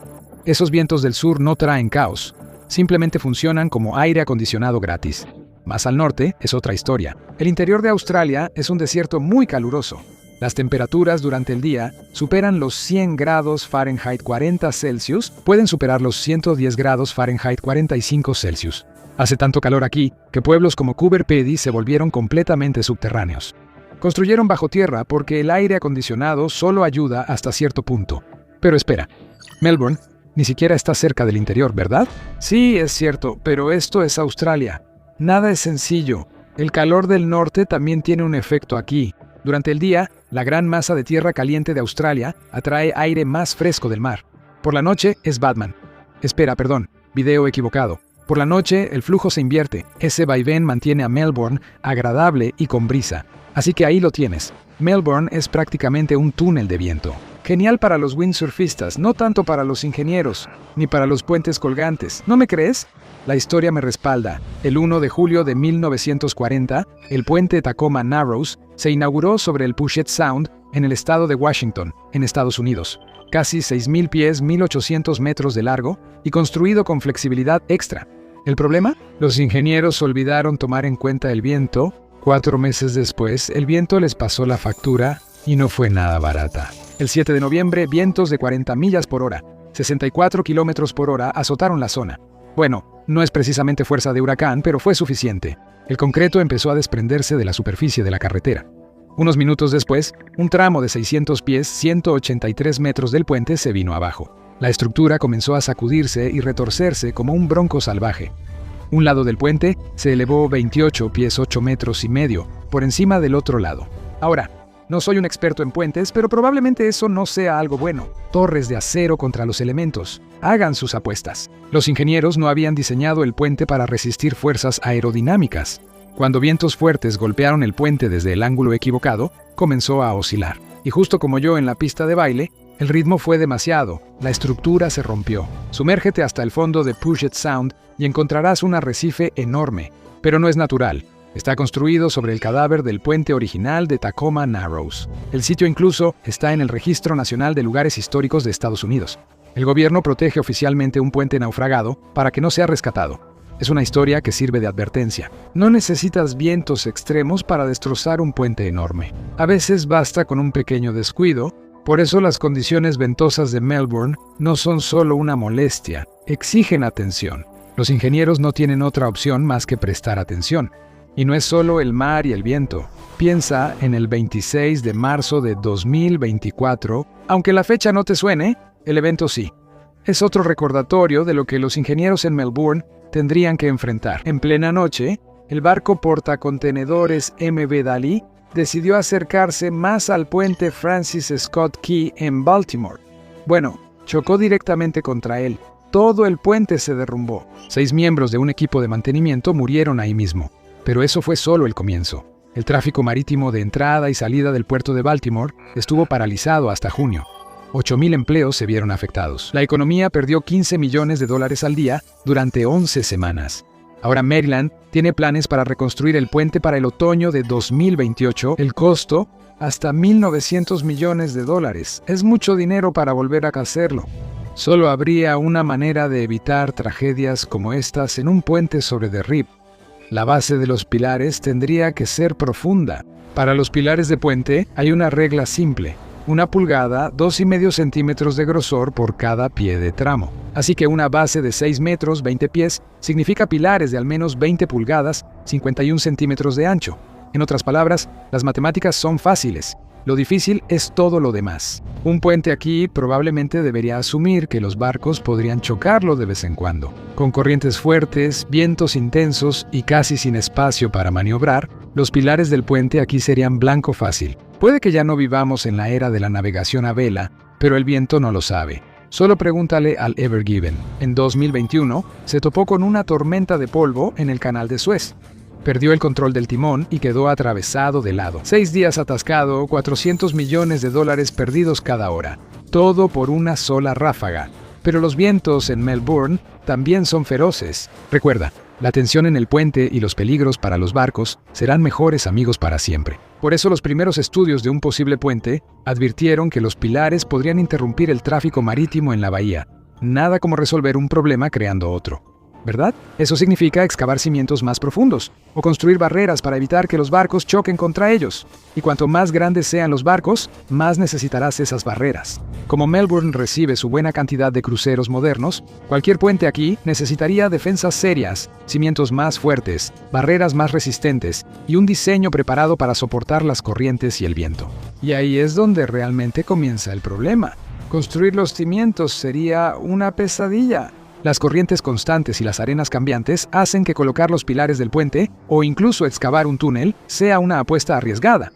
Esos vientos del sur no traen caos. Simplemente funcionan como aire acondicionado gratis. Más al norte es otra historia. El interior de Australia es un desierto muy caluroso. Las temperaturas durante el día superan los 100 grados Fahrenheit 40 Celsius, pueden superar los 110 grados Fahrenheit 45 Celsius. Hace tanto calor aquí que pueblos como Coober Pedy se volvieron completamente subterráneos. Construyeron bajo tierra porque el aire acondicionado solo ayuda hasta cierto punto. Pero espera, Melbourne ni siquiera está cerca del interior, ¿verdad? Sí, es cierto, pero esto es Australia. Nada es sencillo. El calor del norte también tiene un efecto aquí. Durante el día, la gran masa de tierra caliente de Australia atrae aire más fresco del mar. Por la noche es Batman. Espera, perdón, video equivocado. Por la noche el flujo se invierte. Ese vaivén mantiene a Melbourne agradable y con brisa. Así que ahí lo tienes. Melbourne es prácticamente un túnel de viento. Genial para los windsurfistas, no tanto para los ingenieros, ni para los puentes colgantes. ¿No me crees? La historia me respalda. El 1 de julio de 1940, el puente Tacoma Narrows se inauguró sobre el Puget Sound en el estado de Washington, en Estados Unidos. Casi 6.000 pies, 1.800 metros de largo y construido con flexibilidad extra. ¿El problema? Los ingenieros olvidaron tomar en cuenta el viento. 4 meses después, el viento les pasó la factura y no fue nada barata. El 7 de noviembre, vientos de 40 millas por hora, 64 kilómetros por hora azotaron la zona. Bueno, no es precisamente fuerza de huracán, pero fue suficiente. El concreto empezó a desprenderse de la superficie de la carretera. Unos minutos después, un tramo de 600 pies, 183 metros del puente se vino abajo. La estructura comenzó a sacudirse y retorcerse como un bronco salvaje. Un lado del puente se elevó 28 pies 8 metros y medio, por encima del otro lado. Ahora, no soy un experto en puentes, pero probablemente eso no sea algo bueno. Torres de acero contra los elementos. Hagan sus apuestas. Los ingenieros no habían diseñado el puente para resistir fuerzas aerodinámicas. Cuando vientos fuertes golpearon el puente desde el ángulo equivocado, comenzó a oscilar. Y justo como yo en la pista de baile, el ritmo fue demasiado, la estructura se rompió. Sumérgete hasta el fondo de Puget Sound y encontrarás un arrecife enorme, pero no es natural. Está construido sobre el cadáver del puente original de Tacoma Narrows. El sitio incluso está en el Registro Nacional de Lugares Históricos de Estados Unidos. El gobierno protege oficialmente un puente naufragado para que no sea rescatado. Es una historia que sirve de advertencia. No necesitas vientos extremos para destrozar un puente enorme. A veces basta con un pequeño descuido. Por eso las condiciones ventosas de Melbourne no son solo una molestia, exigen atención. Los ingenieros no tienen otra opción más que prestar atención. Y no es solo el mar y el viento. Piensa en el 26 de marzo de 2024, aunque la fecha no te suene, el evento sí. Es otro recordatorio de lo que los ingenieros en Melbourne tendrían que enfrentar. En plena noche, el barco portacontenedores MV Dali decidió acercarse más al puente Francis Scott Key en Baltimore. Bueno, chocó directamente contra él. Todo el puente se derrumbó. 6 miembros de un equipo de mantenimiento murieron ahí mismo. Pero eso fue solo el comienzo. El tráfico marítimo de entrada y salida del puerto de Baltimore estuvo paralizado hasta junio. 8.000 empleos se vieron afectados. La economía perdió $15 millones al día durante 11 semanas. Ahora Maryland tiene planes para reconstruir el puente para el otoño de 2028. El costo, hasta $1.900 millones. Es mucho dinero para volver a hacerlo. Solo habría una manera de evitar tragedias como estas en un puente sobre The Rip. La base de los pilares tendría que ser profunda. Para los pilares de puente hay una regla simple. 1 pulgada, 2,5 centímetros de grosor por cada pie de tramo. Así que una base de 6 metros, 20 pies, significa pilares de al menos 20 pulgadas, 51 centímetros de ancho. En otras palabras, las matemáticas son fáciles. Lo difícil es todo lo demás. Un puente aquí probablemente debería asumir que los barcos podrían chocarlo de vez en cuando. Con corrientes fuertes, vientos intensos y casi sin espacio para maniobrar, los pilares del puente aquí serían blanco fácil. Puede que ya no vivamos en la era de la navegación a vela, pero el viento no lo sabe. Solo pregúntale al Ever Given. En 2021, se topó con una tormenta de polvo en el canal de Suez. Perdió el control del timón y quedó atravesado de lado. 6 días atascado, $400 millones perdidos cada hora. Todo por una sola ráfaga. Pero los vientos en Melbourne también son feroces. Recuerda, la tensión en el puente y los peligros para los barcos serán mejores amigos para siempre. Por eso los primeros estudios de un posible puente advirtieron que los pilares podrían interrumpir el tráfico marítimo en la bahía. Nada como resolver un problema creando otro. ¿Verdad? Eso significa excavar cimientos más profundos o construir barreras para evitar que los barcos choquen contra ellos. Y cuanto más grandes sean los barcos, más necesitarás esas barreras. Como Melbourne recibe su buena cantidad de cruceros modernos, cualquier puente aquí necesitaría defensas serias, cimientos más fuertes, barreras más resistentes y un diseño preparado para soportar las corrientes y el viento. Y ahí es donde realmente comienza el problema. Construir los cimientos sería una pesadilla. Las corrientes constantes y las arenas cambiantes hacen que colocar los pilares del puente, o incluso excavar un túnel, sea una apuesta arriesgada.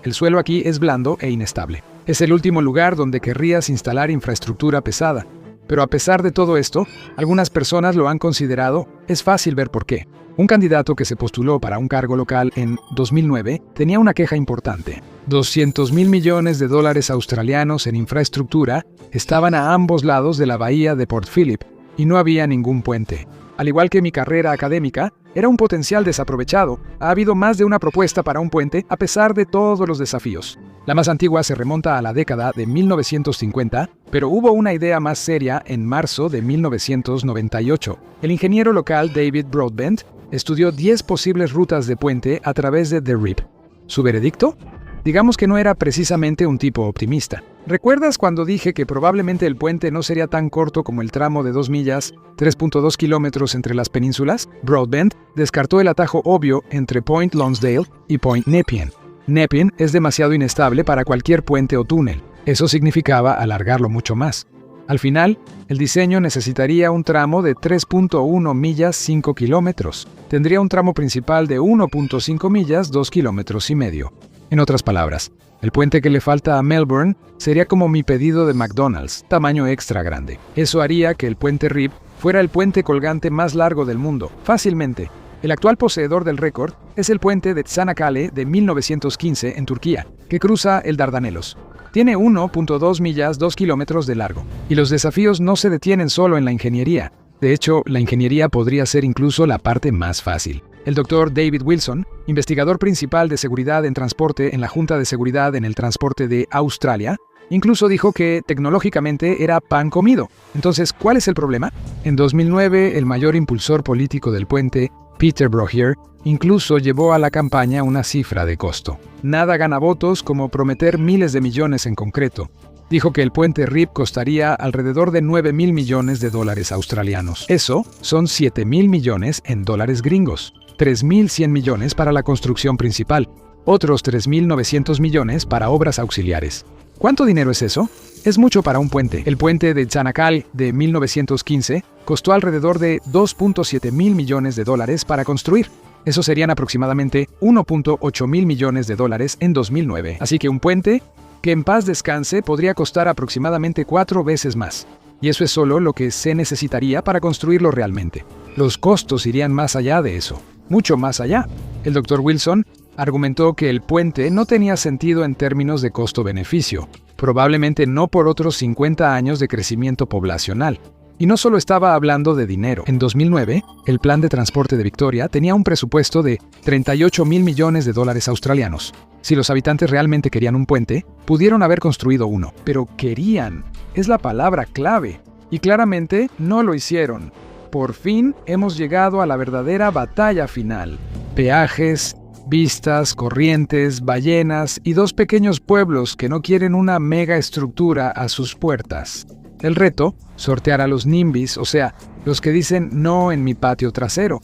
El suelo aquí es blando e inestable. Es el último lugar donde querrías instalar infraestructura pesada. Pero a pesar de todo esto, algunas personas lo han considerado. Es fácil ver por qué. Un candidato que se postuló para un cargo local en 2009 tenía una queja importante. 200.000 millones de dólares australianos en infraestructura estaban a ambos lados de la bahía de Port Phillip y no había ningún puente. Al igual que mi carrera académica, era un potencial desaprovechado. Ha habido más de una propuesta para un puente a pesar de todos los desafíos. La más antigua se remonta a la década de 1950, pero hubo una idea más seria en marzo de 1998. El ingeniero local David Broadbent estudió 10 posibles rutas de puente a través de The Rip. ¿Su veredicto? Digamos que no era precisamente un tipo optimista. ¿Recuerdas cuando dije que probablemente el puente no sería tan corto como el tramo de 2 millas, 3.2 kilómetros entre las penínsulas? Broadbent descartó el atajo obvio entre Point Lonsdale y Point Nepean. Nepean es demasiado inestable para cualquier puente o túnel. Eso significaba alargarlo mucho más. Al final, el diseño necesitaría un tramo de 3.1 millas 5 kilómetros. Tendría un tramo principal de 1.5 millas 2 kilómetros y medio. En otras palabras, el puente que le falta a Melbourne sería como mi pedido de McDonald's, tamaño extra grande. Eso haría que el puente Rip fuera el puente colgante más largo del mundo, fácilmente. El actual poseedor del récord es el puente de Çanakkale de 1915 en Turquía, que cruza el Dardanelos. Tiene 1.2 millas 2 kilómetros de largo. Y los desafíos no se detienen solo en la ingeniería. De hecho, la ingeniería podría ser incluso la parte más fácil. El Dr. David Wilson, investigador principal de seguridad en transporte en la Junta de Seguridad en el Transporte de Australia, incluso dijo que tecnológicamente era pan comido. Entonces, ¿cuál es el problema? En 2009, el mayor impulsor político del puente, Peter Brohier, incluso llevó a la campaña una cifra de costo. Nada gana votos como prometer miles de millones en concreto. Dijo que el puente Rip costaría alrededor de 9.000 millones de dólares australianos. Eso son 7.000 millones en dólares gringos. 3.100 millones para la construcción principal. Otros 3.900 millones para obras auxiliares. ¿Cuánto dinero es eso? Es mucho para un puente. El puente de Çanakkale de 1915 costó alrededor de 2.7 mil millones de dólares para construir. Eso serían aproximadamente 1.8 mil millones de dólares en 2009. Así que un puente que en paz descanse podría costar aproximadamente 4 veces más. Y eso es solo lo que se necesitaría para construirlo realmente. Los costos irían más allá de eso, mucho más allá. El Dr. Wilson argumentó que el puente no tenía sentido en términos de costo-beneficio, probablemente no por otros 50 años de crecimiento poblacional. Y no solo estaba hablando de dinero. En 2009, el Plan de Transporte de Victoria tenía un presupuesto de 38.000 millones de dólares australianos. Si los habitantes realmente querían un puente, pudieron haber construido uno. Pero querían. Es la palabra clave. Y claramente no lo hicieron. Por fin hemos llegado a la verdadera batalla final. Peajes, vistas, corrientes, ballenas y 2 pequeños pueblos que no quieren una mega estructura a sus puertas. El reto, sortear a los NIMBYs, o sea, los que dicen no en mi patio trasero.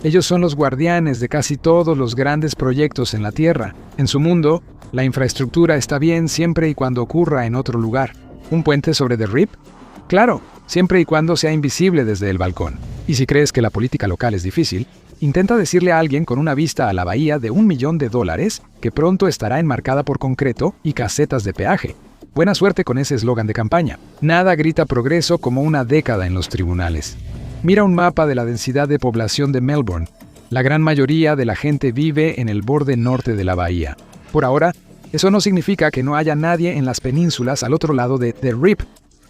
Ellos son los guardianes de casi todos los grandes proyectos en la Tierra. En su mundo, la infraestructura está bien siempre y cuando ocurra en otro lugar. ¿Un puente sobre The Rip? Claro, siempre y cuando sea invisible desde el balcón. Y si crees que la política local es difícil, intenta decirle a alguien con una vista a la bahía de $1 millón que pronto estará enmarcada por concreto y casetas de peaje. Buena suerte con ese eslogan de campaña. Nada grita progreso como una década en los tribunales. Mira un mapa de la densidad de población de Melbourne. La gran mayoría de la gente vive en el borde norte de la bahía. Por ahora, eso no significa que no haya nadie en las penínsulas al otro lado de The Rip.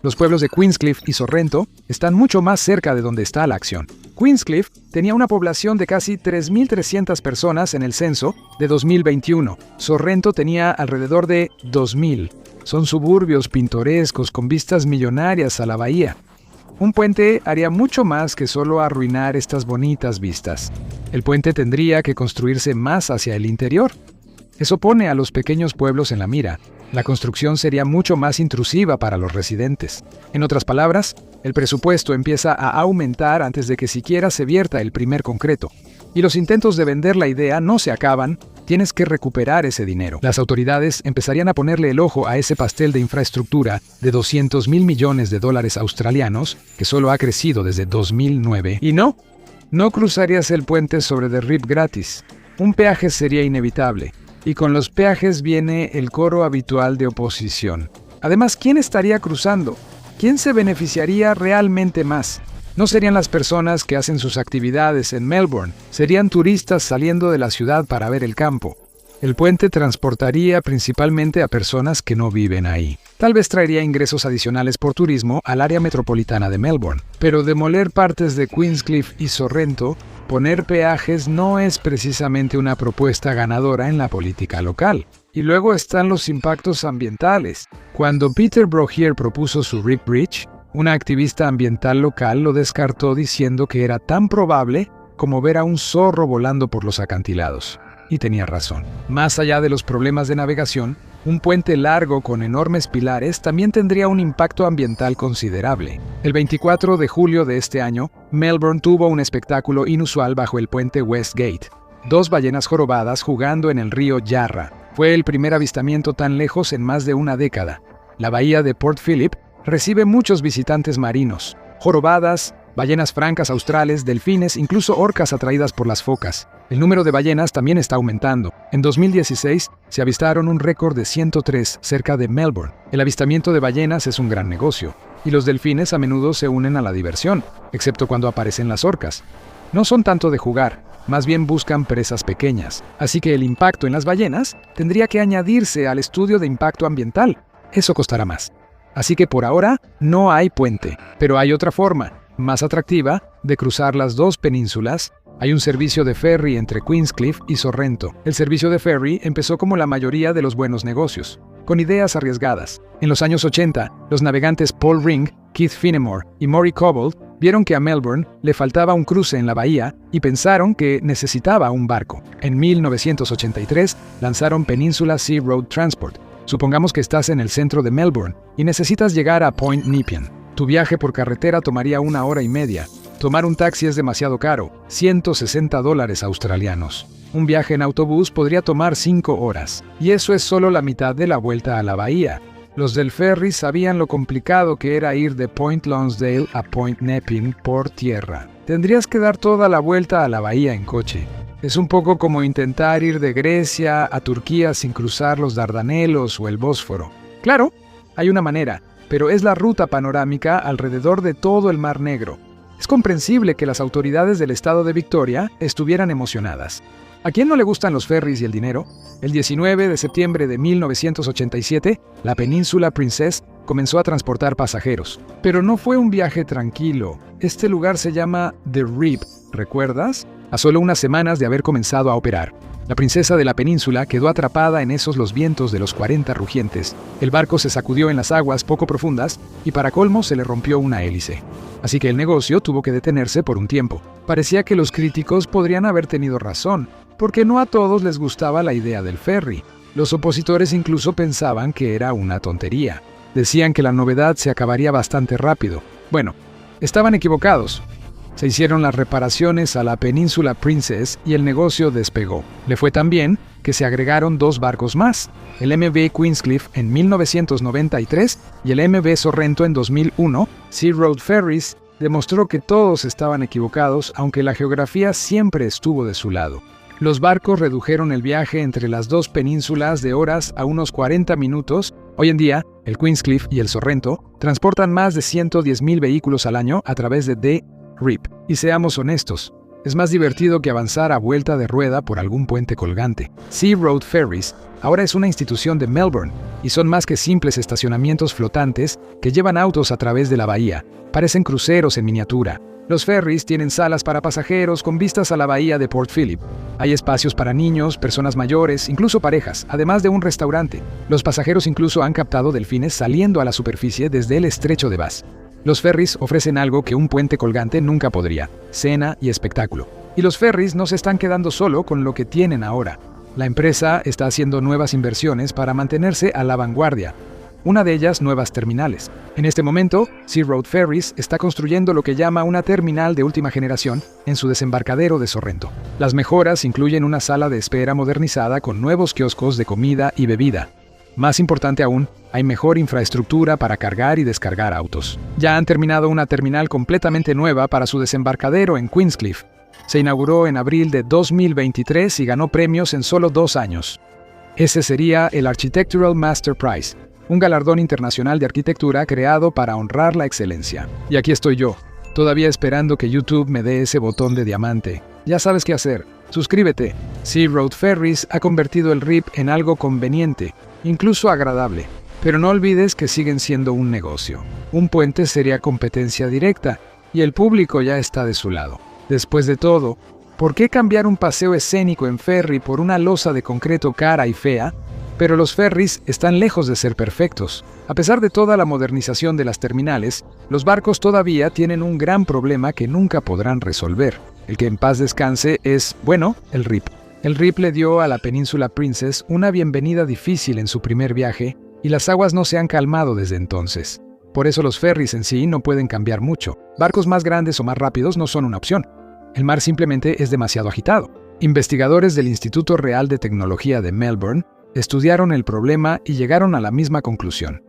Los pueblos de Queenscliff y Sorrento están mucho más cerca de donde está la acción. Queenscliff tenía una población de casi 3.300 personas en el censo de 2021. Sorrento tenía alrededor de 2.000. Son suburbios pintorescos con vistas millonarias a la bahía. Un puente haría mucho más que solo arruinar estas bonitas vistas. El puente tendría que construirse más hacia el interior. Eso pone a los pequeños pueblos en la mira. La construcción sería mucho más intrusiva para los residentes. En otras palabras, el presupuesto empieza a aumentar antes de que siquiera se vierta el primer concreto. Y los intentos de vender la idea no se acaban. Tienes que recuperar ese dinero. Las autoridades empezarían a ponerle el ojo a ese pastel de infraestructura de 200.000 millones de dólares australianos que solo ha crecido desde 2009. Y no cruzarías el puente sobre The Rip gratis. Un peaje sería inevitable. Y con los peajes viene el coro habitual de oposición. Además, ¿quién estaría cruzando? ¿Quién se beneficiaría realmente más? No serían las personas que hacen sus actividades en Melbourne, serían turistas saliendo de la ciudad para ver el campo. El puente transportaría principalmente a personas que no viven ahí. Tal vez traería ingresos adicionales por turismo al área metropolitana de Melbourne, pero demoler partes de Queenscliff y Sorrento, poner peajes no es precisamente una propuesta ganadora en la política local. Y luego están los impactos ambientales. Cuando Peter Brogier propuso su Rip Bridge, una activista ambiental local lo descartó diciendo que era tan probable como ver a un zorro volando por los acantilados. Y tenía razón. Más allá de los problemas de navegación, un puente largo con enormes pilares también tendría un impacto ambiental considerable. El 24 de julio de este año, Melbourne tuvo un espectáculo inusual bajo el puente Westgate. 2 ballenas jorobadas jugando en el río Yarra. Fue el primer avistamiento tan lejos en más de una década. La bahía de Port Phillip recibe muchos visitantes marinos. Jorobadas, ballenas francas australes, delfines, incluso orcas atraídas por las focas. El número de ballenas también está aumentando. En 2016 se avistaron un récord de 103 cerca de Melbourne. El avistamiento de ballenas es un gran negocio, y los delfines a menudo se unen a la diversión, excepto cuando aparecen las orcas. No son tanto de jugar, más bien buscan presas pequeñas, así que el impacto en las ballenas tendría que añadirse al estudio de impacto ambiental. Eso costará más. Así que por ahora no hay puente, pero hay otra forma, más atractiva, de cruzar las 2 penínsulas. Hay un servicio de ferry entre Queenscliff y Sorrento. El servicio de ferry empezó como la mayoría de los buenos negocios, con ideas arriesgadas. En los años 80, los navegantes Paul Ring, Keith Finemore y Maury Cobbold vieron que a Melbourne le faltaba un cruce en la bahía y pensaron que necesitaba un barco. En 1983 lanzaron Peninsula Sea Road Transport. Supongamos que estás en el centro de Melbourne y necesitas llegar a Point Nepean. Tu viaje por carretera tomaría 1 hora y media. Tomar un taxi es demasiado caro, $160 australianos. Un viaje en autobús podría tomar 5 horas. Y eso es solo la mitad de la vuelta a la bahía. Los del ferry sabían lo complicado que era ir de Point Lonsdale a Point Nepean por tierra. Tendrías que dar toda la vuelta a la bahía en coche. Es un poco como intentar ir de Grecia a Turquía sin cruzar los Dardanelos o el Bósforo. Claro, hay una manera, pero es la ruta panorámica alrededor de todo el Mar Negro. Es comprensible que las autoridades del estado de Victoria estuvieran emocionadas. ¿A quién no le gustan los ferries y el dinero? El 19 de septiembre de 1987, la Península Princess comenzó a transportar pasajeros. Pero no fue un viaje tranquilo. Este lugar se llama The Rip, ¿recuerdas? A solo unas semanas de haber comenzado a operar. La princesa de la península quedó atrapada en esos los vientos de los 40 rugientes. El barco se sacudió en las aguas poco profundas y para colmo se le rompió una hélice. Así que el negocio tuvo que detenerse por un tiempo. Parecía que los críticos podrían haber tenido razón, porque no a todos les gustaba la idea del ferry. Los opositores incluso pensaban que era una tontería. Decían que la novedad se acabaría bastante rápido. Bueno, estaban equivocados. Se hicieron las reparaciones a la Península Princess y el negocio despegó. Le fue tan bien que se agregaron 2 barcos más, el MV Queenscliff en 1993 y el MV Sorrento en 2001. Sea Road Ferries demostró que todos estaban equivocados, aunque la geografía siempre estuvo de su lado. Los barcos redujeron el viaje entre las 2 penínsulas de horas a unos 40 minutos. Hoy en día, el Queenscliff y el Sorrento transportan más de 110,000 vehículos al año a través de The Rip. Y seamos honestos, es más divertido que avanzar a vuelta de rueda por algún puente colgante. Sea Road Ferries ahora es una institución de Melbourne y son más que simples estacionamientos flotantes que llevan autos a través de la bahía. Parecen cruceros en miniatura. Los ferries tienen salas para pasajeros con vistas a la bahía de Port Phillip. Hay espacios para niños, personas mayores, incluso parejas, además de un restaurante. Los pasajeros incluso han captado delfines saliendo a la superficie desde el estrecho de Bass. Los ferries ofrecen algo que un puente colgante nunca podría: cena y espectáculo. Y los ferries no se están quedando solo con lo que tienen ahora. La empresa está haciendo nuevas inversiones para mantenerse a la vanguardia. Una de ellas, nuevas terminales. En este momento, Sea Road Ferries está construyendo lo que llama una terminal de última generación en su desembarcadero de Sorrento. Las mejoras incluyen una sala de espera modernizada con nuevos kioscos de comida y bebida. Más importante aún, hay mejor infraestructura para cargar y descargar autos. Ya han terminado una terminal completamente nueva para su desembarcadero en Queenscliff. Se inauguró en abril de 2023 y ganó premios en solo 2 años. Ese sería el Architectural Master Prize, un galardón internacional de arquitectura creado para honrar la excelencia. Y aquí estoy yo, todavía esperando que YouTube me dé ese botón de diamante. Ya sabes qué hacer. Suscríbete. Sea Road Ferries ha convertido el RIP en algo conveniente, incluso agradable. Pero no olvides que siguen siendo un negocio. Un puente sería competencia directa, y el público ya está de su lado. Después de todo, ¿por qué cambiar un paseo escénico en ferry por una losa de concreto cara y fea? Pero los ferries están lejos de ser perfectos. A pesar de toda la modernización de las terminales, los barcos todavía tienen un gran problema que nunca podrán resolver. El que en paz descanse es, bueno, el RIP. El RIP le dio a la península Princess una bienvenida difícil en su primer viaje, y las aguas no se han calmado desde entonces. Por eso los ferries en sí no pueden cambiar mucho. Barcos más grandes o más rápidos no son una opción. El mar simplemente es demasiado agitado. Investigadores del Instituto Real de Tecnología de Melbourne estudiaron el problema y llegaron a la misma conclusión.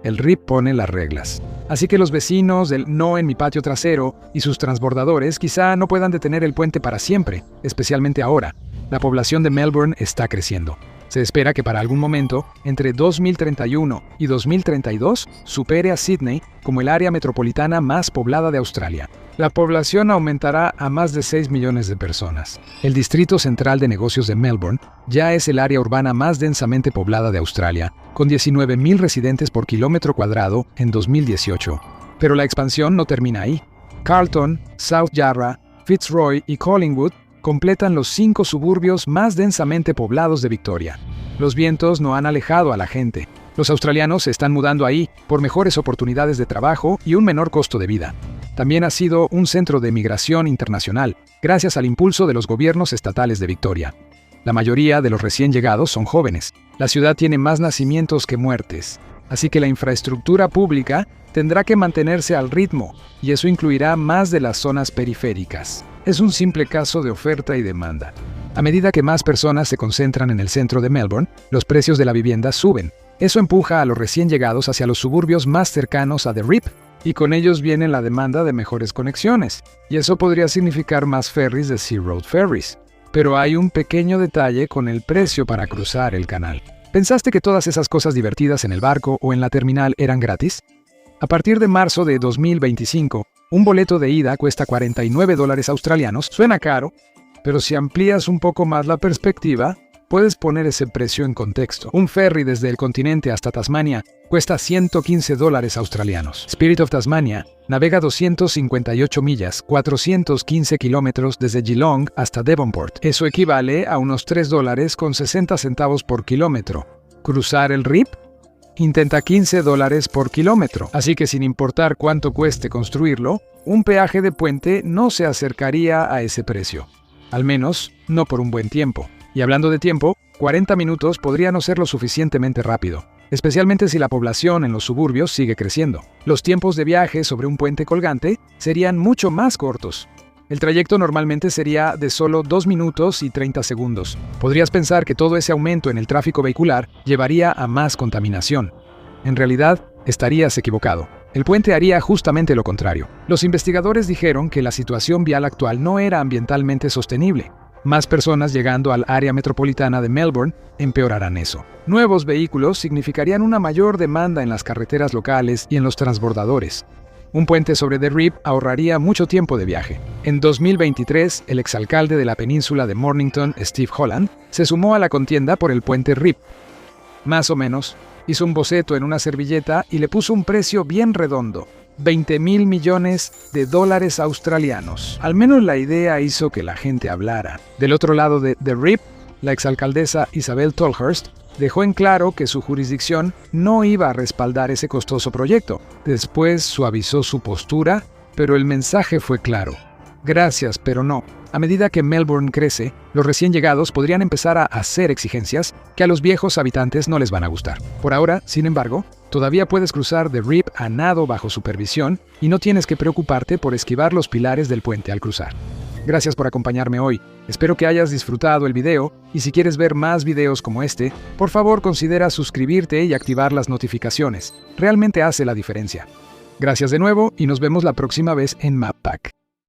El RIP pone las reglas. Así que los vecinos del "no en mi patio trasero" y sus transbordadores quizá no puedan detener el puente para siempre, especialmente ahora. La población de Melbourne está creciendo. Se espera que para algún momento, entre 2031 y 2032, supere a Sydney como el área metropolitana más poblada de Australia. La población aumentará a más de 6 millones de personas. El Distrito Central de Negocios de Melbourne ya es el área urbana más densamente poblada de Australia, con 19.000 residentes por kilómetro cuadrado en 2018. Pero la expansión no termina ahí. Carlton, South Yarra, Fitzroy y Collingwood completan los 5 suburbios más densamente poblados de Victoria. Los vientos no han alejado a la gente. Los australianos se están mudando ahí por mejores oportunidades de trabajo y un menor costo de vida. También ha sido un centro de migración internacional, gracias al impulso de los gobiernos estatales de Victoria. La mayoría de los recién llegados son jóvenes. La ciudad tiene más nacimientos que muertes, así que la infraestructura pública tendrá que mantenerse al ritmo, y eso incluirá más de las zonas periféricas. Es un simple caso de oferta y demanda. A medida que más personas se concentran en el centro de Melbourne, los precios de la vivienda suben. Eso empuja a los recién llegados hacia los suburbios más cercanos a The RIP, y con ellos viene la demanda de mejores conexiones, y eso podría significar más ferries de Sea Road Ferries. Pero hay un pequeño detalle con el precio para cruzar el canal. ¿Pensaste que todas esas cosas divertidas en el barco o en la terminal eran gratis? A partir de marzo de 2025, un boleto de ida cuesta $49 australianos. Suena caro, pero si amplías un poco más la perspectiva, puedes poner ese precio en contexto. Un ferry desde el continente hasta Tasmania cuesta $115 australianos. Spirit of Tasmania navega 258 millas, 415 kilómetros desde Geelong hasta Devonport. Eso equivale a unos $3.60 por kilómetro. ¿Cruzar el RIP? Intenta $15 por kilómetro. Así que sin importar cuánto cueste construirlo, un peaje de puente no se acercaría a ese precio. Al menos, no por un buen tiempo. Y hablando de tiempo, 40 minutos podría no ser lo suficientemente rápido, especialmente si la población en los suburbios sigue creciendo. Los tiempos de viaje sobre un puente colgante serían mucho más cortos. El trayecto normalmente sería de solo 2 minutos y 30 segundos. Podrías pensar que todo ese aumento en el tráfico vehicular llevaría a más contaminación. En realidad, estarías equivocado. El puente haría justamente lo contrario. Los investigadores dijeron que la situación vial actual no era ambientalmente sostenible. Más personas llegando al área metropolitana de Melbourne empeorarán eso. Nuevos vehículos significarían una mayor demanda en las carreteras locales y en los transbordadores. Un puente sobre The RIP ahorraría mucho tiempo de viaje. En 2023, el exalcalde de la península de Mornington, Steve Holland, se sumó a la contienda por el puente RIP. Más o menos, hizo un boceto en una servilleta y le puso un precio bien redondo: $20.000 millones australianos. Al menos la idea hizo que la gente hablara. Del otro lado de The RIP, la exalcaldesa Isabel Tolhurst dejó en claro que su jurisdicción no iba a respaldar ese costoso proyecto. Después suavizó su postura, pero el mensaje fue claro: gracias, pero no. A medida que Melbourne crece, los recién llegados podrían empezar a hacer exigencias que a los viejos habitantes no les van a gustar. Por ahora, sin embargo, todavía puedes cruzar The RIP a nado bajo supervisión y no tienes que preocuparte por esquivar los pilares del puente al cruzar. Gracias por acompañarme hoy. Espero que hayas disfrutado el video, y si quieres ver más videos como este, por favor considera suscribirte y activar las notificaciones. Realmente hace la diferencia. Gracias de nuevo y nos vemos la próxima vez en MapPack.